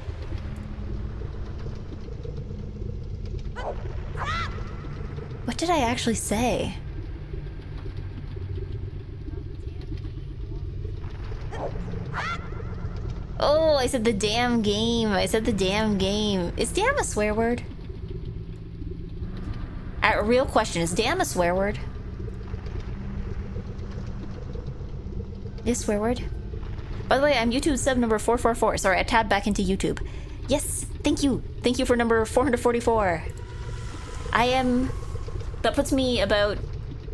Speaker 1: What did I actually say? Oh, I said the damn game. I said the damn game. Is damn a swear word? A real question, is damn a swear word? Is swear word? By the way, I'm YouTube sub number 444. Sorry, I tabbed back into YouTube. Yes, thank you. Thank you for number 444. I am... That puts me about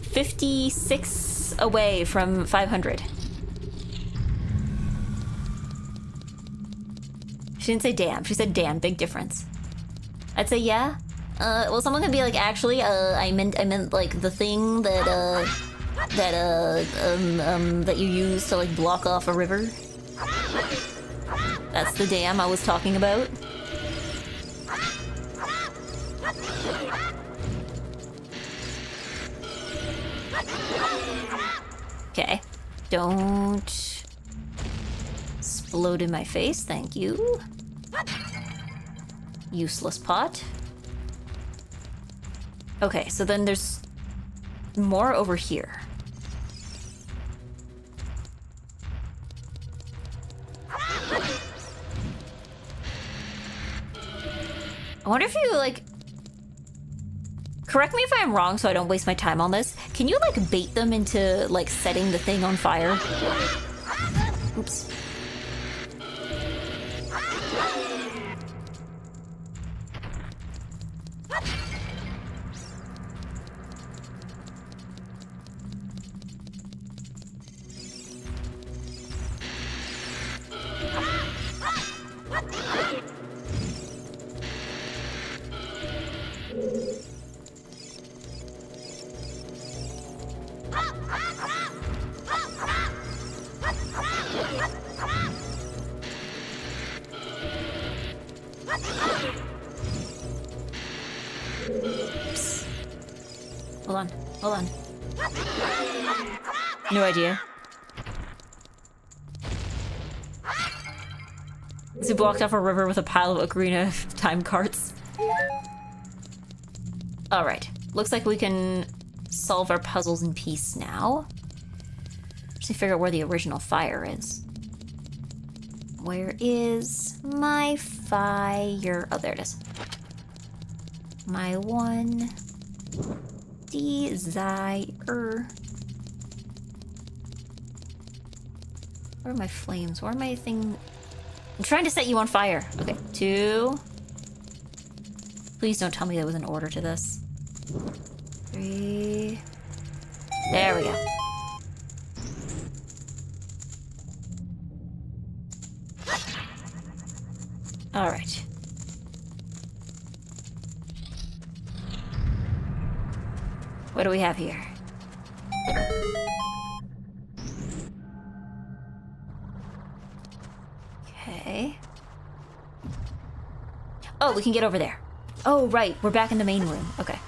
Speaker 1: 56 away from 500. She didn't say damn. She said damn. Big difference. I'd say yeah. Well, someone could be like, actually, I meant like the thing that that you use to like block off a river. That's the dam I was talking about. Okay. Don't explode in my face, thank you. Useless pot. Okay, so then there's more over here. I wonder if you, like... Correct me if I'm wrong so I don't waste my time on this. Can you, like, bait them into, like, setting the thing on fire? Oops. Hold on. No idea. He blocked off a river with a pile of Ocarina time carts. Alright. Looks like we can solve our puzzles in peace now. Just figure out where the original fire is. Where is my fire? Oh, there it is. My one desire. Where are my flames? Where are my thing? I'm trying to set you on fire. Okay, 2. Please don't tell me there was an order to this. 3. There we go. All right. What do we have here? Okay. Oh, we can get over there. Oh, right. We're back in the main room. Okay.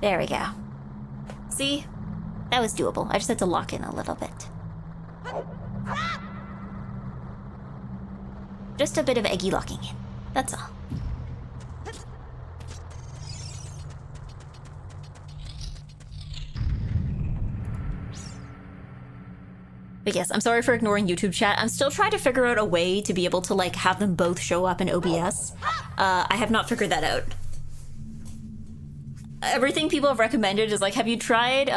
Speaker 1: There we go. See? That was doable. I just had to lock in a little bit. Just a bit of eggy locking in. That's all. But yes, I'm sorry for ignoring YouTube chat. I'm still trying to figure out a way to be able to like have them both show up in OBS. I have not figured that out. Everything people have recommended is like, have you tried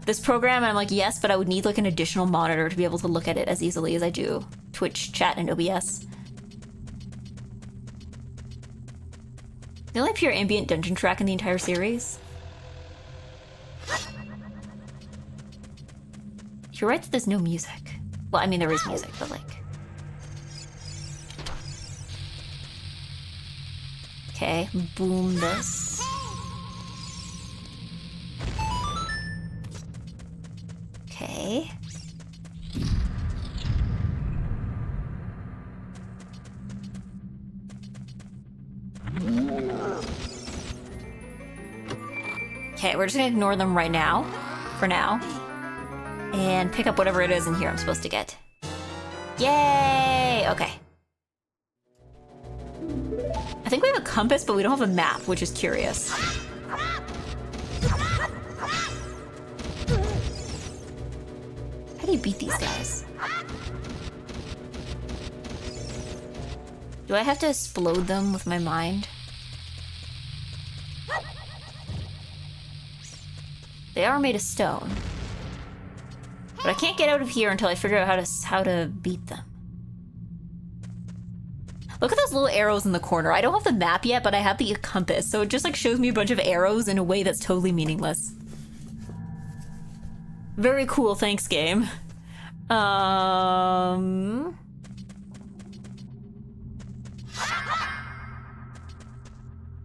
Speaker 1: this program? And I'm like, yes, but I would need like an additional monitor to be able to look at it as easily as I do Twitch chat and OBS. The only pure ambient dungeon track in the entire series. You're right that there's no music. Well, I mean, there is music, but like... Okay, boom this. Okay. Okay, we're just gonna ignore them right now, for now, and pick up whatever it is in here I'm supposed to get. Yay! Okay. I think we have a compass, but we don't have a map, which is curious. beat these guys? Do I have to explode them with my mind? They are made of stone. But I can't get out of here until I figure out how to beat them. Look at those little arrows in the corner. I don't have the map yet, but I have the compass, so it just like shows me a bunch of arrows in a way that's totally meaningless. Very cool, thanks, game.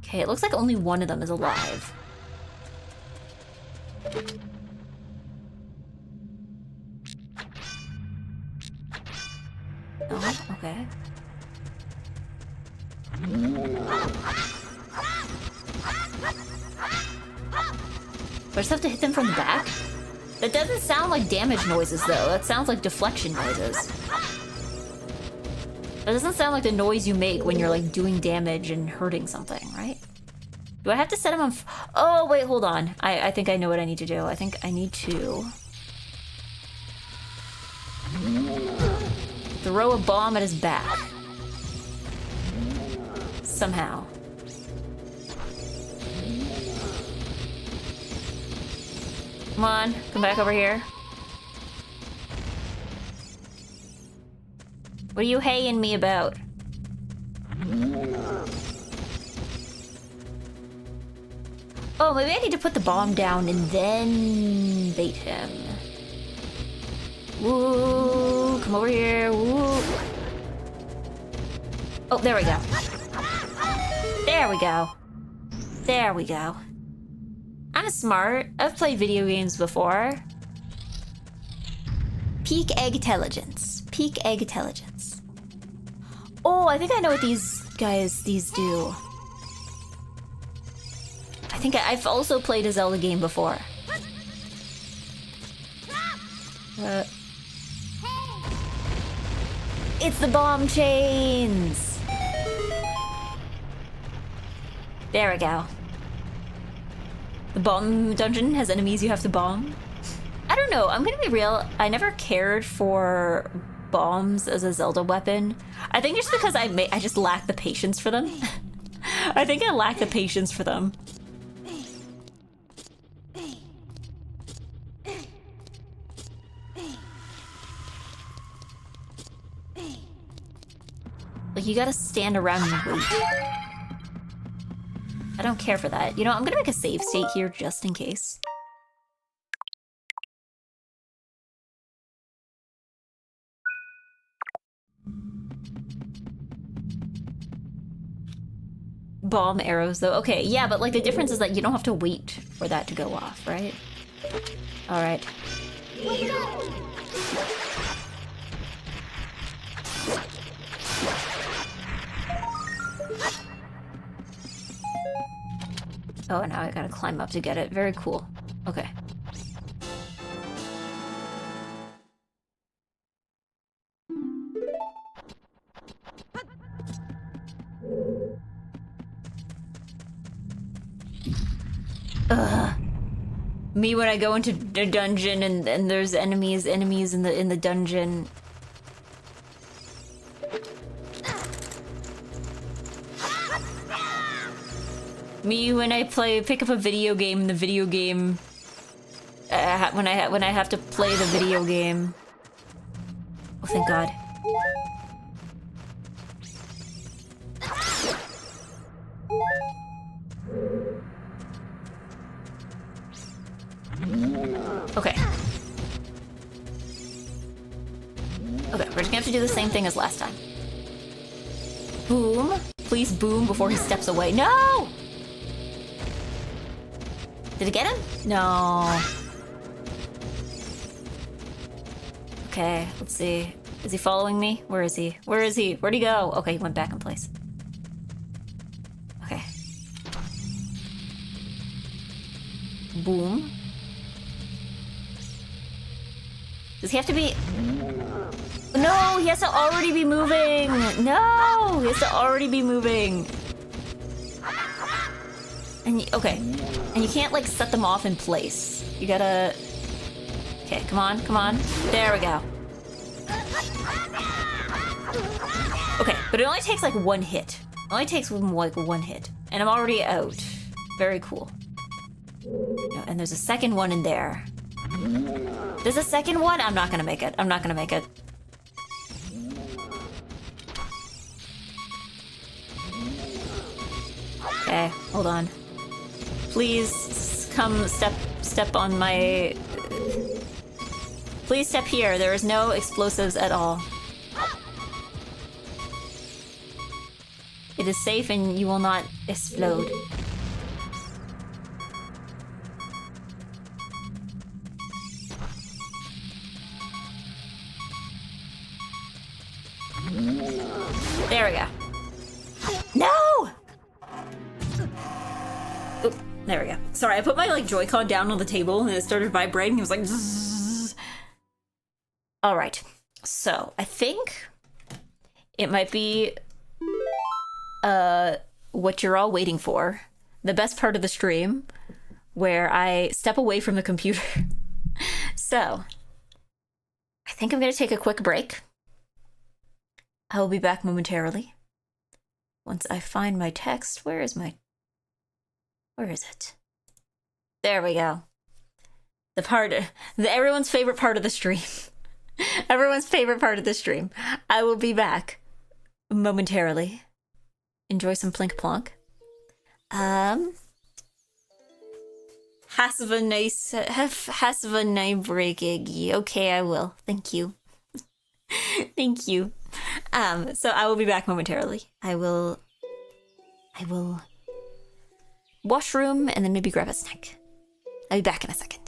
Speaker 1: Okay, it looks like only one of them is alive. Oh, okay. Do I just have to hit them from the back? That doesn't sound like damage noises, though. That sounds like deflection noises. That doesn't sound like the noise you make when you're, like, doing damage and hurting something, right? Do I have to set him on oh, wait, hold on. I think I know what I need to do. I think I need to... throw a bomb at his back. Somehow. Come on, come back over here. What are you haying me about? Oh, maybe I need to put the bomb down and then bait him. Woo, come over here, woo. Oh, there we go. There we go. There we go. I'm smart. I've played video games before. Peak egg intelligence. Peak egg intelligence. Oh, I think I know what these do. I think I've also played a Zelda game before. It's the bomb chains! There we go. The bomb dungeon has enemies you have to bomb. I don't know, I'm gonna be real, I never cared for bombs as a Zelda weapon. I think just because I just lack the patience for them. I think I lack the patience for them. Like, you gotta stand around and wait. I don't care for that. You know, I'm gonna make a save state here just in case. Bomb arrows, though. Okay, yeah, but like the difference is that you don't have to wait for that to go off, right? Alright. Oh, now I gotta climb up to get it. Very cool. Okay. Ugh. Me when I go into the dungeon and there's enemies in the dungeon. Me when I pick up a video game in the video game. When I have to play the video game. Oh, thank God. Okay. Okay, we're just gonna have to do the same thing as last time. Boom. Please boom before he steps away. No! Did it get him? No. Okay, let's see. Is he following me? Where is he? Where is he? Where'd he go? Okay, he went back in place. Okay. Boom. Does he have to be... No, he has to already be moving! No! He has to already be moving. And okay. And you can't, like, set them off in place. You gotta... Okay, come on, come on. There we go. Okay, but it only takes like one hit. It only takes like one hit. And I'm already out. Very cool. No, and there's a second one in there. There's a second one? I'm not gonna make it. I'm not gonna make it. Okay, hold on. Please come step on my... Please step here. There is no explosives at all. It is safe and you will not explode. There we go. No! Oop, there we go. Sorry, I put my like Joy-Con down on the table and it started vibrating. It was like zzz. All right. So, I think it might be what you're all waiting for. The best part of the stream where I step away from the computer. So, I think I'm going to take a quick break. I will be back momentarily. Once I find my text, where is it? There we go. Everyone's favorite part of the stream. Everyone's favorite part of the stream. I will be back momentarily. Enjoy some plink plonk. Have a nice break, EGGY. Okay, I will. Thank you. Thank you. So I will be back momentarily. I will washroom and then maybe grab a snack. I'll be back in a second.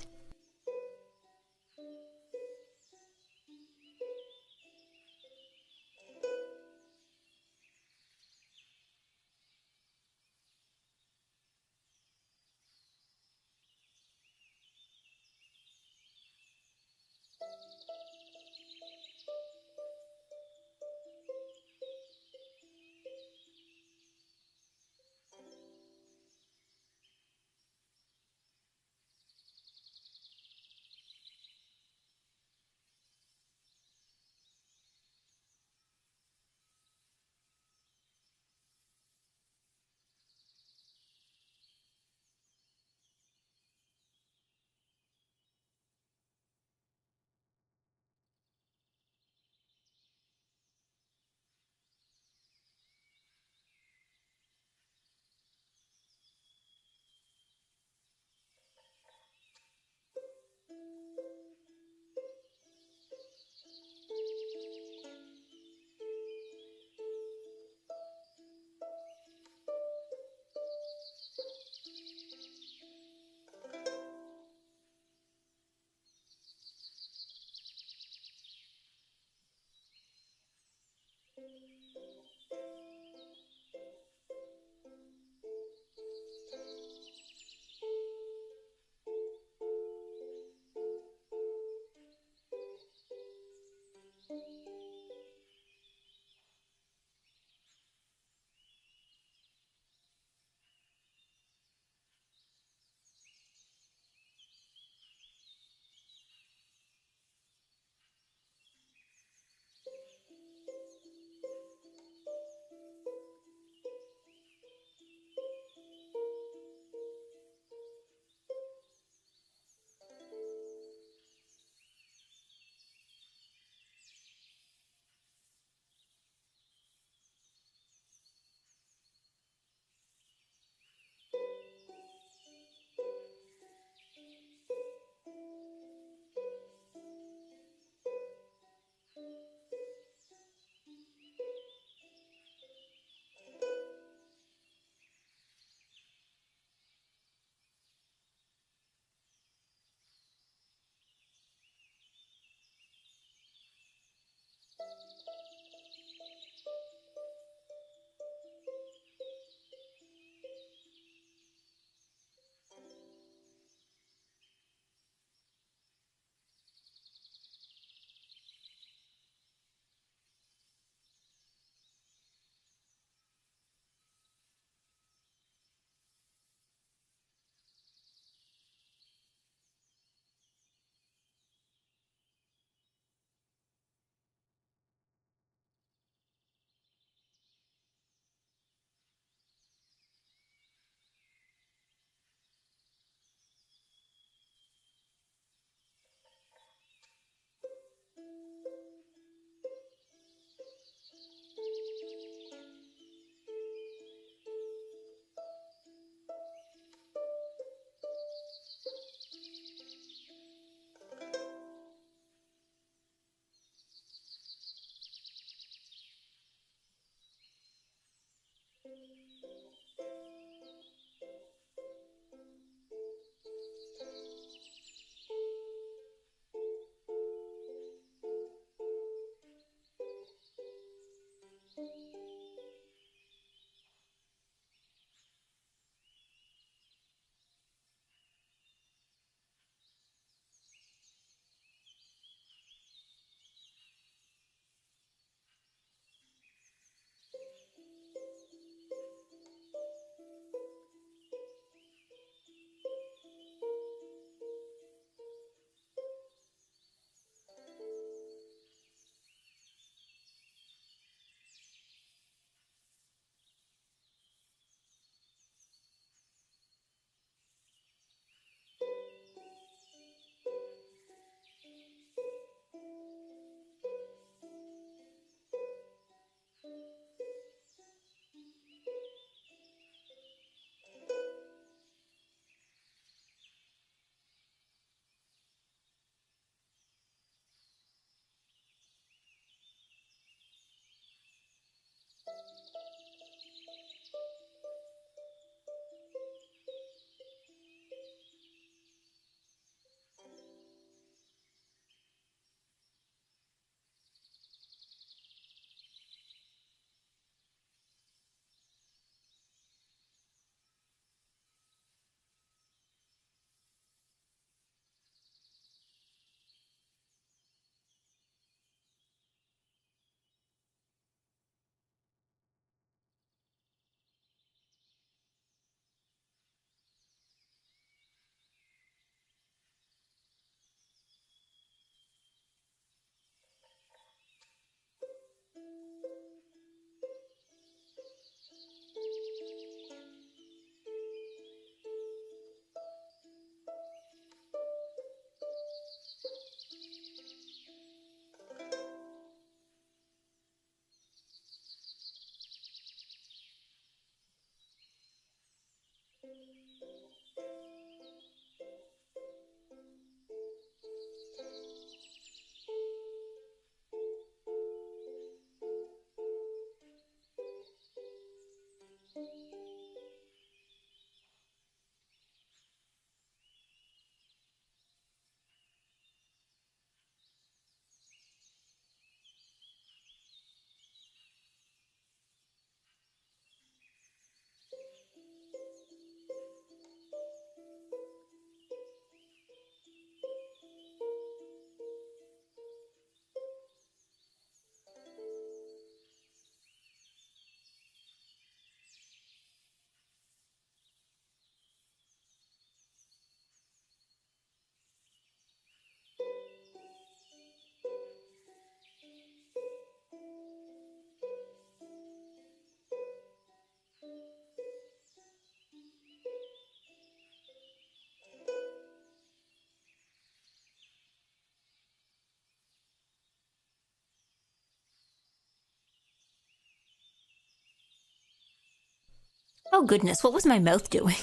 Speaker 1: Oh goodness, what was my mouth doing?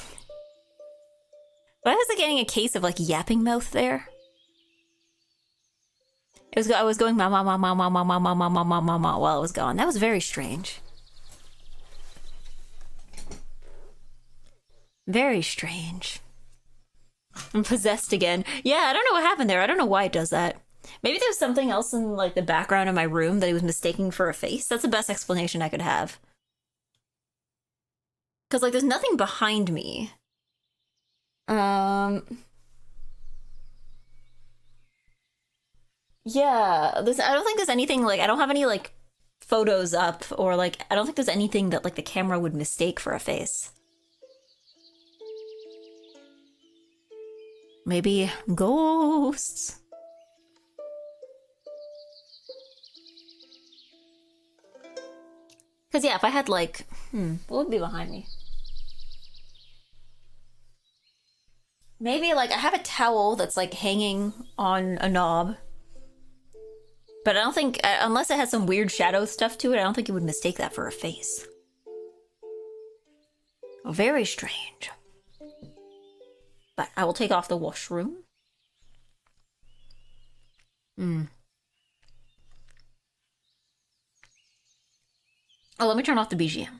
Speaker 1: Why was I getting a case of like yapping mouth there? I was going ma ma ma ma ma ma ma ma ma ma ma ma ma while it was gone. That was very strange. Very strange. I'm possessed again. Yeah, I don't know what happened there. I don't know why it does that. Maybe there was something else in like the background of my room that he was mistaking for a face. That's the best explanation I could have. Because like there's nothing behind me. Yeah, I don't think there's anything like I don't have any like photos up or like I don't think there's anything that like the camera would mistake for a face. Maybe ghosts. Because yeah, if I had like, what would be behind me? Maybe like I have a towel that's like hanging on a knob. But I don't think, unless it has some weird shadow stuff to it, I don't think you would mistake that for a face. Very strange. But I will take off the washroom. Oh, let me turn off the BGM.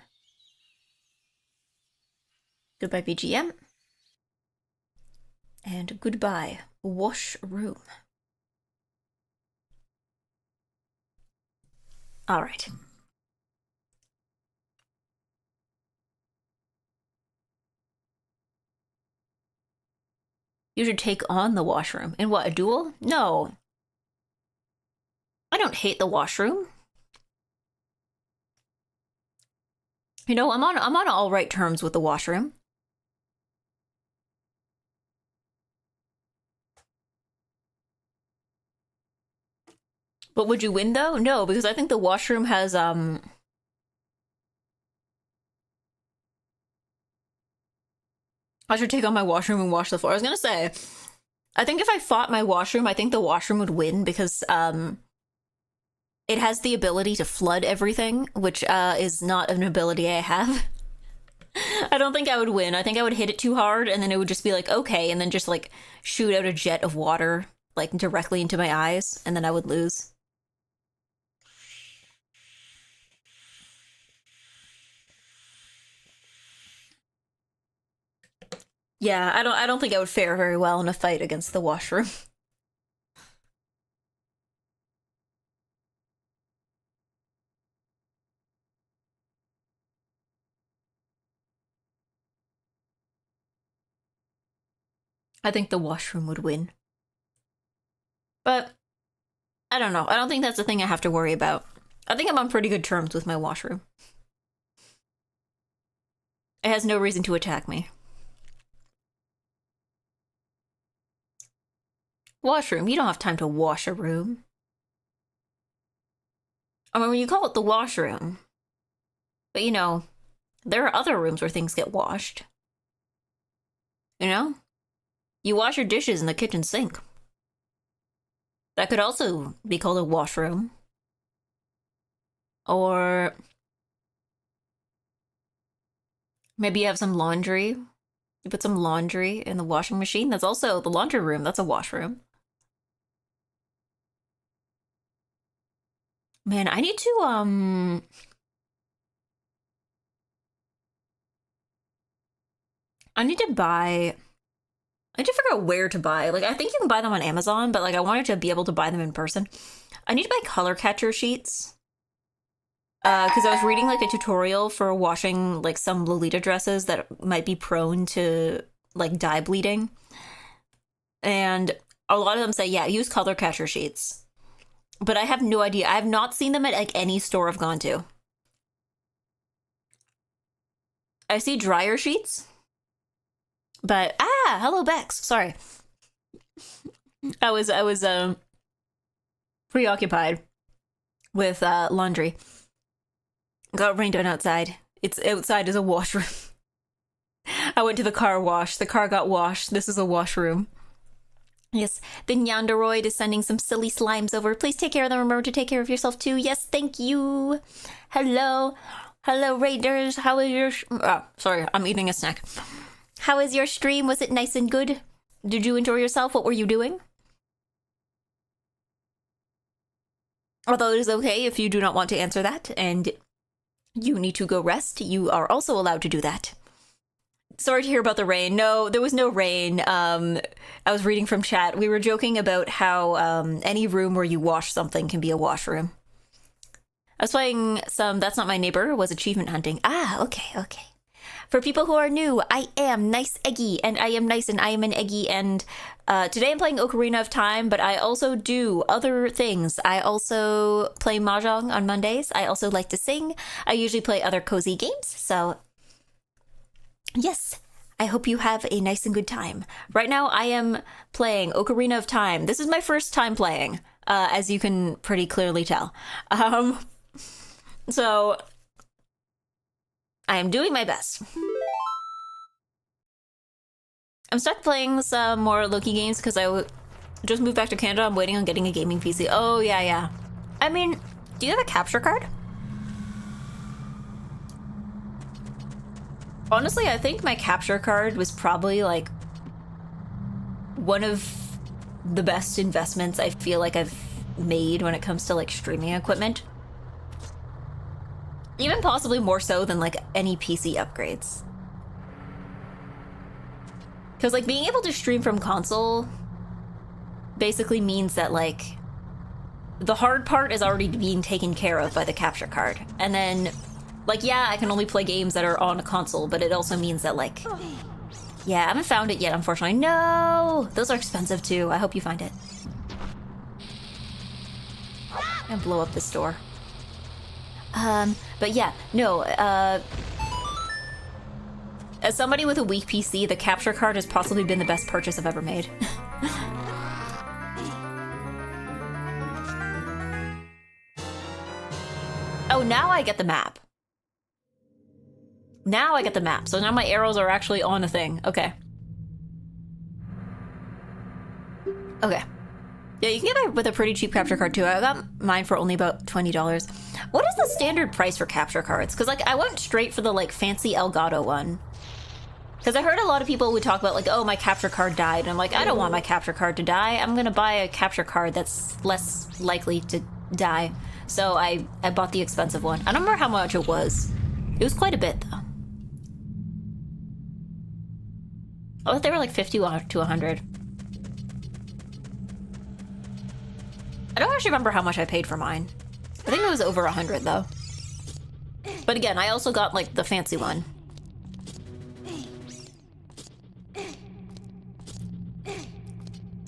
Speaker 1: Goodbye, BGM. And goodbye, washroom. All right. You should take on the washroom. In what, a duel? No. I don't hate the washroom. You know, I'm on all right terms with the washroom. But would you win though? No, because I think the washroom has I should take on my washroom and wash the floor. I was gonna say, I think if I fought my washroom, I think the washroom would win because it has the ability to flood everything, which is not an ability I have. I don't think I would win. I think I would hit it too hard and then it would just be like, okay, and then just like shoot out a jet of water like directly into my eyes and then I would lose. Yeah, I don't think I would fare very well in a fight against the washroom. I think the washroom would win. But I don't know. I don't think that's the thing I have to worry about. I think I'm on pretty good terms with my washroom. It has no reason to attack me. Washroom, you don't have time to wash a room. I mean, when you call it the washroom, but you know, there are other rooms where things get washed. You know? You wash your dishes in the kitchen sink. That could also be called a washroom. Or maybe you have some laundry. You put some laundry in the washing machine. That's also the laundry room. That's a washroom. Man, I need to, I need to buy, I need to figure out where to buy. Like, I think you can buy them on Amazon, but like, I wanted to be able to buy them in person. I need to buy color catcher sheets. Because I was reading like a tutorial for washing like some Lolita dresses that might be prone to like dye bleeding. And a lot of them say, yeah, use color catcher sheets. But I have no idea. I have not seen them at like any store I've gone to. I see dryer sheets. But hello Bex. Sorry. I was preoccupied with laundry. Got rained on outside. It's outside is a washroom. I went to the car wash. The car got washed. This is a washroom. Yes, the Nyandoroid is sending some silly slimes over. Please take care of them. Remember to take care of yourself too. Yes, thank you. Hello. Hello, Raiders. How is your... Oh, sorry, I'm eating a snack. How is your stream? Was it nice and good? Did you enjoy yourself? What were you doing? Although it is okay if you do not want to answer that, and you need to go rest, you are also allowed to do that. Sorry to hear about the rain. No, there was no rain. I was reading from chat. We were joking about how any room where you wash something can be a washroom. I was playing some That's Not My Neighbor was achievement hunting. Ah, okay. For people who are new, I am NiceEggy, and I am nice, and I am an Eggy, and today I'm playing Ocarina of Time, but I also do other things. I also play Mahjong on Mondays. I also like to sing. I usually play other cozy games, so yes, I hope you have a nice and good time. Right now, I am playing Ocarina of Time. This is my first time playing, as you can pretty clearly tell. So I am doing my best. I'm stuck playing some more Loki games because I just moved back to Canada. I'm waiting on getting a gaming PC. Oh, yeah. I mean, do you have a capture card? Honestly, I think my capture card was probably like one of the best investments I feel like I've made when it comes to like streaming equipment. Even possibly more so than like any PC upgrades. Because like being able to stream from console basically means that like the hard part is already being taken care of by the capture card. And then like, yeah, I can only play games that are on a console, but it also means that like, yeah, I haven't found it yet, unfortunately. No, those are expensive too. I hope you find it. I'm gonna blow up this door. But yeah, no, as somebody with a weak PC, the capture card has possibly been the best purchase I've ever made. Oh, now I get the map. Now I get the map, so now my arrows are actually on a thing. Okay. Okay. Yeah, you can get it with a pretty cheap capture card too. I got mine for only about $20. What is the standard price for capture cards? Because like I went straight for the like fancy Elgato one. Because I heard a lot of people would talk about like, oh, my capture card died. And I'm like, I don't want my capture card to die. I'm gonna buy a capture card that's less likely to die. So I bought the expensive one. I don't remember how much it was. It was quite a bit though. I thought they were like 50 to 100. I don't actually remember how much I paid for mine. I think it was over 100 though. But again, I also got like the fancy one.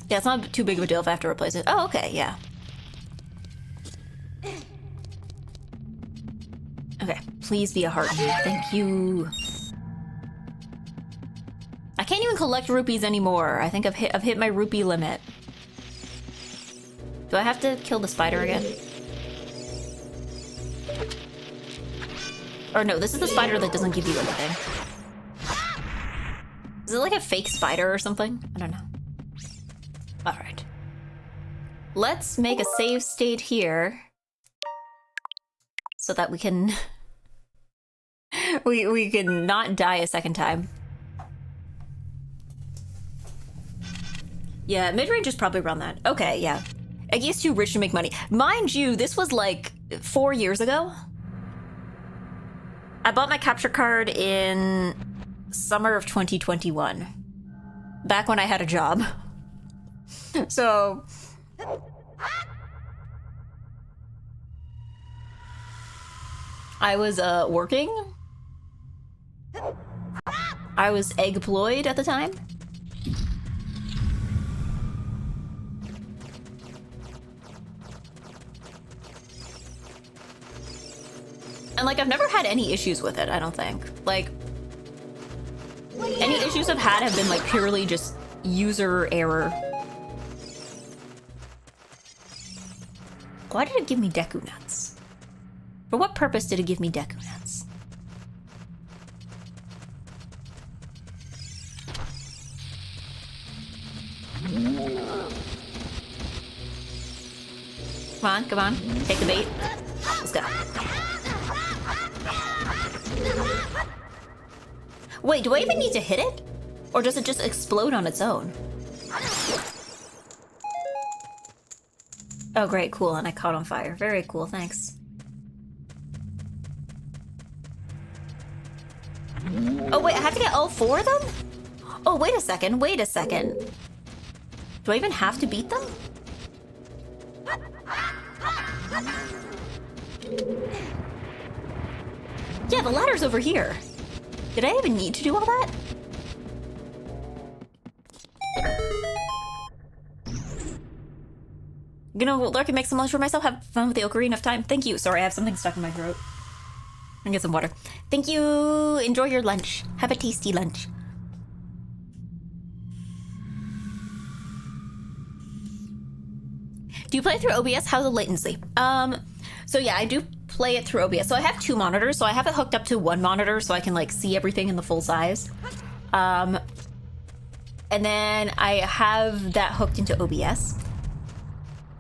Speaker 1: Yeah, it's not too big of a deal if I have to replace it. Oh, okay, yeah. Okay, please be a heart. Thank you. I can't even collect rupees anymore. I think I've hit my rupee limit. Do I have to kill the spider again? Or no, this is the spider that doesn't give you anything. Is it like a fake spider or something? I don't know. Alright. Let's make a save state here. So that we can... we can not die a second time. Yeah, mid-range is probably around that. Okay, yeah. Eggy is too rich to make money. Mind you, this was like 4 years ago. I bought my capture card in summer of 2021. Back when I had a job. So... I was working. I was egg-ployed at the time. And like, I've never had any issues with it, I don't think. Like, any issues I've had have been like purely just user error. Why did it give me Deku Nuts? For what purpose did it give me Deku Nuts? Come on, come on. Take the bait. Let's go. Wait, do I even need to hit it? Or does it just explode on its own? Oh, great, cool, and I caught on fire. Very cool, thanks. Oh, wait, I have to get all 4 of them? Oh, wait a second, wait a second. Do I even have to beat them? Yeah, the ladder's over here. Did I even need to do all that? Gonna lurk and make some lunch for myself. Have fun with the Ocarina of Time. Thank you. Sorry, I have something stuck in my throat. And get some water. Thank you. Enjoy your lunch. Have a tasty lunch. Do you play it through OBS? How's the latency? So yeah, I do play it through OBS. So I have 2 monitors. So I have it hooked up to 1 monitor so I can like see everything in the full size. And then I have that hooked into OBS.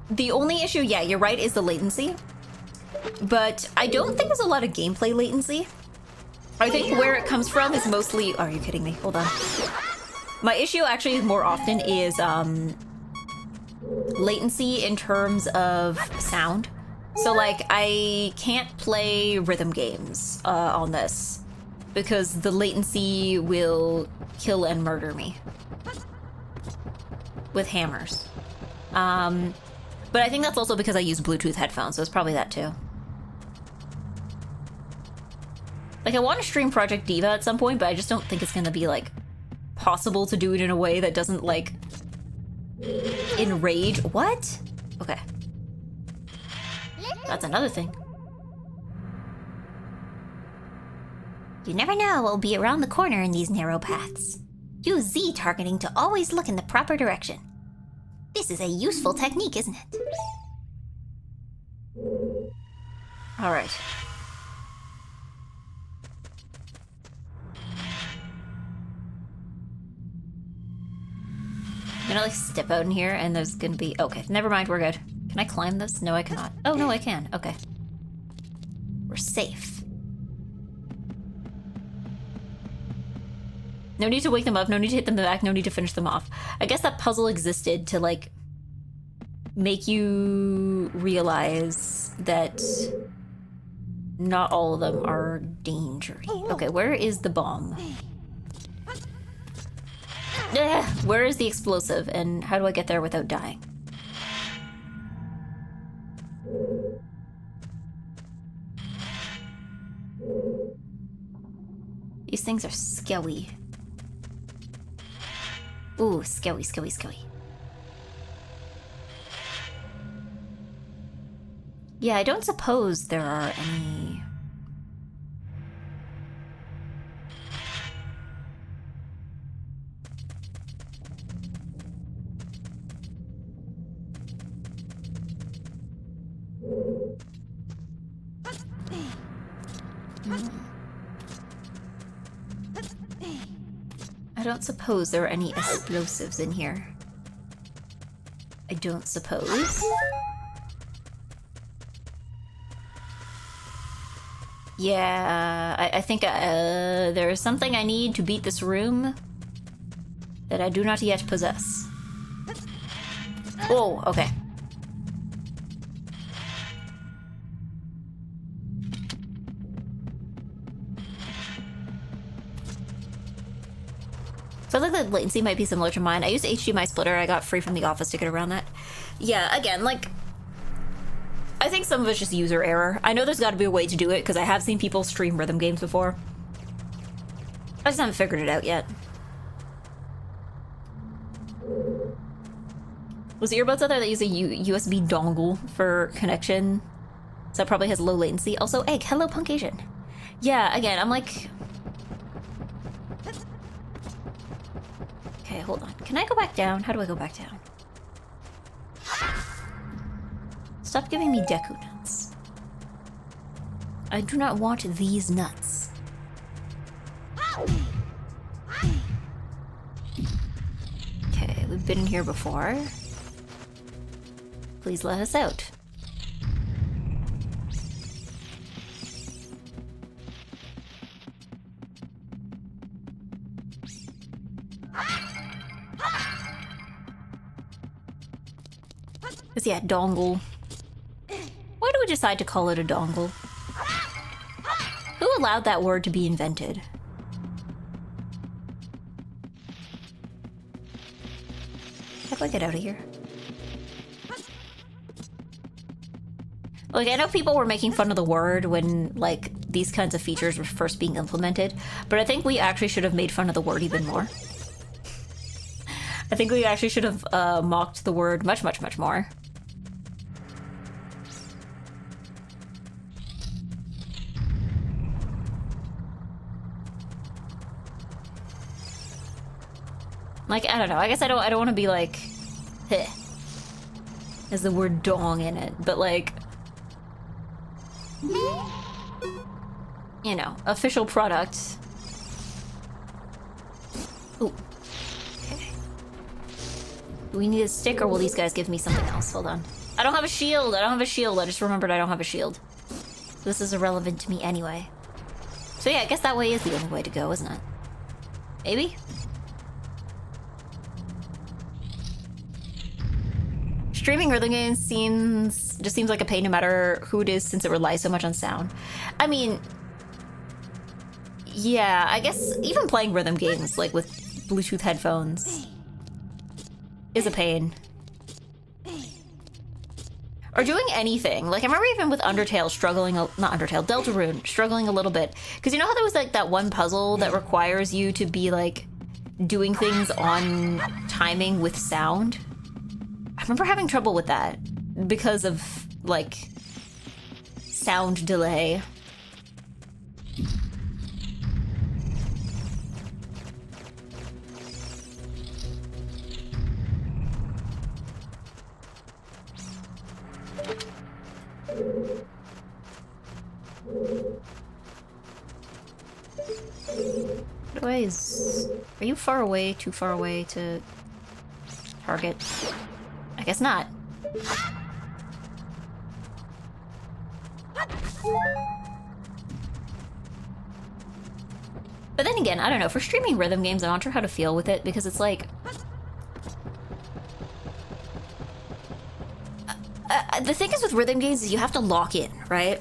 Speaker 1: The only issue, yeah, you're right, is the latency. But I don't think there's a lot of gameplay latency. I think where it comes from is mostly... Are you kidding me? Hold on. My issue actually more often is latency in terms of sound. So like, I can't play rhythm games on this because the latency will kill and murder me with hammers. But I think that's also because I use Bluetooth headphones, so it's probably that too. Like, I want to stream Project Diva at some point, but I just don't think it's gonna be, like, possible to do it in a way that doesn't, like, enrage. What? Okay. That's another thing. You never know what will be around the corner in these narrow paths. Use Z targeting to always look in the proper direction. This is a useful technique, isn't it? Alright. I'm gonna like step out in here and there's gonna be... Okay, never mind, we're good. Can I climb this? No, I cannot. Oh, no, I can. Okay. We're safe. No need to wake them up, no need to hit them back, no need to finish them off. I guess that puzzle existed to, like, make you realize that not all of them are dangerous. Okay, where is the bomb? Where is the explosive, and how do I get there without dying? These things are scary. Ooh, scary, scary, scary. Yeah, I don't suppose there are any... I don't suppose there are any explosives in here. I don't suppose. Yeah, I think there is something I need to beat this room that I do not yet possess. Oh, okay. Sounds like the latency might be similar to mine. I used HDMI splitter. I got free from the office to get around that. Yeah, again, like... I think some of it's just user error. I know there's got to be a way to do it, because I have seen people stream rhythm games before. I just haven't figured it out yet. Was the earbuds out there that use a USB dongle for connection? So it probably has low latency. Also, Egg, hello, Punk Asian. Yeah, again, I'm like... Okay, hold on. Can I go back down? How do I go back down? Stop giving me Deku nuts. I do not want these nuts. Okay, we've been in here before. Please let us out. Because, yeah, dongle. Why do we decide to call it a dongle? Who allowed that word to be invented? How do I get out of here? Like, I know people were making fun of the word when, like, these kinds of features were first being implemented, but I think we actually should have made fun of the word even more. I think we actually should have mocked the word much, much, much more. Like, I don't know. I guess I don't want to be like, heh, has the word dong in it, but like, you know, official product. Ooh. Okay. Do we need a stick, or will these guys give me something else? Hold on. I don't have a shield. I don't have a shield. I just remembered I don't have a shield. So this is irrelevant to me anyway. So yeah, I guess that way is the only way to go, isn't it? Maybe? Streaming rhythm games just seems like a pain no matter who it is, since it relies so much on sound. I mean, yeah, I guess even playing rhythm games, like with Bluetooth headphones, is a pain. Or doing anything. Like, I remember even with Undertale struggling, not Undertale, Deltarune, struggling a little bit. Because you know how there was like that one puzzle that requires you to be like doing things on timing with sound? I remember having trouble with that because of, like, sound delay. What way is... Are you far away, too far away to target? I guess not. But then again, I don't know. For streaming rhythm games, I'm not sure how to feel with it, because it's like... the thing is with rhythm games is you have to lock in, right?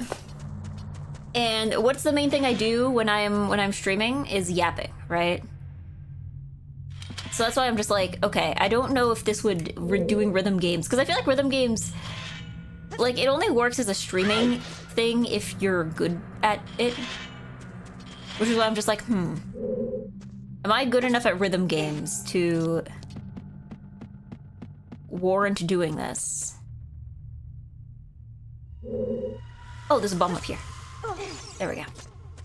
Speaker 1: And what's the main thing I do when I'm streaming is yapping, right? So that's why I'm just like, okay, I don't know if this would doing rhythm games, because I feel like rhythm games, like, it only works as a streaming thing if you're good at it. Which is why I'm just like, am I good enough at rhythm games to warrant doing this? Oh, there's a bomb up here. There we go.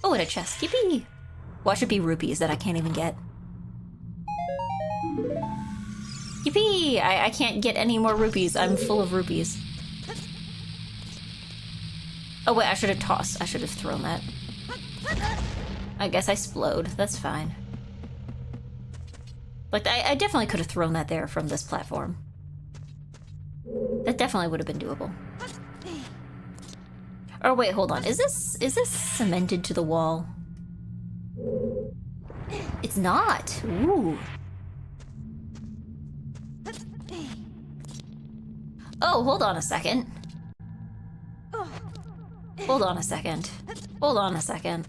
Speaker 1: Oh, and a chest. Yippee! Well, it should be rupees that I can't even get. Yippee! I can't get any more rupees. I'm full of rupees. Oh wait, I should have tossed. I should have thrown that. I guess I splode. That's fine. Like, I definitely could have thrown that there from this platform. That definitely would have been doable. Oh wait, hold on. Is this cemented to the wall? It's not. Ooh. Oh, hold on a second. Hold on a second. Hold on a second.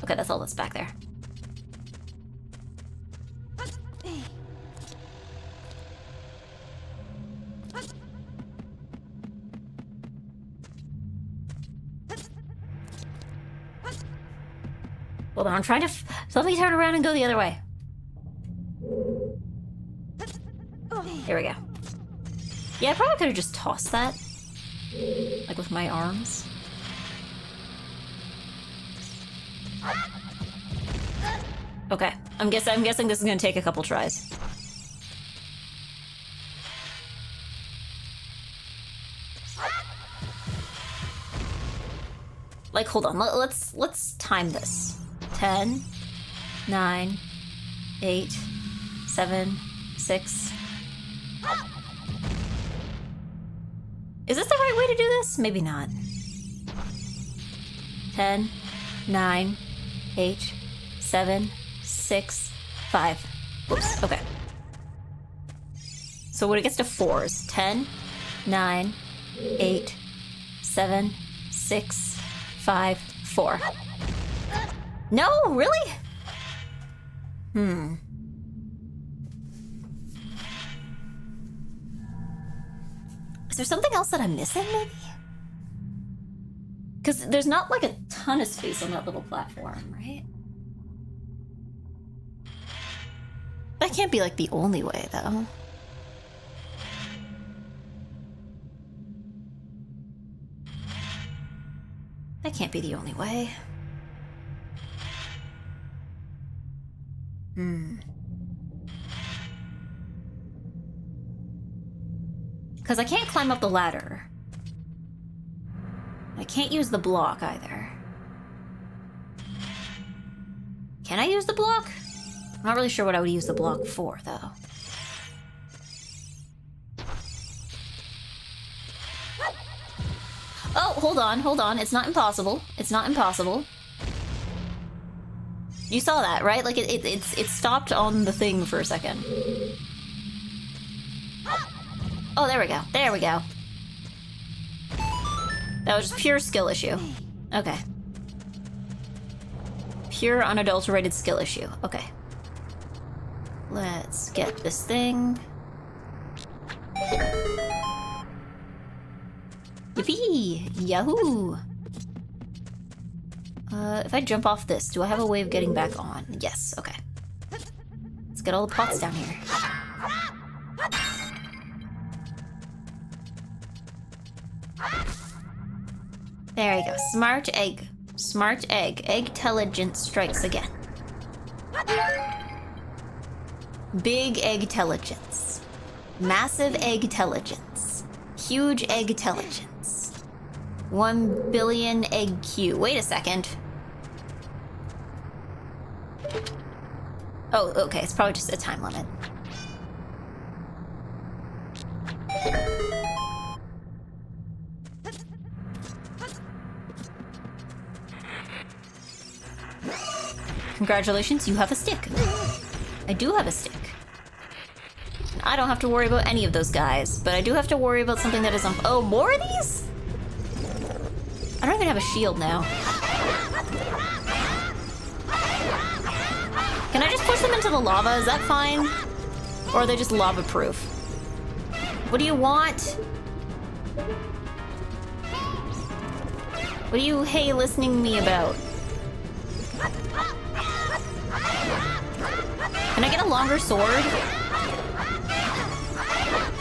Speaker 1: Okay, that's all that's back there. Hold on, I'm trying to let me turn around and go the other way. Here we go. Yeah, I probably could have just tossed that. Like with my arms. Okay, I'm guessing this is gonna take a couple tries. Like, hold on, let's time this. 10, 9, 8, 7, 6. Is this the right way to do this? Maybe not. 10, 9, 8, 7, 6, 5. Oops, okay. So when it gets to 4s, 10, 9, 8, 7, 6, 5, 4. No, really? Is there something else that I'm missing, maybe? Because there's not like a ton of space on that little platform, right? That can't be like the only way, though. That can't be the only way. Because I can't climb up the ladder. I can't use the block either. Can I use the block? I'm not really sure what I would use the block for, though. Oh, hold on. It's not impossible. It's not impossible. You saw that, right? Like, it stopped on the thing for a second. Oh, there we go. There we go. That was just pure skill issue. Okay. Pure unadulterated skill issue. Okay. Let's get this thing. Yippee! Yahoo! If I jump off this, do I have a way of getting back on? Yes, okay. Let's get all the pots down here. There you go. Smart egg. Smart egg. Egg-telligence strikes again. Big egg-telligence. Massive egg-telligence. Huge egg-telligence. 1 billion egg Q. Wait a second. Oh, okay. It's probably just a time limit. Congratulations, you have a stick. I do have a stick. I don't have to worry about any of those guys, but I do have to worry about something that is on... Oh, more of these? I don't even have a shield now. Can I just push them into the lava? Is that fine? Or are they just lava-proof? What do you want? What are you hey-listening me about? Can I get a longer sword?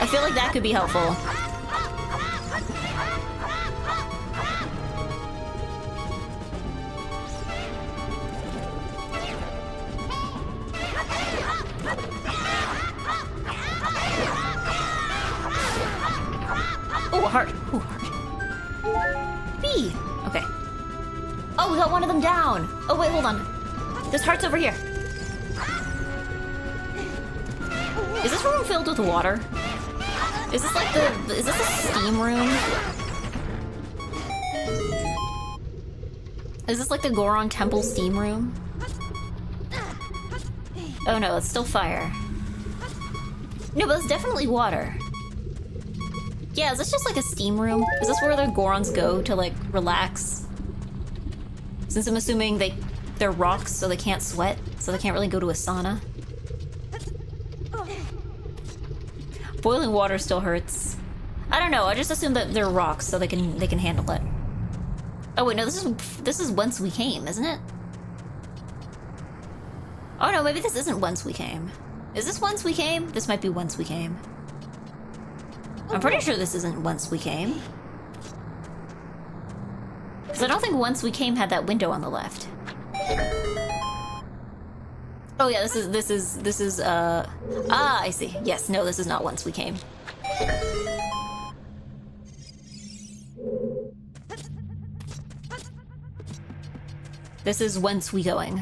Speaker 1: I feel like that could be helpful. Oh, a heart. Oh, heart. B. Okay. Oh, we got one of them down. Oh, wait, hold on. This heart's over here. Is this room filled with water? Is this like is this a steam room? Is this like the Goron Temple steam room? Oh no, it's still fire. No, but it's definitely water. Yeah, is this just like a steam room? Is this where the Gorons go to like relax? Since I'm assuming they're rocks, so they can't sweat, so they can't really go to a sauna. Boiling water still hurts. I don't know. I just assume that they're rocks, so they can handle it. Oh wait, no. This is whence we came, isn't it? Oh no, maybe this isn't whence we came. Is this whence we came? This might be whence we came. I'm pretty sure this isn't whence we came. Because I don't think whence we came had that window on the left. Oh yeah, this is I see. Yes, no, this is not whence we came. This is whence we going.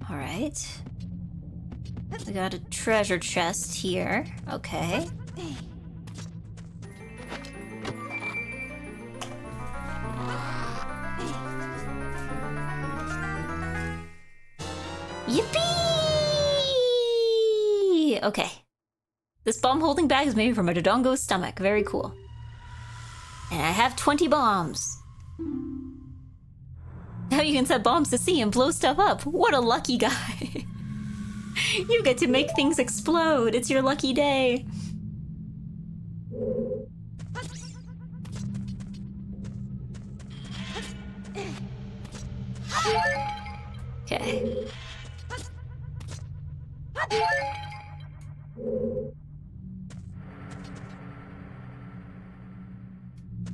Speaker 1: All right. We got a treasure chest here. Okay. Yippee! Okay, This bomb holding bag is made from a Dodongo's stomach. Very cool. And I have 20 bombs. Now you can set bombs to sea and blow stuff up. What a lucky guy. You get to make things explode. It's your lucky day. Okay.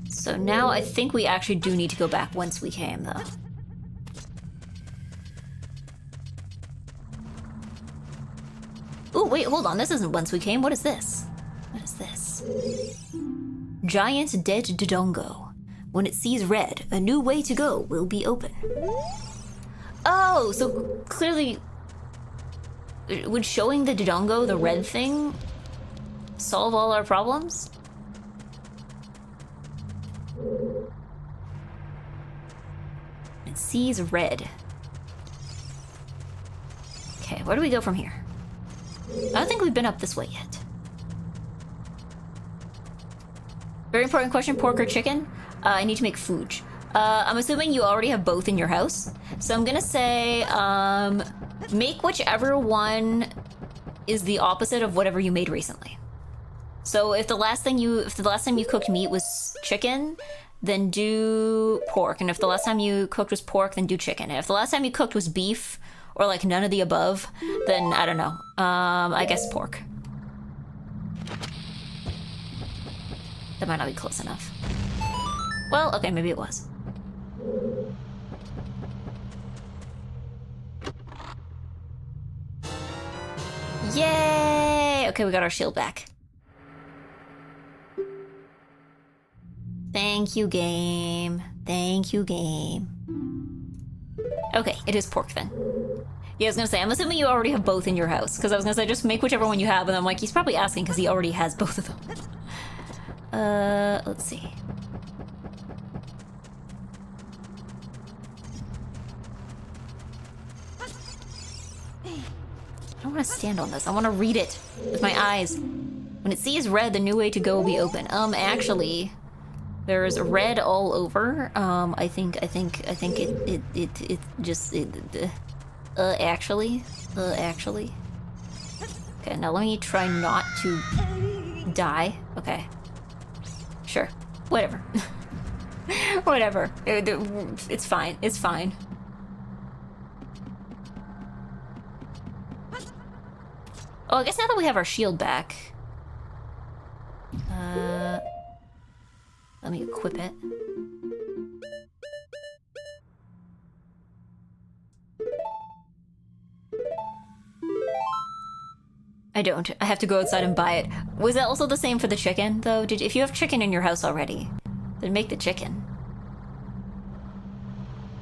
Speaker 1: So now I think we actually do need to go back once we came, though. Oh, wait, hold on. This isn't once we came. What is this? What is this? Giant dead Dodongo. When it sees red, a new way to go will be open. Oh, so clearly... Would showing the Dodongo the red thing solve all our problems? It sees red. Okay, where do we go from here? I don't think we've been up this way yet. Very important question, pork or chicken? I need to make food. I'm assuming you already have both in your house. So I'm gonna say, make whichever one is the opposite of whatever you made recently. So if the last time you cooked meat was chicken, then do pork. And if the last time you cooked was pork, then do chicken. And if the last time you cooked was beef, or like none of the above, then I don't know. I guess pork. That might not be close enough. Well, okay, maybe it was. Yay! Okay, we got our shield back. Thank you, game. Thank you, game. Okay, it is pork then. Yeah, I was gonna say, I'm assuming you already have both in your house, because I was gonna say, just make whichever one you have, and I'm like, he's probably asking because he already has both of them. Let's see. I don't want to stand on this. I want to read it with my eyes. When it sees red, the new way to go will be open. Actually, there's red all over. I think it just actually. Okay, now let me try not to die. Okay. Sure. Whatever. Whatever. It's fine. It's fine. Oh, I guess now that we have our shield back... let me equip it. I don't. I have to go outside and buy it. Was that also the same for the chicken, though? If you have chicken in your house already, then make the chicken.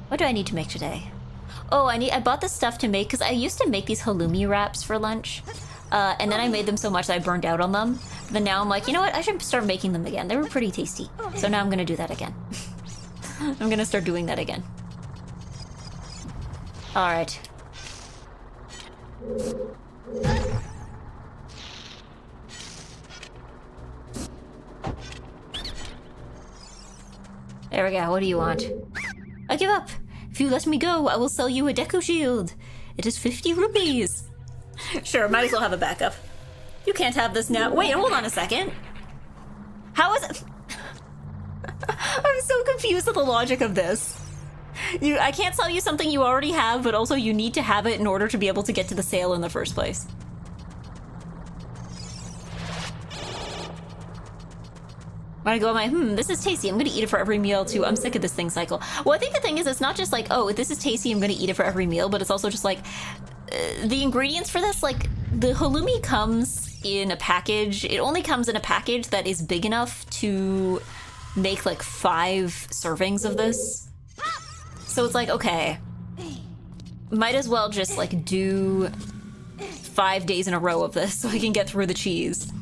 Speaker 1: What do I need to make today? Oh, I bought this stuff to make, because I used to make these halloumi wraps for lunch. And then I made them so much that I burned out on them. But then now I'm like, you know what? I should start making them again. They were pretty tasty. So now I'm gonna do that again. I'm gonna start doing that again. Alright. There we go. What do you want? I give up. If you let me go, I will sell you a deco shield. It is 50 rupees. Sure, might as well have a backup. You can't have this now. Wait, hold on a second. How is it? I'm so confused with the logic of this. I can't sell you something you already have, but also you need to have it in order to be able to get to the sale in the first place. When I go, this is tasty. I'm gonna eat it for every meal too. I'm sick of this thing cycle. Well, I think the thing is, it's not just like, oh, this is tasty, I'm gonna eat it for every meal, but it's also just like, the ingredients for this, like, the halloumi comes in a package. It only comes in a package that is big enough to make like 5 servings of this. So it's like, okay, might as well just like do 5 days in a row of this so I can get through the cheese.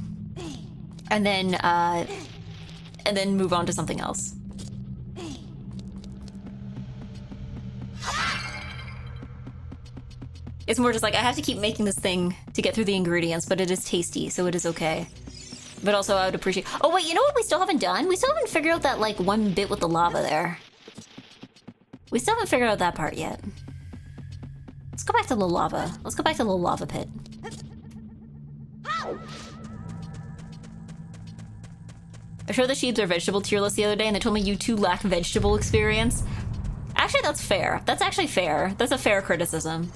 Speaker 1: And then move on to something else. It's more just like, I have to keep making this thing to get through the ingredients, but it is tasty, so it is okay. But also, I would appreciate... Oh, wait, you know what we still haven't done? We still haven't figured out that, like, one bit with the lava there. We still haven't figured out that part yet. Let's go back to the lava. Let's go back to the lava pit. I showed the sheep their vegetable tier list the other day, and they told me you two lack vegetable experience. Actually, that's fair. That's actually fair. That's a fair criticism.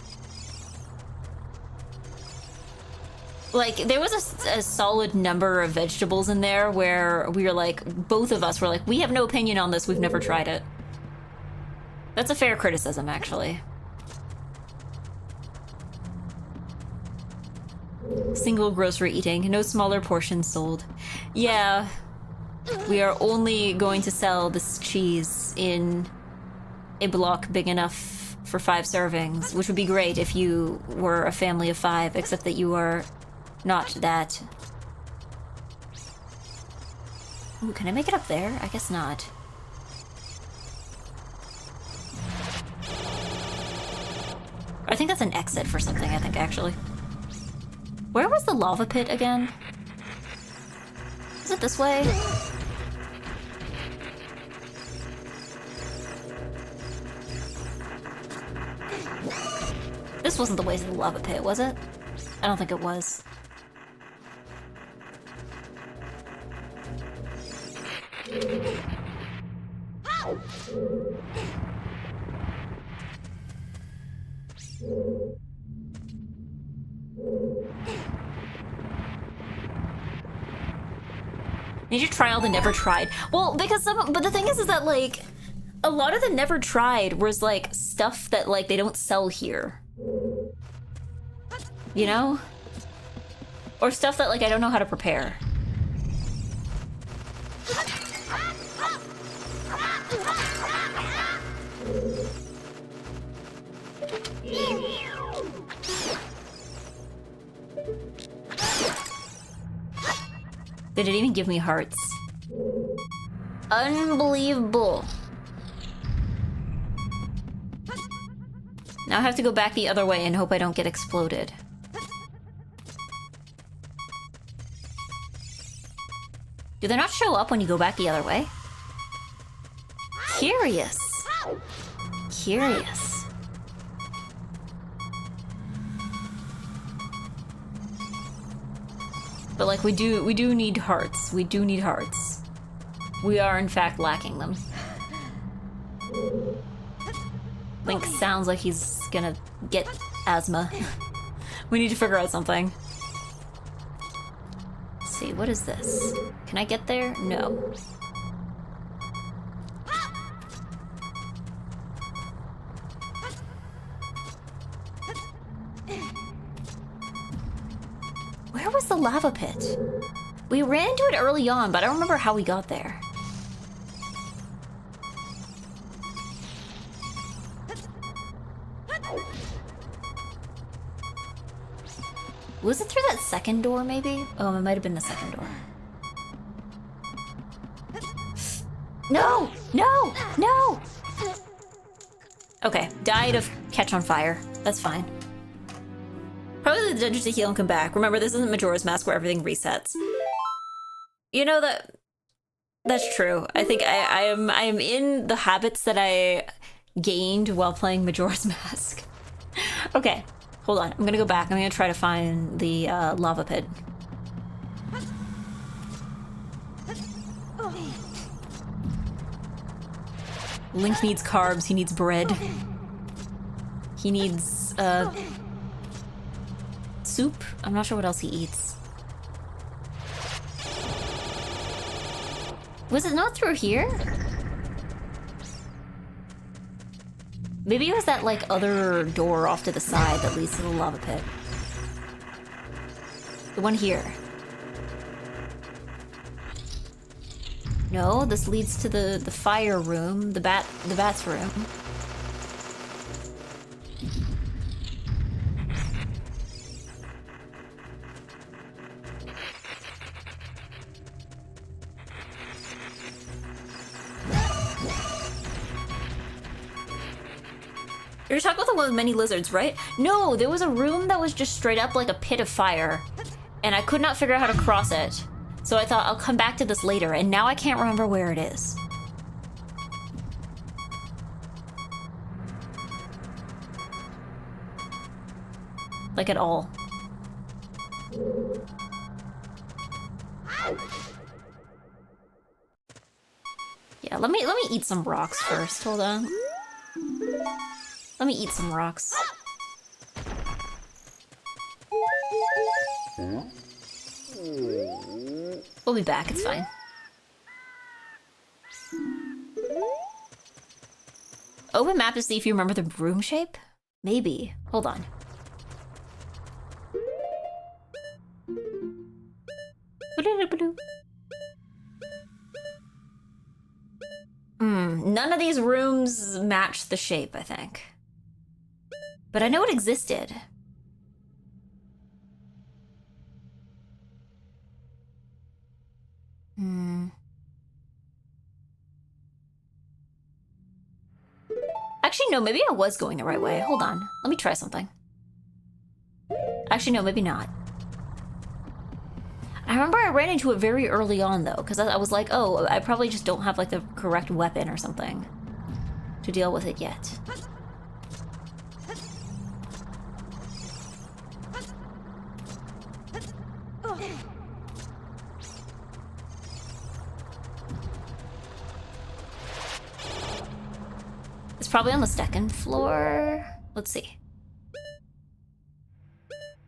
Speaker 1: Like, there was a solid number of vegetables in there where we were like, both of us were like, we have no opinion on this, we've never tried it. That's a fair criticism, actually. Single grocery eating, no smaller portions sold. Yeah, we are only going to sell this cheese in a block big enough for 5 servings, which would be great if you were a family of 5, except that you are not that. Ooh, can I make it up there? I guess not. I think that's an exit for something, I think, actually. Where was the lava pit again? Is it this way? This wasn't the way to the lava pit, was it? I don't think it was. Need to try all the never tried. Well, because but the thing is that like a lot of the never tried was like stuff that like they don't sell here. You know? Or stuff that like I don't know how to prepare. They didn't even give me hearts. Unbelievable. Now I have to go back the other way and hope I don't get exploded. Do they not show up when you go back the other way? Curious. Curious. But like we do need hearts. We do need hearts. We are in fact lacking them. Link sounds like he's gonna get asthma. We need to figure out something. Let's see, what is this? Can I get there? No. Where was the lava pit? We ran into it early on, but I don't remember how we got there. Was it through that second door, maybe? Oh, it might have been the second door. No! No! No! Okay, died of catch on fire. That's fine. Probably the dungeon to heal and come back. Remember, this isn't Majora's Mask where everything resets. You know that's true. I think I am in the habits that I gained while playing Majora's Mask. Okay, hold on. I'm gonna go back. I'm gonna try to find the lava pit. Link needs carbs. He needs bread. He needs soup? I'm not sure what else he eats. Was it not through here? Maybe it was that, like, other door off to the side that leads to the lava pit. The one here. No, this leads to the fire room, the bat's room. You're talking about the one with many lizards, right? No, there was a room that was just straight up like a pit of fire, and I could not figure out how to cross it. So I thought I'll come back to this later, and now I can't remember where it is. Like at all. Yeah, let me eat some rocks first. Hold on. Let me eat some rocks. We'll be back, it's fine. Open map to see if you remember the room shape? Maybe. Hold on. None of these rooms match the shape, I think. But I know it existed. Actually, no, maybe I was going the right way. Hold on. Let me try something. Actually, no, maybe not. I remember I ran into it very early on, though, because I was like, oh, I probably just don't have, like, the correct weapon or something to deal with it yet. It's probably on the second floor. Let's see.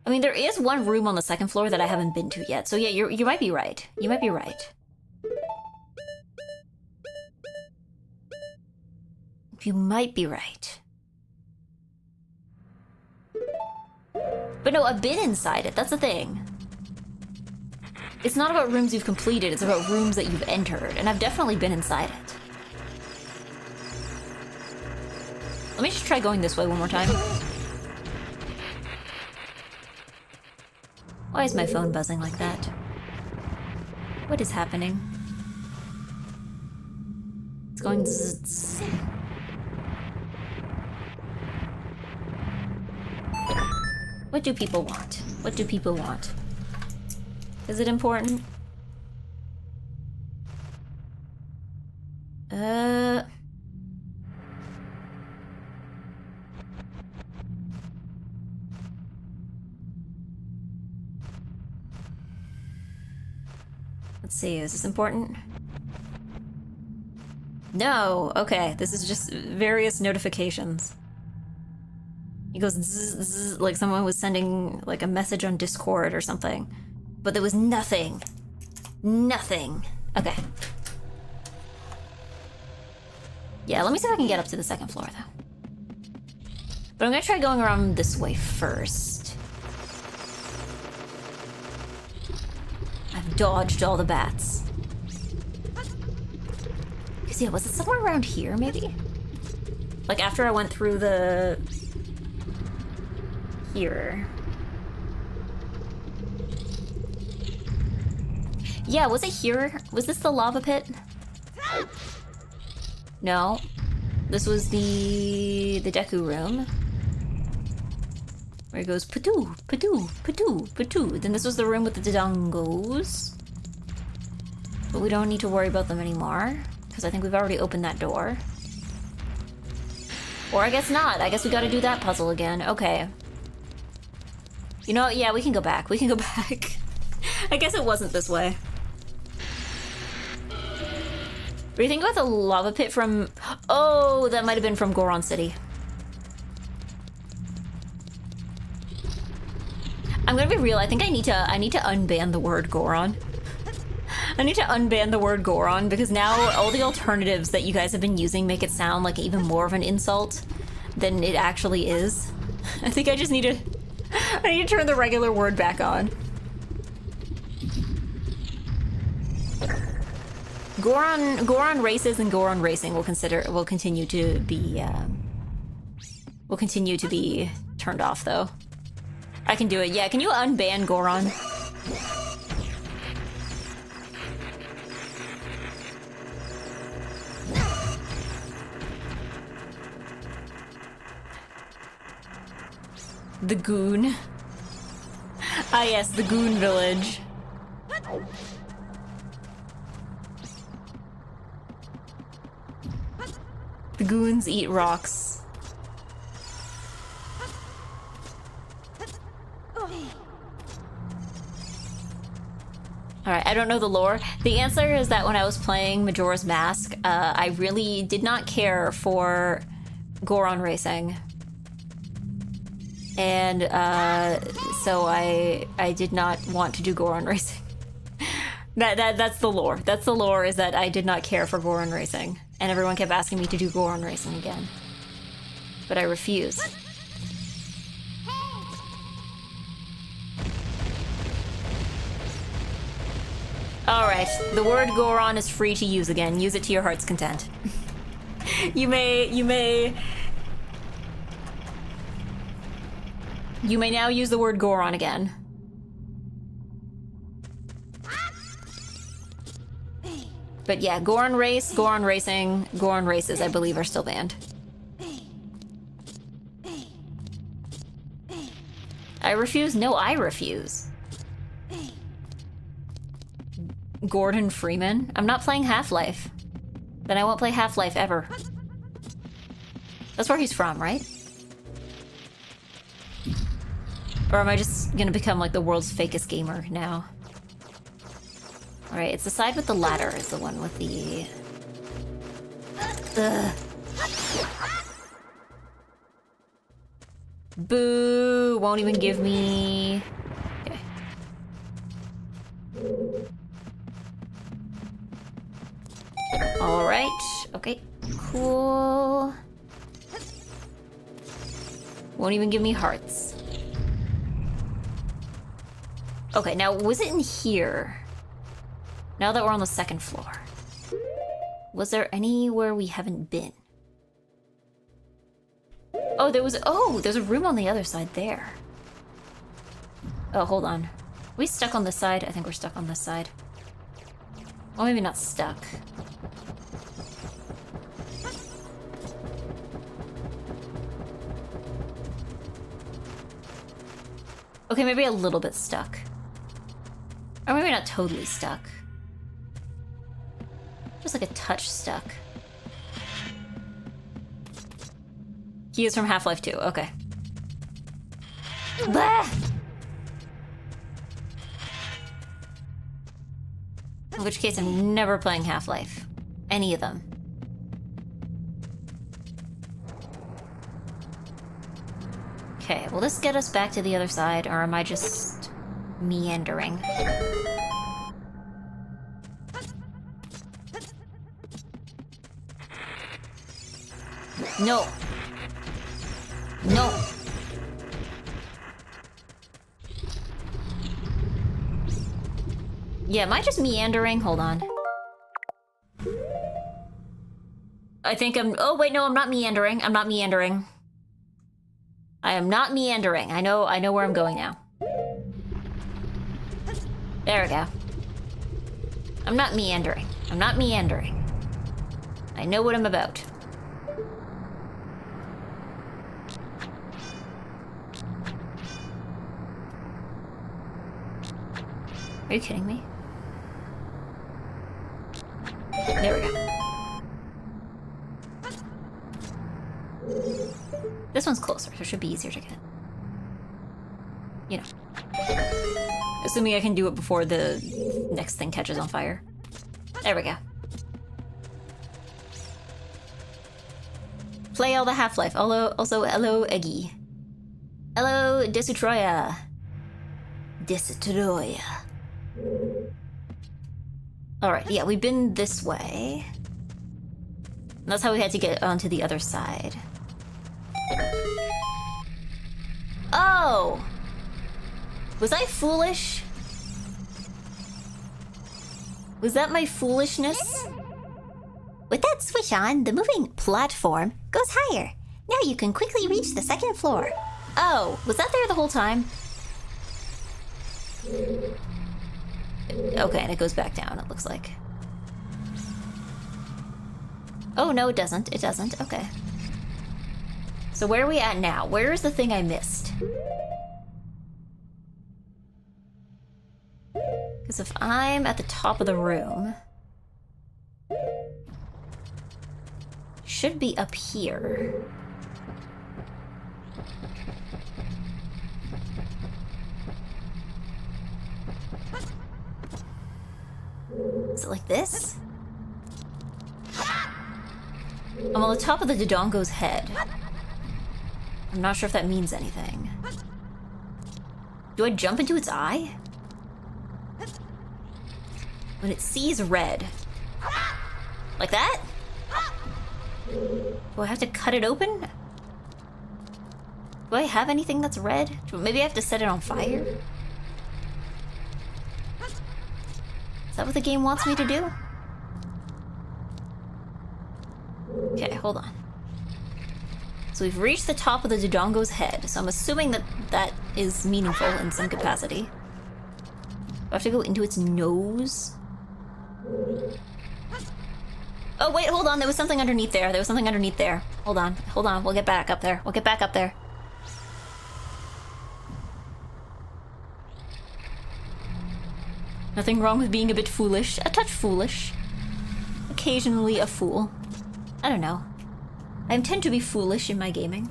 Speaker 1: I mean, there is one room on the second floor that I haven't been to yet. So yeah, you might be right. You might be right. You might be right. But no, I've been inside it. That's the thing. It's not about rooms you've completed. It's about rooms that you've entered. And I've definitely been inside it. Let me just try going this way one more time. Why is my phone buzzing like that? What is happening? It's going zzz. What do people want? What do people want? Is it important? Let's see, is this important? No, okay, this is just various notifications. It goes zzz, zzz, like someone was sending like a message on Discord or something. But there was nothing. Nothing. Okay. Yeah, let me see if I can get up to the second floor though. But I'm gonna try going around this way first. I've dodged all the bats. Because yeah, was it somewhere around here maybe? Like after I went through the... here. Yeah, was it here? Was this the lava pit? No. This was the Deku room. Where it goes patoo, patoo, patoo, patoo. Then this was the room with the dongos. But we don't need to worry about them anymore. Because I think we've already opened that door. Or I guess not. I guess we gotta do that puzzle again. Okay. You know, yeah, we can go back. We can go back. I guess it wasn't this way. What do you think about the lava pit from... Oh, that might have been from Goron City. I'm gonna be real, I think I need to unban the word Goron. I need to unban the word Goron because now all the alternatives that you guys have been using make it sound like even more of an insult than it actually is. I think I just need to... I need to turn the regular word back on. Goron races and Goron racing will continue to be turned off though. I can do it. Yeah, can you unban Goron? The Goon. Ah yes, the Goon Village. The goons eat rocks. Alright, I don't know the lore. The answer is that when I was playing Majora's Mask, I really did not care for Goron racing. And so I did not want to do Goron racing. That's the lore. That's the lore, is that I did not care for Goron racing. And everyone kept asking me to do Goron racing again. But I refused. Alright, the word Goron is free to use again. Use it to your heart's content. You may now use the word Goron again. But yeah, Goron Race, Goron Racing, Goron Races, I believe, are still banned. I refuse? No, I refuse. Gordon Freeman? I'm not playing Half-Life. Then I won't play Half-Life ever. That's where he's from, right? Or am I just gonna become like the world's fakest gamer now? Alright, it's the side with the ladder is the one with the... Ugh. Boo! Won't even give me... Okay. Alright, okay, cool. Won't even give me hearts. Okay, now was it in here? Now that we're on the second floor. Was there anywhere we haven't been? Oh, there's a room on the other side there. Oh, hold on. Are we stuck on this side? I think we're stuck on this side. Well, maybe not stuck. Okay, maybe a little bit stuck. Or maybe not totally stuck. Just like a touch stuck. He is from Half-Life 2, okay. Blah! In which case, I'm never playing Half-Life. Any of them. Okay, will this get us back to the other side, or am I just meandering? No. No. Yeah, am I just meandering? Hold on. I think I'm... Oh, wait, no, I'm not meandering. I'm not meandering. I am not meandering. I know where I'm going now. There we go. I'm not meandering. I'm not meandering. I know what I'm about. Are you kidding me? There we go. This one's closer, so it should be easier to get. You know. Assuming I can do it before the next thing catches on fire. There we go. Play all the Half-Life. Also, hello, Eggy. Hello, Desutroya. Desutroya. Alright, yeah, we've been this way. That's how we had to get onto the other side. Oh! Was I foolish? Was that my foolishness?
Speaker 3: With that switch on, the moving platform goes higher. Now you can quickly reach the second floor.
Speaker 1: Oh, was that there the whole time? Okay, and it goes back down, it looks like. Oh, no, it doesn't. It doesn't. Okay. So where are we at now? Where is the thing I missed? Because if I'm at the top of the room... should be up here. Is it like this? I'm on the top of the Dodongo's head. I'm not sure if that means anything. Do I jump into its eye? When it sees red. Like that? Do I have to cut it open? Do I have anything that's red? Maybe I have to set it on fire? Is that what the game wants me to do? Okay, hold on. So we've reached the top of the Dodongo's head, so I'm assuming that that is meaningful in some capacity. Do I have to go into its nose? Oh, wait, hold on. There was something underneath there. There was something underneath there. Hold on. Hold on. We'll get back up there. We'll get back up there. Nothing wrong with being a bit foolish. A touch foolish. Occasionally a fool. I don't know. I tend to be foolish in my gaming.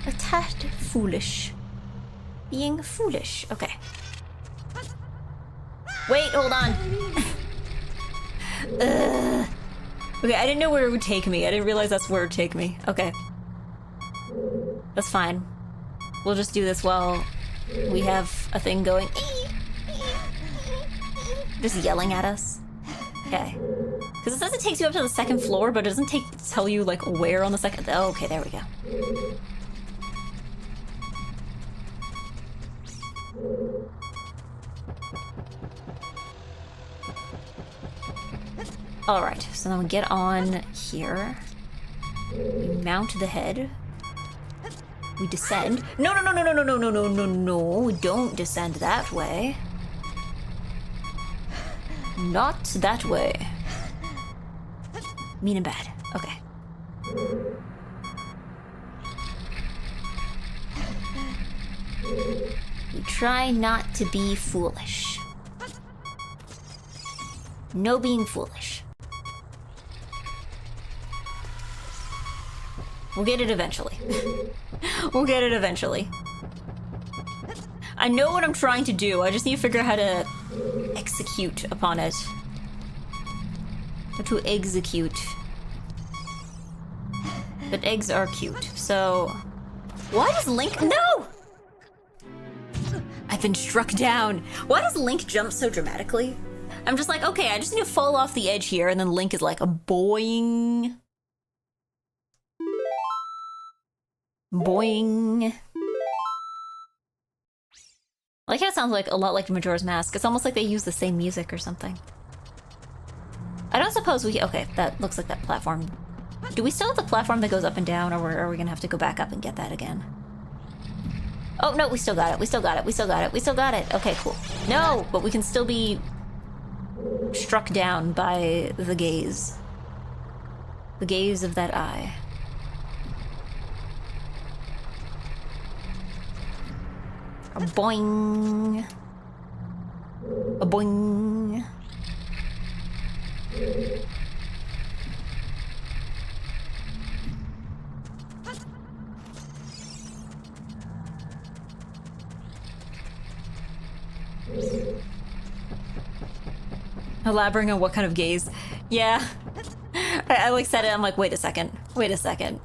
Speaker 1: A tad foolish. Being foolish. Okay. Wait, hold on. Okay, I didn't know where it would take me. I didn't realize that's where it would take me. Okay. That's fine. We'll just do this while we have a thing going. Just yelling at us. Okay. Because it says it takes you up to the second floor, but it doesn't tell you, like, where on the second... Oh, okay, there we go. Alright, so then we get on here. We mount the head. We descend. No, no, no, no, no, no, no, no, no, no, no. We don't descend that way. Not that way. Mean and bad. Okay. We try not to be foolish. No being foolish. We'll get it eventually. We'll get it eventually. I know what I'm trying to do. I just need to figure out how to execute upon it. How to execute. But eggs are cute, so... Why does Link... No! I've been struck down. Why does Link jump so dramatically? I'm just like, okay, I just need to fall off the edge here, and then Link is like, boing. Boing. I like how it sounds like a lot like Majora's Mask. It's almost like they use the same music or something. I don't suppose we... Okay, that looks like that platform. Do we still have the platform that goes up and down, or are we gonna have to go back up and get that again? Oh, no, we still got it. We still got it. We still got it. We still got it. Okay, cool. No, but we can still be struck down by the gaze. The gaze of that eye. A boing. A boing. Elaborating on what kind of gaze. Yeah. I like said it, I'm like, wait a second. Wait a second.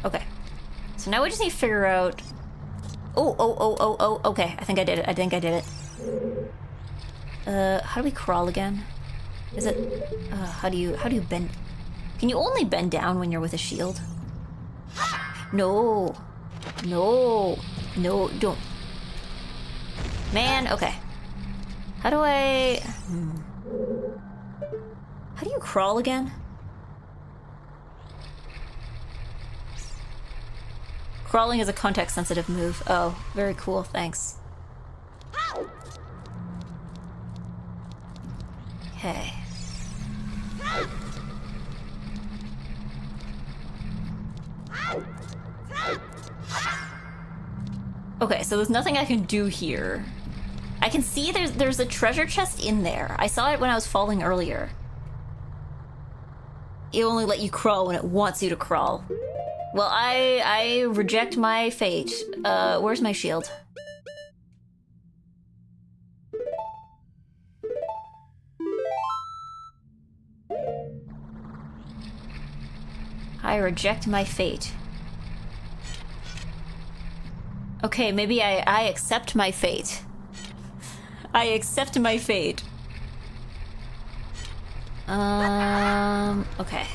Speaker 1: Okay. So now we just need to figure out... Oh, okay. I think I did it. I think I did it. How do we crawl again? Is it... how do you bend... Can you only bend down when you're with a shield? No. No. No, don't... Man, okay. How do I... How do you crawl again? Crawling is a context-sensitive move. Oh, very cool, thanks. Okay. Okay, so there's nothing I can do here. I can see there's a treasure chest in there. I saw it when I was falling earlier. It only let you crawl when it wants you to crawl. Well, I reject my fate. Where's my shield? I reject my fate. Okay, maybe I accept my fate. I accept my fate. Okay.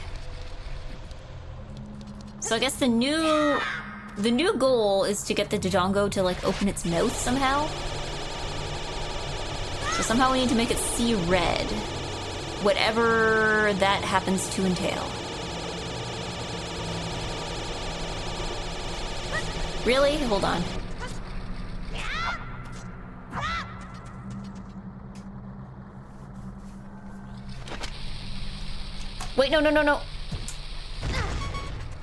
Speaker 1: So I guess the new goal is to get the Dodongo to like open its mouth somehow. So somehow we need to make it see red. Whatever that happens to entail. Really? Hold on. Wait, no.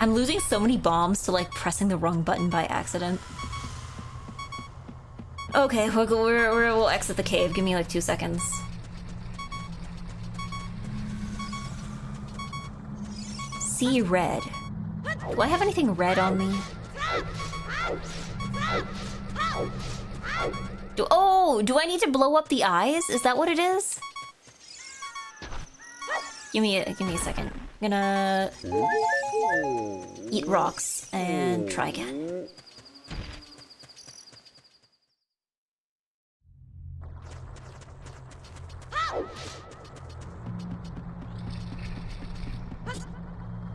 Speaker 1: I'm losing so many bombs to like pressing the wrong button by accident. Okay, we'll exit the cave. Give me like 2 seconds. See red. Do I have anything red on me? Do I need to blow up the eyes? Is that what it is? Give me a second. I'm gonna eat rocks and try again.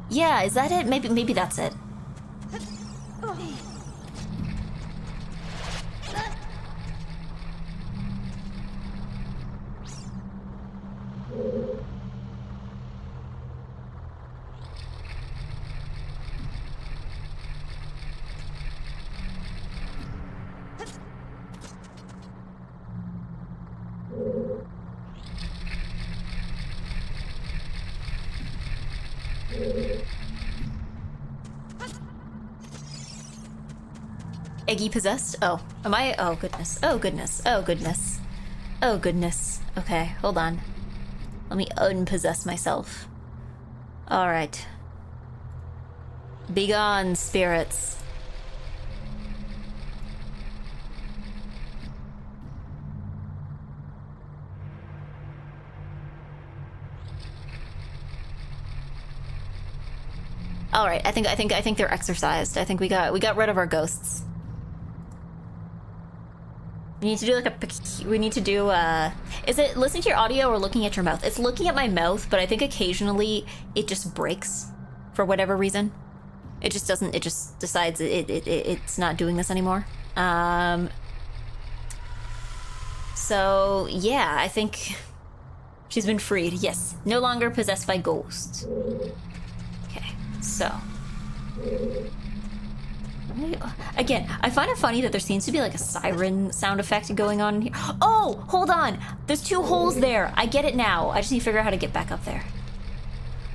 Speaker 1: Yeah, is that it? Maybe that's it. Eggy possessed? Oh, am I? Oh goodness. Oh goodness. Oh goodness. Oh goodness. Okay, hold on. Let me unpossess myself. Alright. Begone, spirits. Alright, I think they're exorcised. I think we got rid of our ghosts. We need to do like is it listening to your audio or looking at your mouth? It's looking at my mouth, but I think occasionally it just breaks for whatever reason. It just decides it's not doing this anymore. So yeah, I think she's been freed. Yes, no longer possessed by ghosts. Okay, so again, I find it funny that there seems to be like a siren sound effect going on here. Oh, hold on. There's 2 holes there. I get it now. I just need to figure out how to get back up there.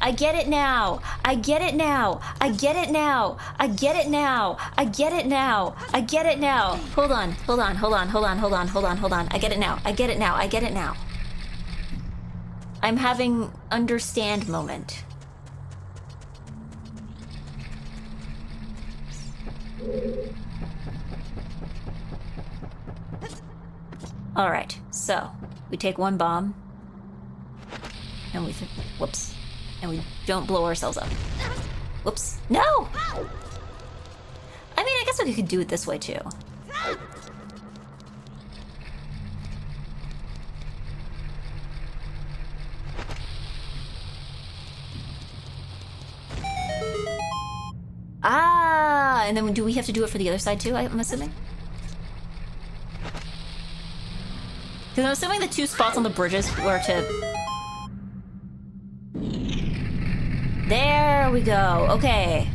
Speaker 1: I get it now. I get it now. I get it now. I get it now. I get it now. I get it now. Hold on. I get it now. I get it now. I get it now. I'm having understand moment. Alright, so we take 1 bomb and we whoops, and we don't blow ourselves up. Whoops. No! I mean, I guess we could do it this way too. Ah, and then do we have to do it for the other side too, I'm assuming? Because I'm assuming the 2 spots on the bridges were to... There we go, okay.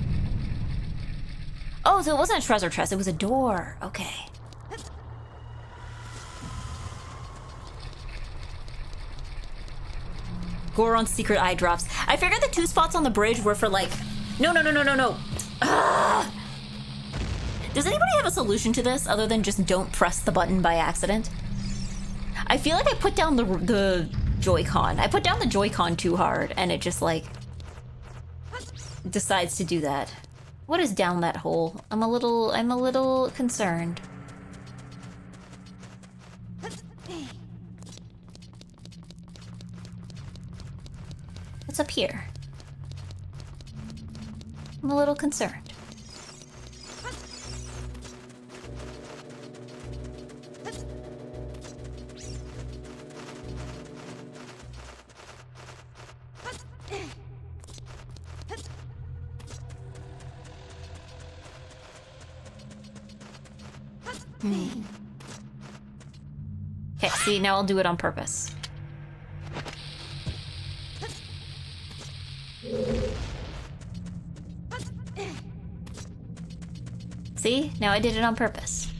Speaker 1: Oh, so it wasn't a treasure chest, it was a door, okay. Goron's secret eye drops. I figured the 2 spots on the bridge were for like... No. Ugh. Does anybody have a solution to this other than just don't press the button by accident? I feel like I put down the Joy-Con. I put down the Joy-Con too hard and it just like decides to do that. What is down that hole? I'm a little concerned. What's up here? I'm a little concerned. Okay, see, now I'll do it on purpose. See? Now I did it on purpose.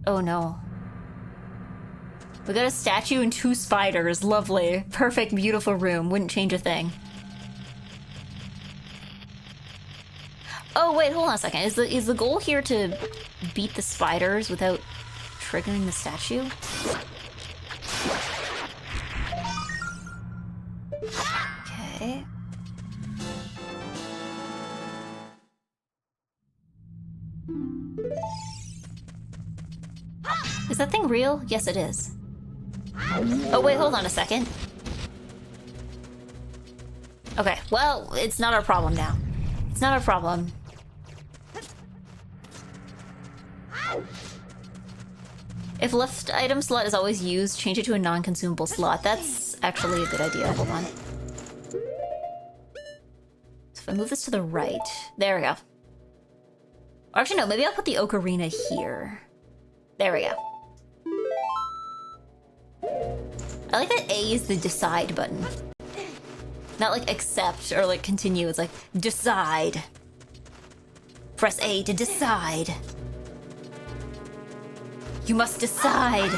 Speaker 1: Oh no. We got a statue and 2 spiders. Lovely. Perfect, beautiful room. Wouldn't change a thing. Oh wait, hold on a second. Is the goal here to beat the spiders without triggering the statue? Okay. Is that thing real? Yes, it is. Oh wait, hold on a second. Okay, well, it's not our problem now. It's not our problem. If left item slot is always used, change it to a non-consumable slot. That's actually a good idea. Hold on. So if I move this to the right... There we go. Or actually, no, maybe I'll put the Ocarina here. There we go. I like that A is the decide button. Not like accept or like continue, it's like decide. Press A to decide. You must decide.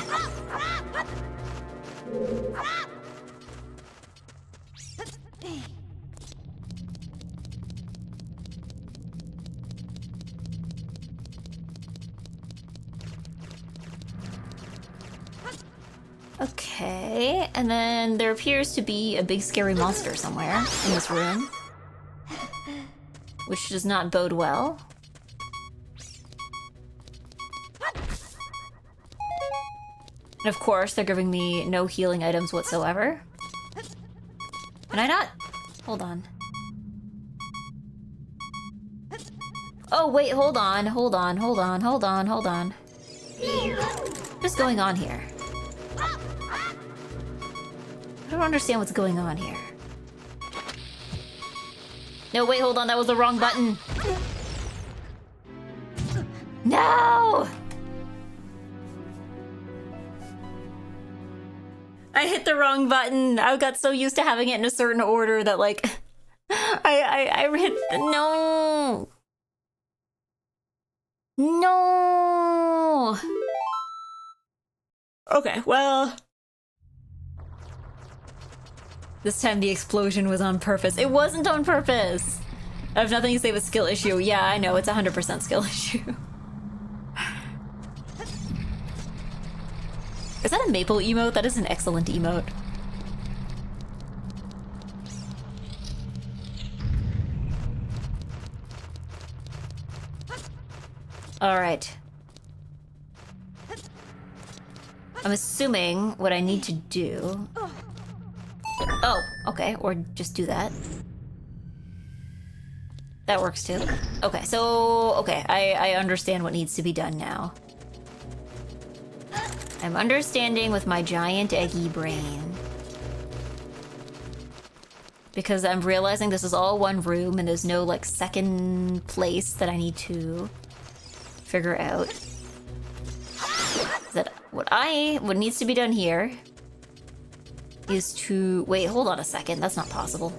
Speaker 1: Okay, and then there appears to be a big scary monster somewhere in this room, which does not bode well. And of course, they're giving me no healing items whatsoever. Can I not? Hold on. Oh, wait, hold on. What's going on here? I don't understand what's going on here. No, wait, hold on, that was the wrong button. No! I hit the wrong button. I got so used to having it in a certain order that like I hit the no. No. Okay, well, this time the explosion was on purpose. It wasn't on purpose. I have nothing to say with skill issue. Yeah, I know, it's 100% skill issue. Is that a maple emote? That is an excellent emote. Alright. I'm assuming what I need to do... Oh, okay, or just do that. That works too. Okay, so... Okay, I understand what needs to be done now. I'm understanding with my giant eggy brain. Because I'm realizing this is all one room and there's no, like, second place that I need to figure out. That what needs to be done here is to... Wait, hold on a second. That's not possible.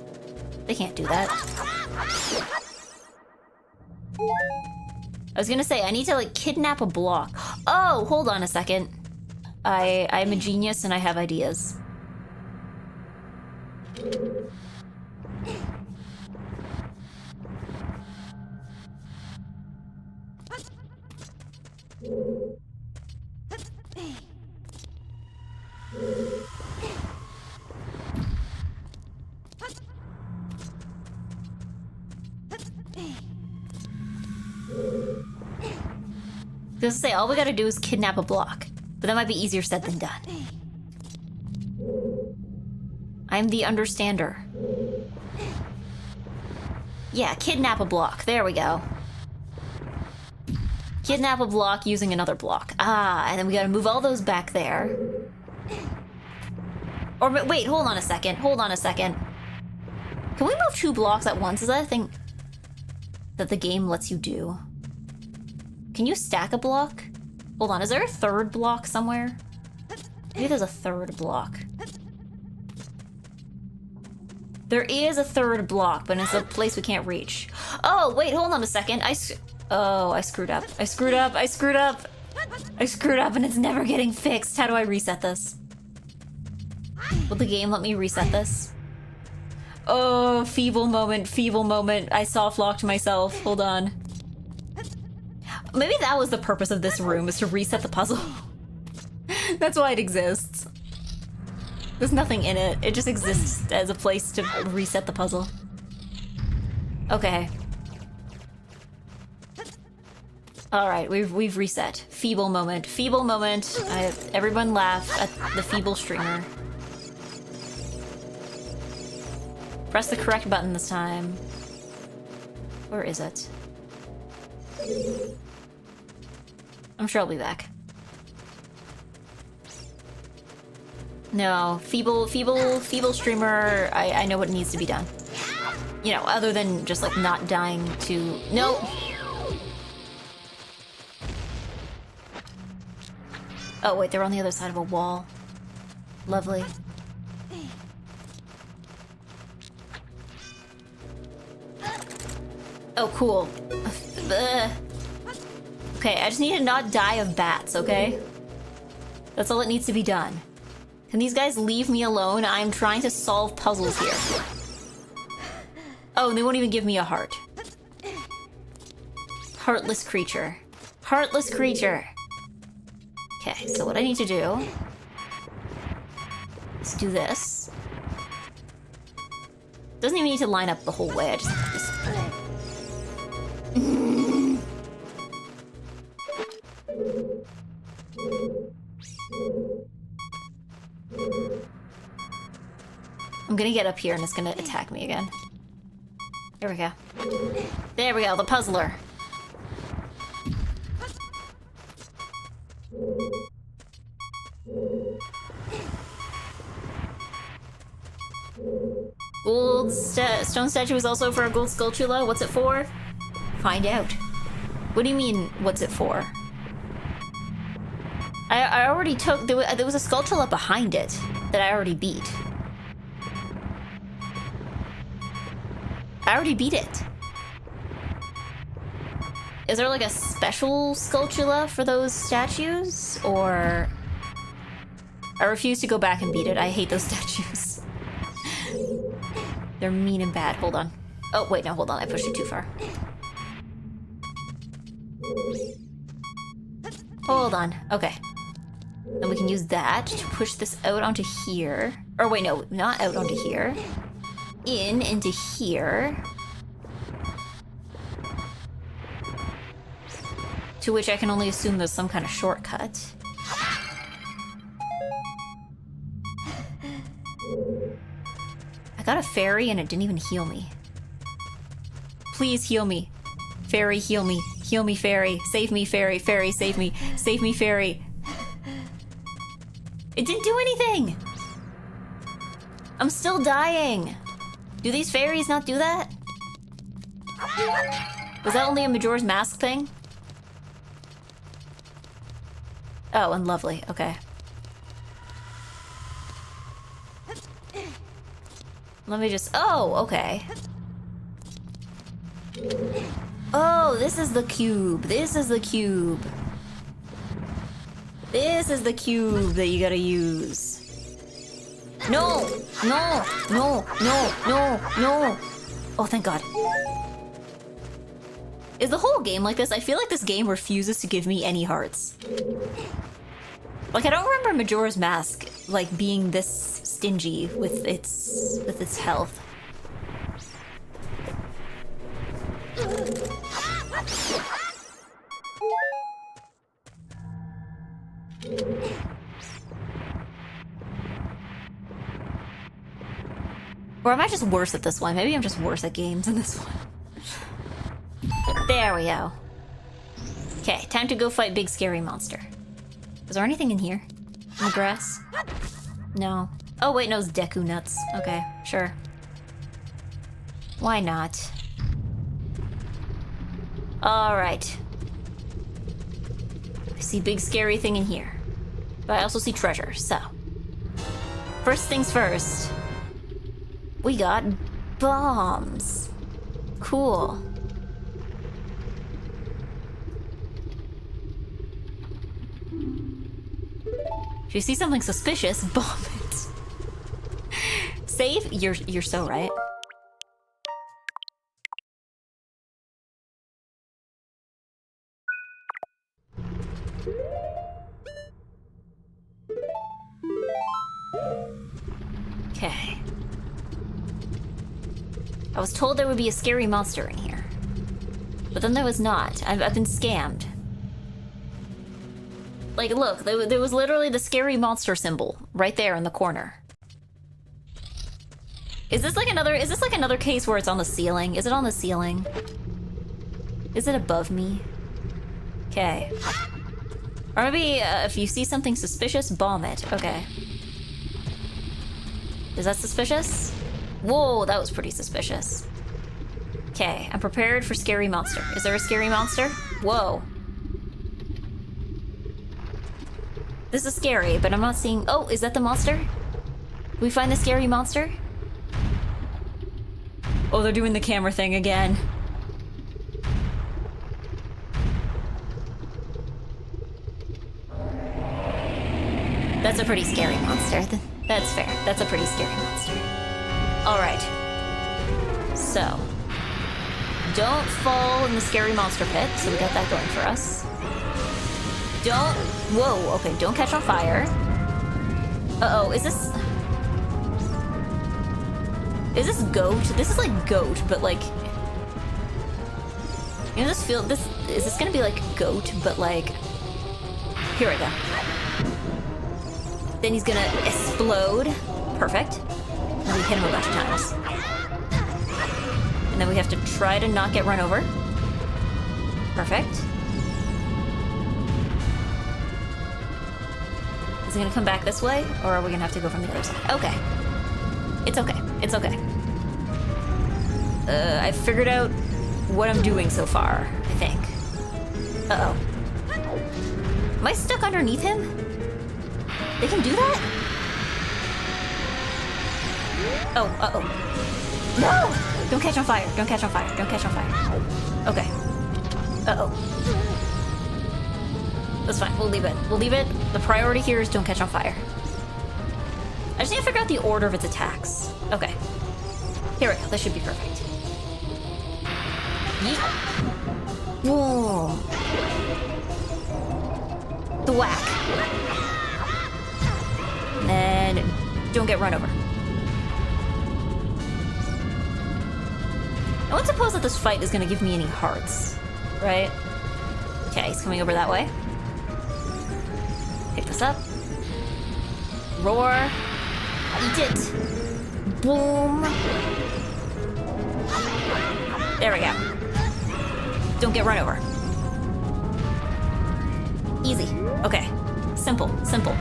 Speaker 1: They can't do that. I was gonna say, I need to, like, kidnap a block. Oh, hold on a second. I'm a genius and I have ideas. Just say all we gotta do is kidnap a block, but that might be easier said than done. I'm the understander. Yeah, kidnap a block. There we go. Kidnap a block using another block. Ah, and then we gotta move all those back there. Or wait, hold on a second. Hold on a second. Can we move 2 blocks at once? Is that a thing that the game lets you do? Can you stack a block? Hold on, is there a 3rd block somewhere? Maybe there's a 3rd block. There is a 3rd block, but it's a place we can't reach. Oh, wait, hold on a second. I screwed up. I screwed up. I screwed up. I screwed up and it's never getting fixed. How do I reset this? Will the game let me reset this? Oh, feeble moment, feeble moment. I soft-locked myself. Hold on. Maybe that was the purpose of this room, is to reset the puzzle. That's why it exists. There's nothing in it. It just exists as a place to reset the puzzle. Okay. Alright, we've reset. Feeble moment. Feeble moment. Everyone laugh at the feeble streamer. Press the correct button this time. Where is it? I'm sure I'll be back. No, feeble streamer, I know what needs to be done. You know, other than just like not dying to... No! Oh wait, they're on the other side of a wall. Lovely. Oh, cool. Okay, I just need to not die of bats, okay? That's all that needs to be done. Can these guys leave me alone? I'm trying to solve puzzles here. Oh, and they won't even give me a heart. Heartless creature. Heartless creature. Okay, so what I need to do is do this. Doesn't even need to line up the whole way, I just... I'm gonna get up here and it's gonna attack me again. There we go. There we go, the puzzler. Gold stone statue is also for a gold skulltula. What's it for? Find out. What do you mean, what's it for? I already took... There was a skulltula behind it that I already beat. I already beat it. Is there like a special skulltula for those statues? Or... I refuse to go back and beat it. I hate those statues. They're mean and bad. Hold on. Oh, wait, no, hold on. I pushed it too far. Hold on. Okay. Then we can use that to push this out onto here. Or wait, no, not out onto here. Into here. To which I can only assume there's some kind of shortcut. I got a fairy and it didn't even heal me. Please heal me. Fairy, heal me. Heal me, fairy. Save me, fairy. Fairy, save me. Save me, fairy. It didn't do anything! I'm still dying! Do these fairies not do that? Was that only a Majora's Mask thing? Oh, and lovely. Okay. Let me just... Oh, okay. Oh, this is the cube. This is the cube. This is the cube that you gotta use. No! No! No! No! No! No! Oh, thank God. Is the whole game like this? I feel like this game refuses to give me any hearts. Like, I don't remember Majora's Mask, like, being this stingy with its health. Or am I just worse at this one? Maybe I'm just worse at games than this one. There we go. Okay, time to go fight big scary monster. Is there anything in here? In the grass? No. Oh wait, no, it's Deku nuts. Okay, sure. Why not? Alright. I see big scary thing in here. But I also see treasure, so. First things first. We got bombs. Cool. If you see something suspicious, bomb it. Save? You're so right. Okay. I was told there would be a scary monster in here. But then there was not. I've been scammed. Like, look, there was literally the scary monster symbol right there in the corner. Is this like another case where it's on the ceiling? Is it on the ceiling? Is it above me? Okay. Or maybe if you see something suspicious, bomb it. Okay. Is that suspicious? Whoa, that was pretty suspicious. Okay, I'm prepared for scary monster. Is there a scary monster? Whoa. This is scary, but I'm not seeing... Oh, is that the monster? Did we find the scary monster? Oh, they're doing the camera thing again. That's a pretty scary monster. That's fair. That's a pretty scary monster. Alright. So. Don't fall in the scary monster pit, so we got that going for us. Don't... Whoa, okay, don't catch on fire. Uh-oh, is this... Is this goat? This is like goat, but like... You know, is this gonna be like goat, but like... Here we go. Then he's gonna explode. Perfect. And we hit him a bunch of times. And then we have to try to not get run over. Perfect. Is he gonna come back this way? Or are we gonna have to go from the other side? Okay. It's okay. It's okay. I figured out what I'm doing so far, I think. Uh-oh. Am I stuck underneath him? They can do that? Oh, uh-oh. No! Don't catch on fire. Don't catch on fire. Don't catch on fire. Okay. Uh-oh. That's fine. We'll leave it. We'll leave it. The priority here is don't catch on fire. I just need to figure out the order of its attacks. Okay. Here we go. This should be perfect. Yeet. Whoa. The whack. And don't get run over. I don't suppose that this fight is going to give me any hearts, right? Okay, he's coming over that way. Pick this up. Roar. Eat it. Boom. There we go. Don't get run over. Easy. Okay. Simple. Simple.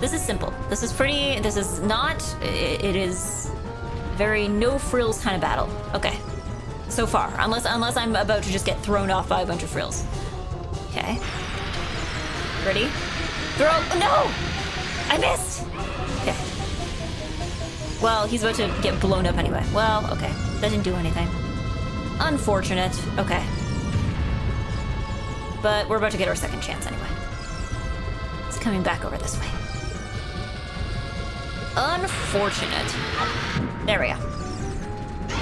Speaker 1: This is simple. This is pretty... This is not... It is very no-frills kind of battle. Okay. So far. Unless I'm about to just get thrown off by a bunch of frills. Okay. Ready? Throw... No! I missed! Okay. Well, he's about to get blown up anyway. Well, okay. That didn't do anything. Unfortunate. Okay. But we're about to get our second chance anyway. It's coming back over this way. Unfortunate. There we go.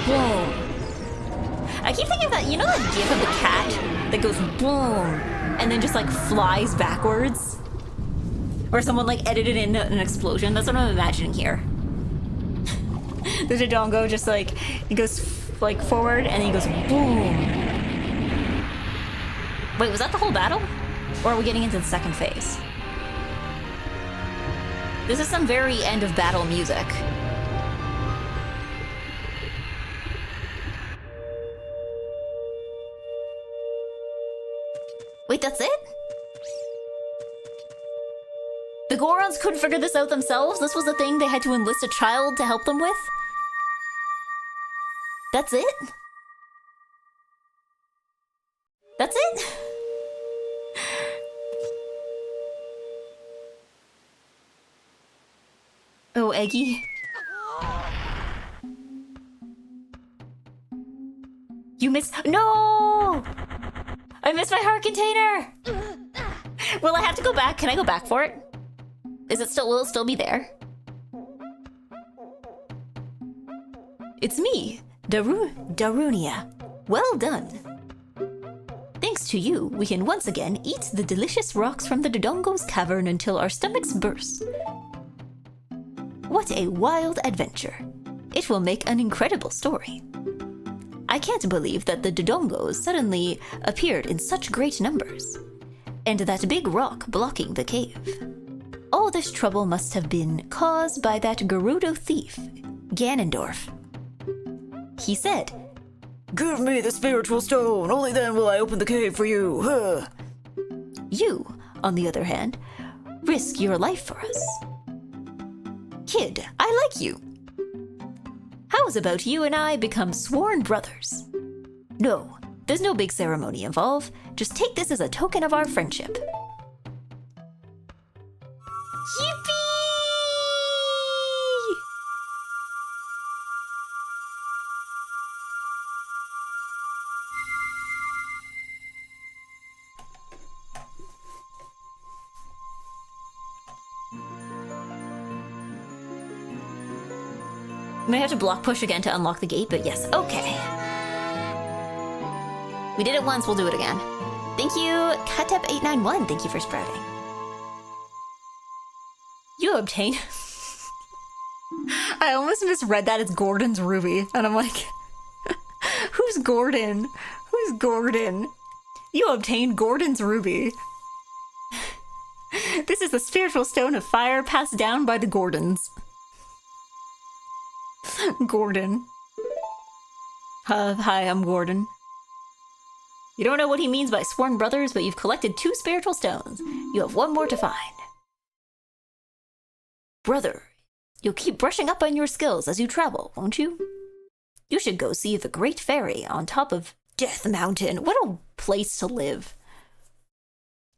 Speaker 1: Boom. I keep thinking of that, you know that gif of the cat that goes boom and then just like flies backwards? Or someone like edited in an explosion? That's what I'm imagining here. The Dodongo just like, he goes like forward and then he goes boom. Wait, was that the whole battle? Or are we getting into the second phase? This is some very end of battle music. Wait, that's it? The Gorons couldn't figure this out themselves? This was the thing they had to enlist a child to help them with? That's it? That's it? Oh, Eggy. You missed— No! I missed my heart container! Will I have to go back? Can I go back for it? Is it still— will it still be there? It's me, Darunia. Well done. Thanks to you, we can once again eat the delicious rocks from the Dodongo's cavern until our stomachs burst. What a wild adventure. It will make an incredible story. I can't believe that the Dodongos suddenly appeared in such great numbers. And that big rock blocking the cave. All this trouble must have been caused by that Gerudo thief, Ganondorf. He said, "Give me the spiritual stone, only then will I open the cave for you." Huh. You, on the other hand, risk your life for us. Kid, I like you. How's about you and I become sworn brothers? No, there's no big ceremony involved. Just take this as a token of our friendship. Yippee! May have to block push again to unlock the gate, but yes, okay. We did it once, we'll do it again. Thank you, Katep891, thank you for sprouting. You obtain— I almost misread that as Gordon's ruby, and I'm like, who's Gordon? Who's Gordon? You obtained Gordon's ruby. This is the spiritual stone of fire passed down by the Gordons. Gordon. Hi, I'm Gordon. You don't know what he means by sworn brothers, but you've collected 2 spiritual stones. You have 1 more to find. Brother, you'll keep brushing up on your skills as you travel, won't you? You should go see the Great Fairy on top of Death Mountain. What a place to live.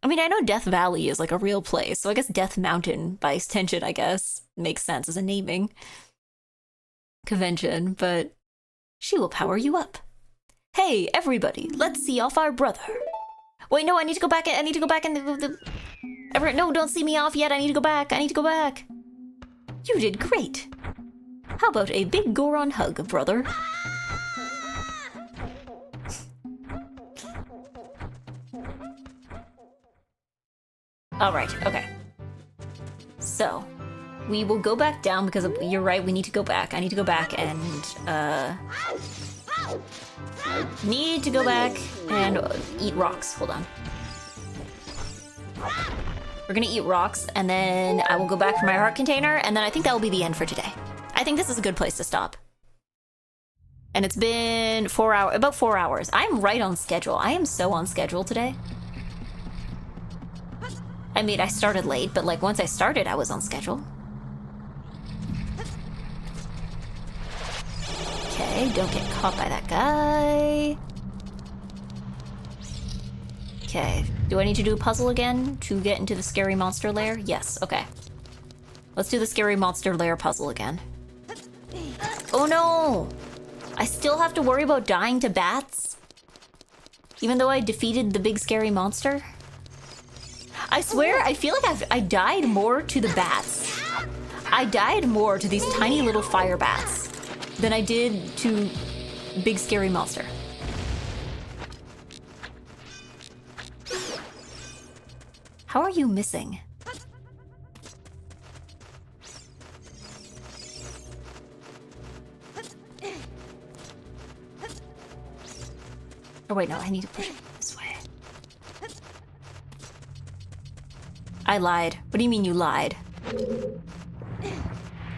Speaker 1: I mean, I know Death Valley is like a real place, so I guess Death Mountain, by extension, I guess, makes sense as a naming convention, but she will power you up. Hey, everybody, let's see off our brother. Wait, no, I need to go back. I need to go back in no, don't see me off yet. I need to go back. I need to go back. You did great. How about a big Goron hug, brother? All right, okay. So, we will go back down because you're right, we need to go back. I need to go back and, need to go back and eat rocks. Hold on. We're gonna eat rocks, and then I will go back for my heart container, and then I think that will be the end for today. I think this is a good place to stop. And it's been about 4 hours. I'm right on schedule. I am so on schedule today. I mean, I started late, but like once I started, I was on schedule. Okay, don't get caught by that guy. Okay, do I need to do a puzzle again to get into the scary monster lair? Yes, okay. Let's do the scary monster lair puzzle again. Oh no! I still have to worry about dying to bats? Even though I defeated the big scary monster? I swear, I feel like I died more to the bats. I died more to these tiny little fire bats than I did to big scary monster. How are you missing? Oh wait, no, I need to push it this way. I lied. What do you mean you lied?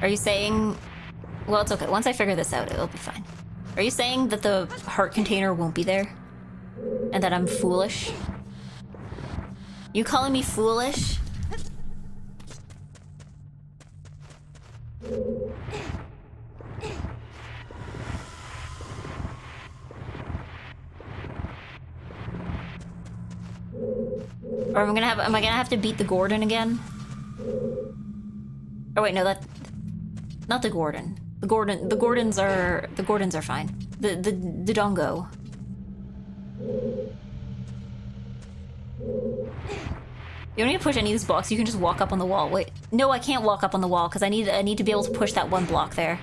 Speaker 1: Are you saying... Well, it's okay. Once I figure this out, it'll be fine. Are you saying that the heart container won't be there? And that I'm foolish? You calling me foolish? Or am I gonna have to beat the Gordon again? Oh wait, no, not the Gordon. The Gordons are fine. The Dongo. You don't need to push any of these blocks, you can just walk up on the wall. Wait, no, I can't walk up on the wall because I need to be able to push that one block there.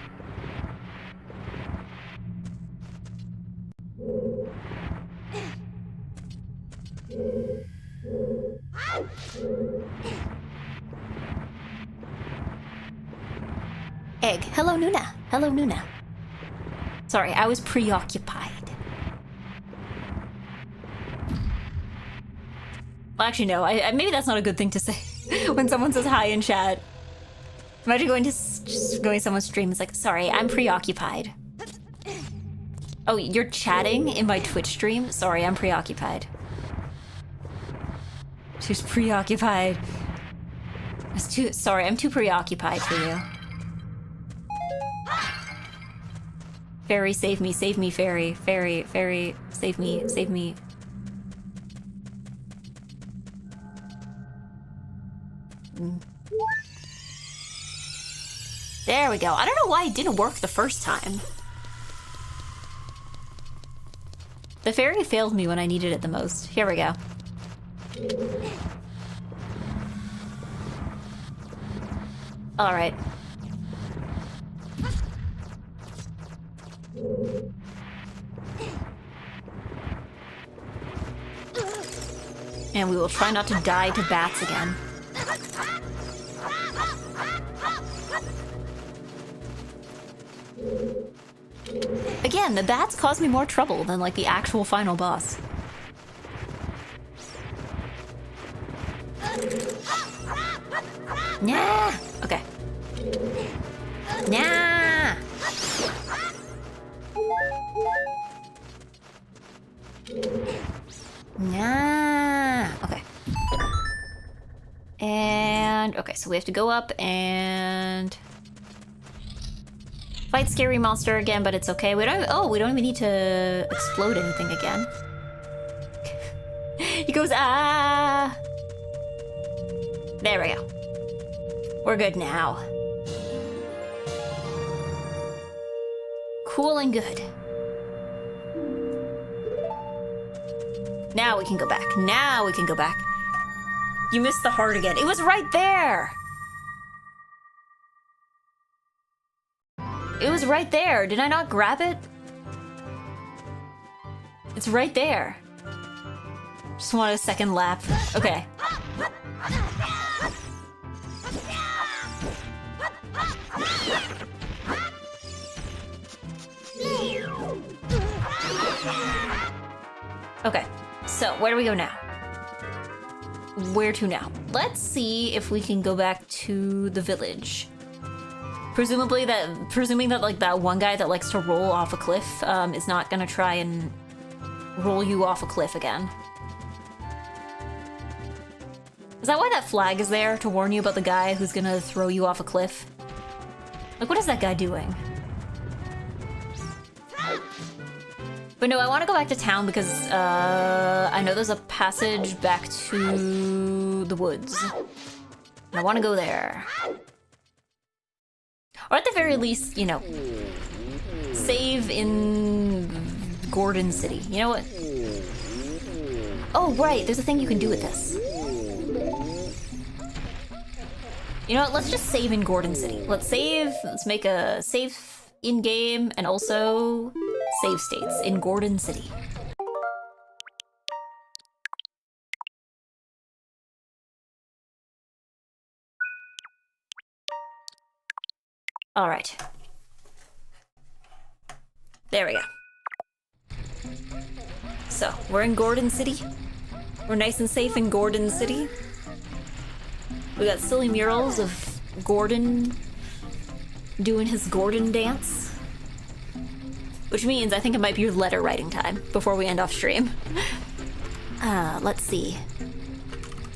Speaker 1: Egg. Hello, Nuna. Hello, Nuna. Sorry, I was preoccupied. Well, actually, no. Maybe that's not a good thing to say when someone says hi in chat. Imagine going to someone's stream. It's like, sorry, I'm preoccupied. Oh, you're chatting in my Twitch stream? Sorry, I'm preoccupied. She's preoccupied. Sorry, I'm too preoccupied for you. Fairy, save me, fairy. Fairy, save me, save me. There we go. I don't know why it didn't work the first time. The fairy failed me when I needed it the most. Here we go. Alright. And we will try not to die to bats again. Again, the bats cause me more trouble than like the actual final boss. Nah. Okay. Nah. Nah. Okay. And okay, so we have to go up and fight scary monster again, but it's okay. We don't even need to explode anything again. He goes, ah. There we go. We're good now. Cool and good. Now we can go back. Now we can go back. You missed the heart again. It was right there. It was right there. Did I not grab it? It's right there. Just want a second lap. Okay. Okay, so where do we go now? Where to now? Let's see if we can go back to the village. Presuming that like that one guy that likes to roll off a cliff is not gonna try and roll you off a cliff again. Is that why that flag is there? To warn you about the guy who's gonna throw you off a cliff? Like, what is that guy doing? But no, I want to go back to town because I know there's a passage back to the woods. And I want to go there. Or at the very least, you know, save in Gordon City. You know what? Oh, right, there's a thing you can do with this. You know what? Let's just save in Gordon City. Let's save. Let's make a save in-game and also save states in Gordon City. All right. There we go. So, we're in Gordon City. We're nice and safe in Gordon City. We got silly murals of Gordon doing his Gordon dance. Which means I think it might be letter writing time before we end off stream. Let's see.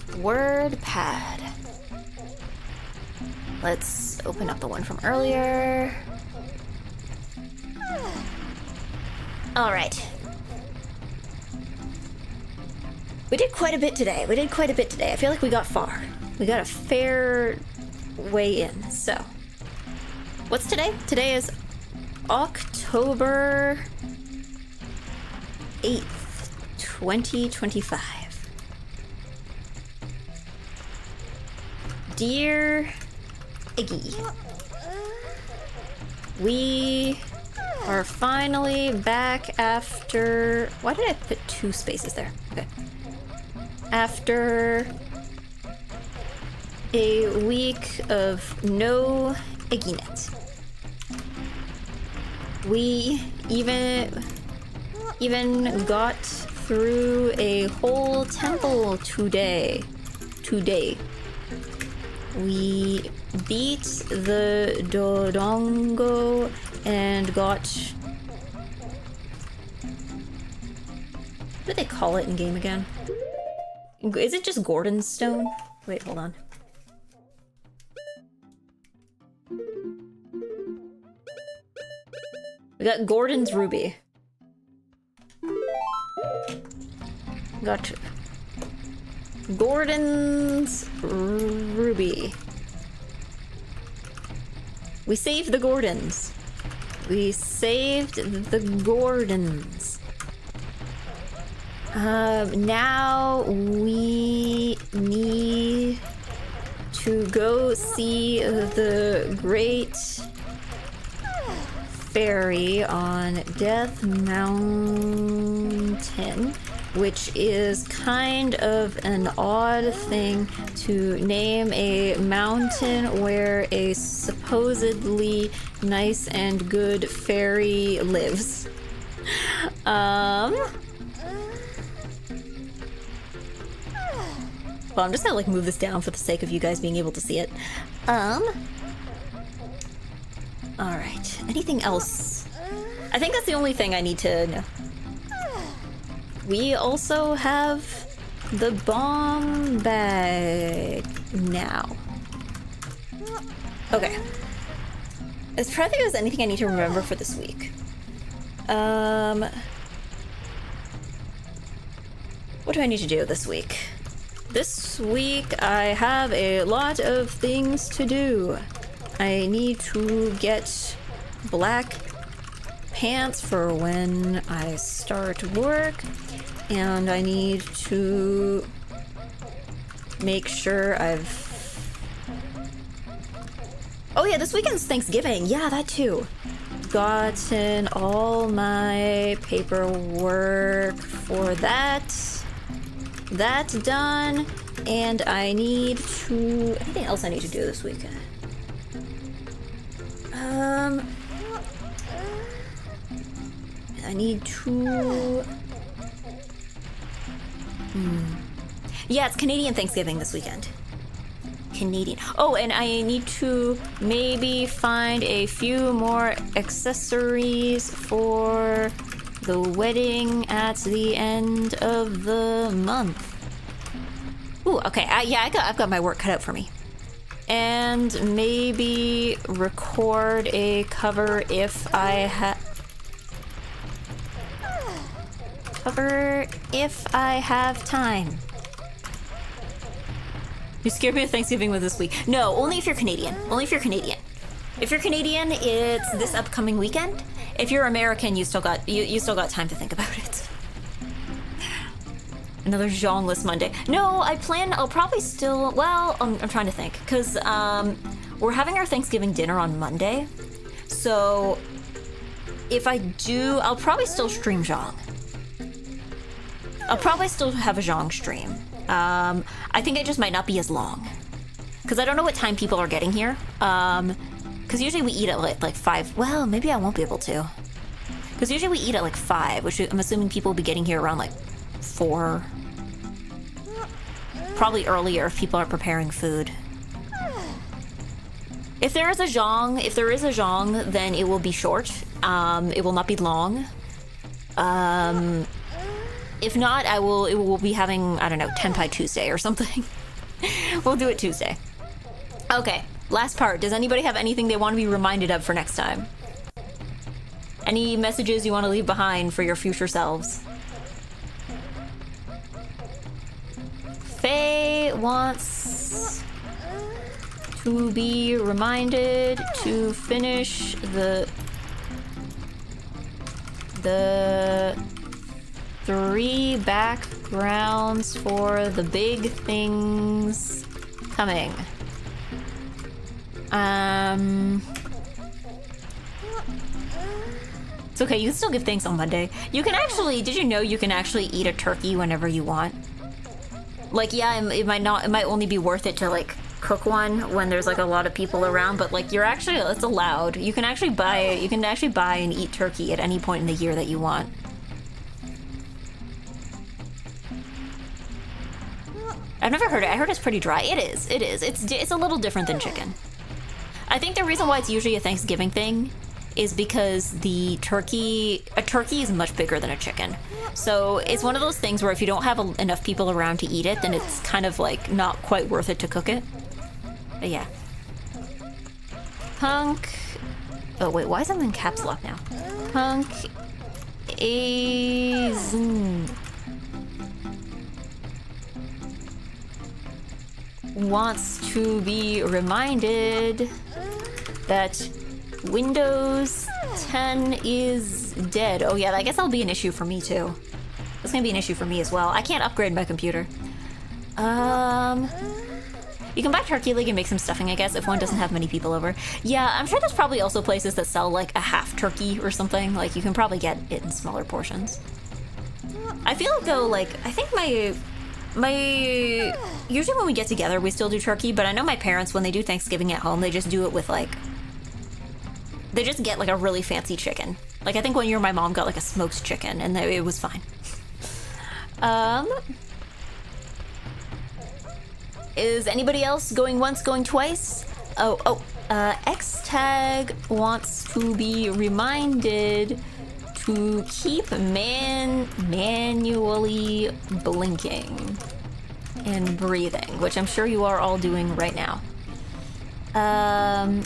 Speaker 1: WordPad. Let's open up the one from earlier. All right. We did quite a bit today. I feel like we got far. We got a fair way in. So, what's today? Today is October 8th, 2025. Dear Iggy, we are finally back after... Why did I put 2 spaces there? Okay. After a week of no EGGYnet. We even got through a whole temple today. We beat the Dodongo and got... What do they call it in game again? Is it just Gordon's Stone? Wait, hold on. We got Gordon's Ruby. Got Gordon's Ruby. We saved the Gordons. We saved the Gordons. Now we need to go see the Great Fairy on Death Mountain, which is kind of an odd thing to name a mountain where a supposedly nice and good fairy lives. Well, I'm just gonna like move this down for the sake of you guys being able to see it. Alright, anything else? I think that's the only thing I need to know. We also have the bomb bag now. Okay. Let's try to think if there's anything I need to remember for this week. What do I need to do this week? This week I have a lot of things to do. I need to get black pants for when I start work, and I need to make sure I've... Oh yeah, this weekend's Thanksgiving. Yeah, that too. Gotten all my paperwork for that done, and I need to... Anything else I need to do this weekend? I need to... Yeah, it's Canadian Thanksgiving this weekend. Canadian. Oh, and I need to maybe find a few more accessories for the wedding at the end of the month. Ooh, okay. Yeah, I've got my work cut out for me. And maybe record a cover if I have time. You scared me of Thanksgiving with this week. No, only if you're Canadian. Only if you're Canadian. If you're Canadian, it's this upcoming weekend. If you're American, you still got time to think about it. Another Zhongless Monday. No, I'll probably still, well, I'm trying to think. Because we're having our Thanksgiving dinner on Monday. So if I do, I'll probably still stream Zhong. I'll probably still have a Zhong stream. I think it just might not be as long. Because I don't know what time people are getting here. Because usually we eat at like 5. Well, maybe I won't be able to. Because usually we eat at like 5, which I'm assuming people will be getting here around like 4. Probably earlier if people are preparing food. If there is a zhong, then it will be short. It will not be long. If not, it will be having, I don't know, Tenpai Tuesday or something. We'll do it Tuesday. Okay, last part. Does anybody have anything they want to be reminded of for next time? Any messages you want to leave behind for your future selves? Faye wants to be reminded to finish the 3 backgrounds for the big things coming. It's okay, you can still give thanks on Monday. You can actually, did you know you can actually eat a turkey whenever you want? Like, yeah, it might only be worth it to like cook one when there's like a lot of people around, but like it's allowed. You can actually buy and eat turkey at any point in the year that you want. I've never heard it. I heard it's pretty dry. It is. It's a little different than chicken. I think the reason why it's usually a Thanksgiving thing is because a turkey is much bigger than a chicken. So it's one of those things where if you don't have enough people around to eat it, then it's kind of like not quite worth it to cook it. But yeah. Punk. Oh wait, why is it in caps lock now? Punk is wants to be reminded that Windows 10 is dead. Oh yeah, I guess that'll be an issue for me too. That's gonna be an issue for me as well. I can't upgrade my computer. You can buy Turkey Leg and make some stuffing, I guess, if one doesn't have many people over. Yeah, I'm sure there's probably also places that sell like a half turkey or something. Like you can probably get it in smaller portions. I feel like though, like I think my usually when we get together we still do turkey, but I know my parents when they do Thanksgiving at home they just do it with like they just get like a really fancy chicken. Like I think one year my mom got like a smoked chicken and it was fine. Is anybody else going once, going twice? X-Tag wants to be reminded to keep manually blinking and breathing, which I'm sure you are all doing right now. Can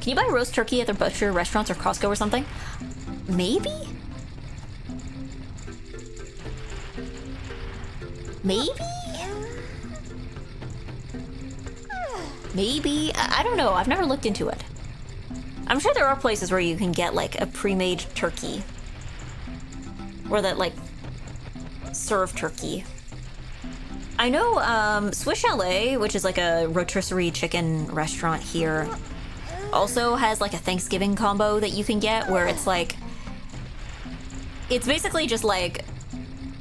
Speaker 1: you buy roast turkey at the butcher restaurants or Costco or something? Maybe? Maybe? I don't know. I've never looked into it. I'm sure there are places where you can get like a pre-made turkey. Or that like serve turkey. I know Swiss Chalet, which is like a rotisserie chicken restaurant here, also has like a Thanksgiving combo that you can get where it's like it's basically just like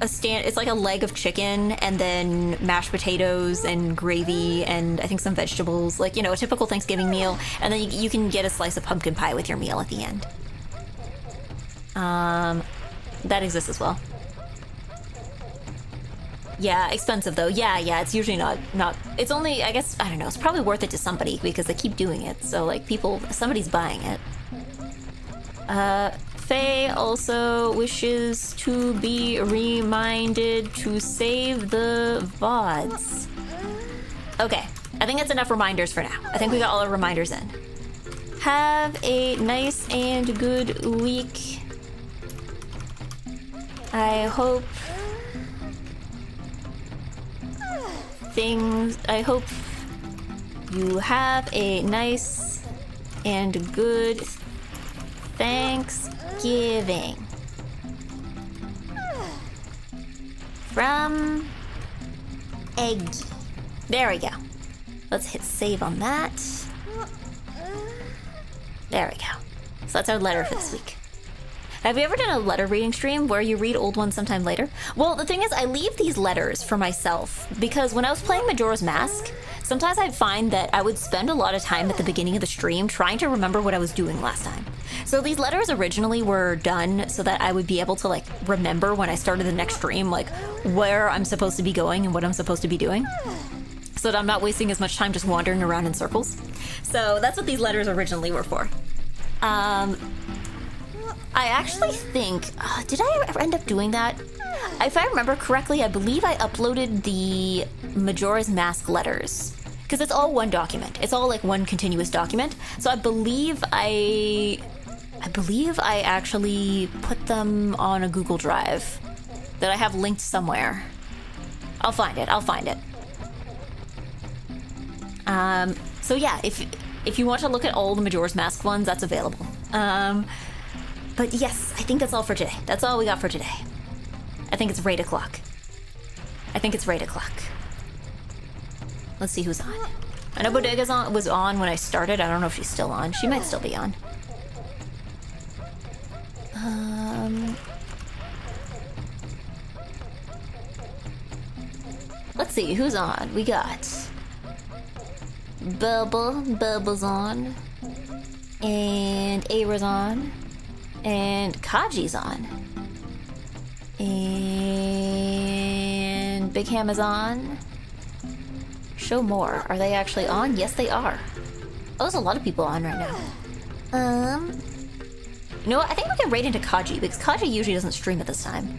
Speaker 1: it's like a leg of chicken and then mashed potatoes and gravy and I think some vegetables, like, you know, a typical Thanksgiving meal, and then you can get a slice of pumpkin pie with your meal at the end. That exists as well. Yeah, expensive though. Yeah, it's usually not it's only, I guess, I don't know, it's probably worth it to somebody because they keep doing it, so like somebody's buying it. Faye also wishes to be reminded to save the VODs. Okay, I think that's enough reminders for now. I think we got all our reminders in. Have a nice and good week. I hope you have a nice and good Thanksgiving.
Speaker 3: from EGGY.
Speaker 1: There we go. Let's hit save on that. There we go. So that's our letter for this week. Have you ever done a letter reading stream where you read old ones sometime later? Well, the thing is, I leave these letters for myself because when I was playing Majora's Mask, sometimes I'd find that I would spend a lot of time at the beginning of the stream trying to remember what I was doing last time. So these letters originally were done so that I would be able to like remember when I started the next stream, like where I'm supposed to be going and what I'm supposed to be doing, so that I'm not wasting as much time just wandering around in circles. So that's what these letters originally were for. I actually think, did I ever end up doing that? If I remember correctly, I believe I uploaded the Majora's Mask letters. Because it's all one document. It's all like one continuous document. So I believe I actually put them on a Google Drive that I have linked somewhere. I'll find it. So yeah, if you want to look at all the Majora's Mask ones, that's available. But yes, I think that's all for today. That's all we got for today. I think it's raid o'clock. Let's see who's on. I know Bodega's was on when I started. I don't know if she's still on. She might still be on. Let's see who's on. We got Bubba's on, and Abra's on, and Kaji's on, and Big Ham is on. Show more. Are they actually on? Yes, they are. Oh, there's a lot of people on right now. You know what? I think we can raid into Kaji because Kaji usually doesn't stream at this time.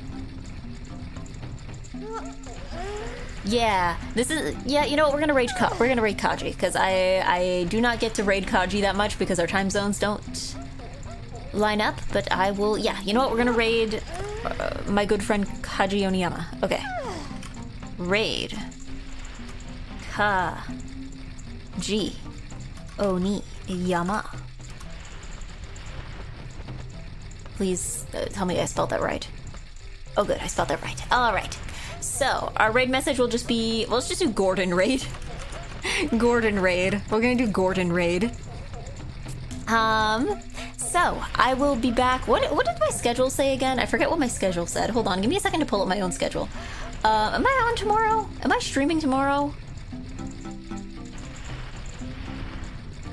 Speaker 1: Yeah, this is. Yeah, you know what? We're gonna raid Kaji because I do not get to raid Kaji that much because our time zones don't line up. But I will. Yeah, you know what? We're gonna raid my good friend Kaji Oniyama. Okay. Raid Kaji Oniyama. Please tell me I spelled that right. Oh, good, I spelled that right. All right. So our raid message will just be. Well, let's just do Gordon raid. Gordon raid. We're gonna do Gordon raid. So I will be back. What did my schedule say again? I forget what my schedule said. Hold on, give me a second to pull up my own schedule. Am I on tomorrow? Am I streaming tomorrow?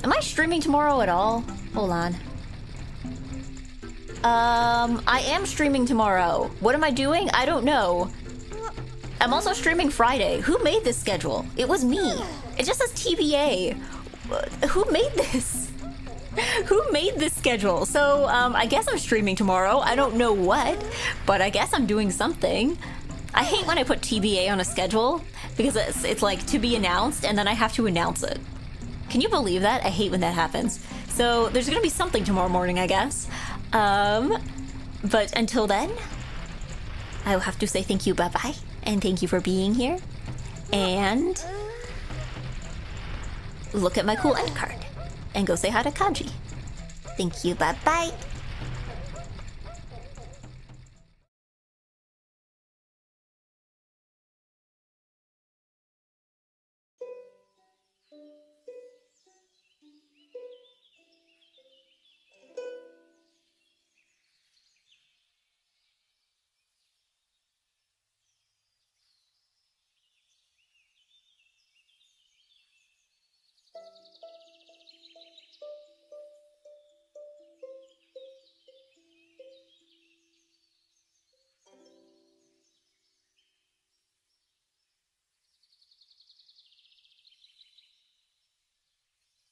Speaker 1: Am I streaming tomorrow at all? Hold on. I am streaming tomorrow. What am I doing? I don't know. I'm also streaming Friday. Who made this schedule? It was me. It just says TBA. Who made this? Who made this schedule? So, I guess I'm streaming tomorrow. I don't know what, but I guess I'm doing something. I hate when I put TBA on a schedule because it's like to be announced and then I have to announce it. Can you believe that? I hate when that happens. So there's gonna be something tomorrow morning, I guess. But until then, I will have to say thank you, bye-bye, and thank you for being here. And look at my cool end card. And go say hi to Kaji. Thank you, bye-bye.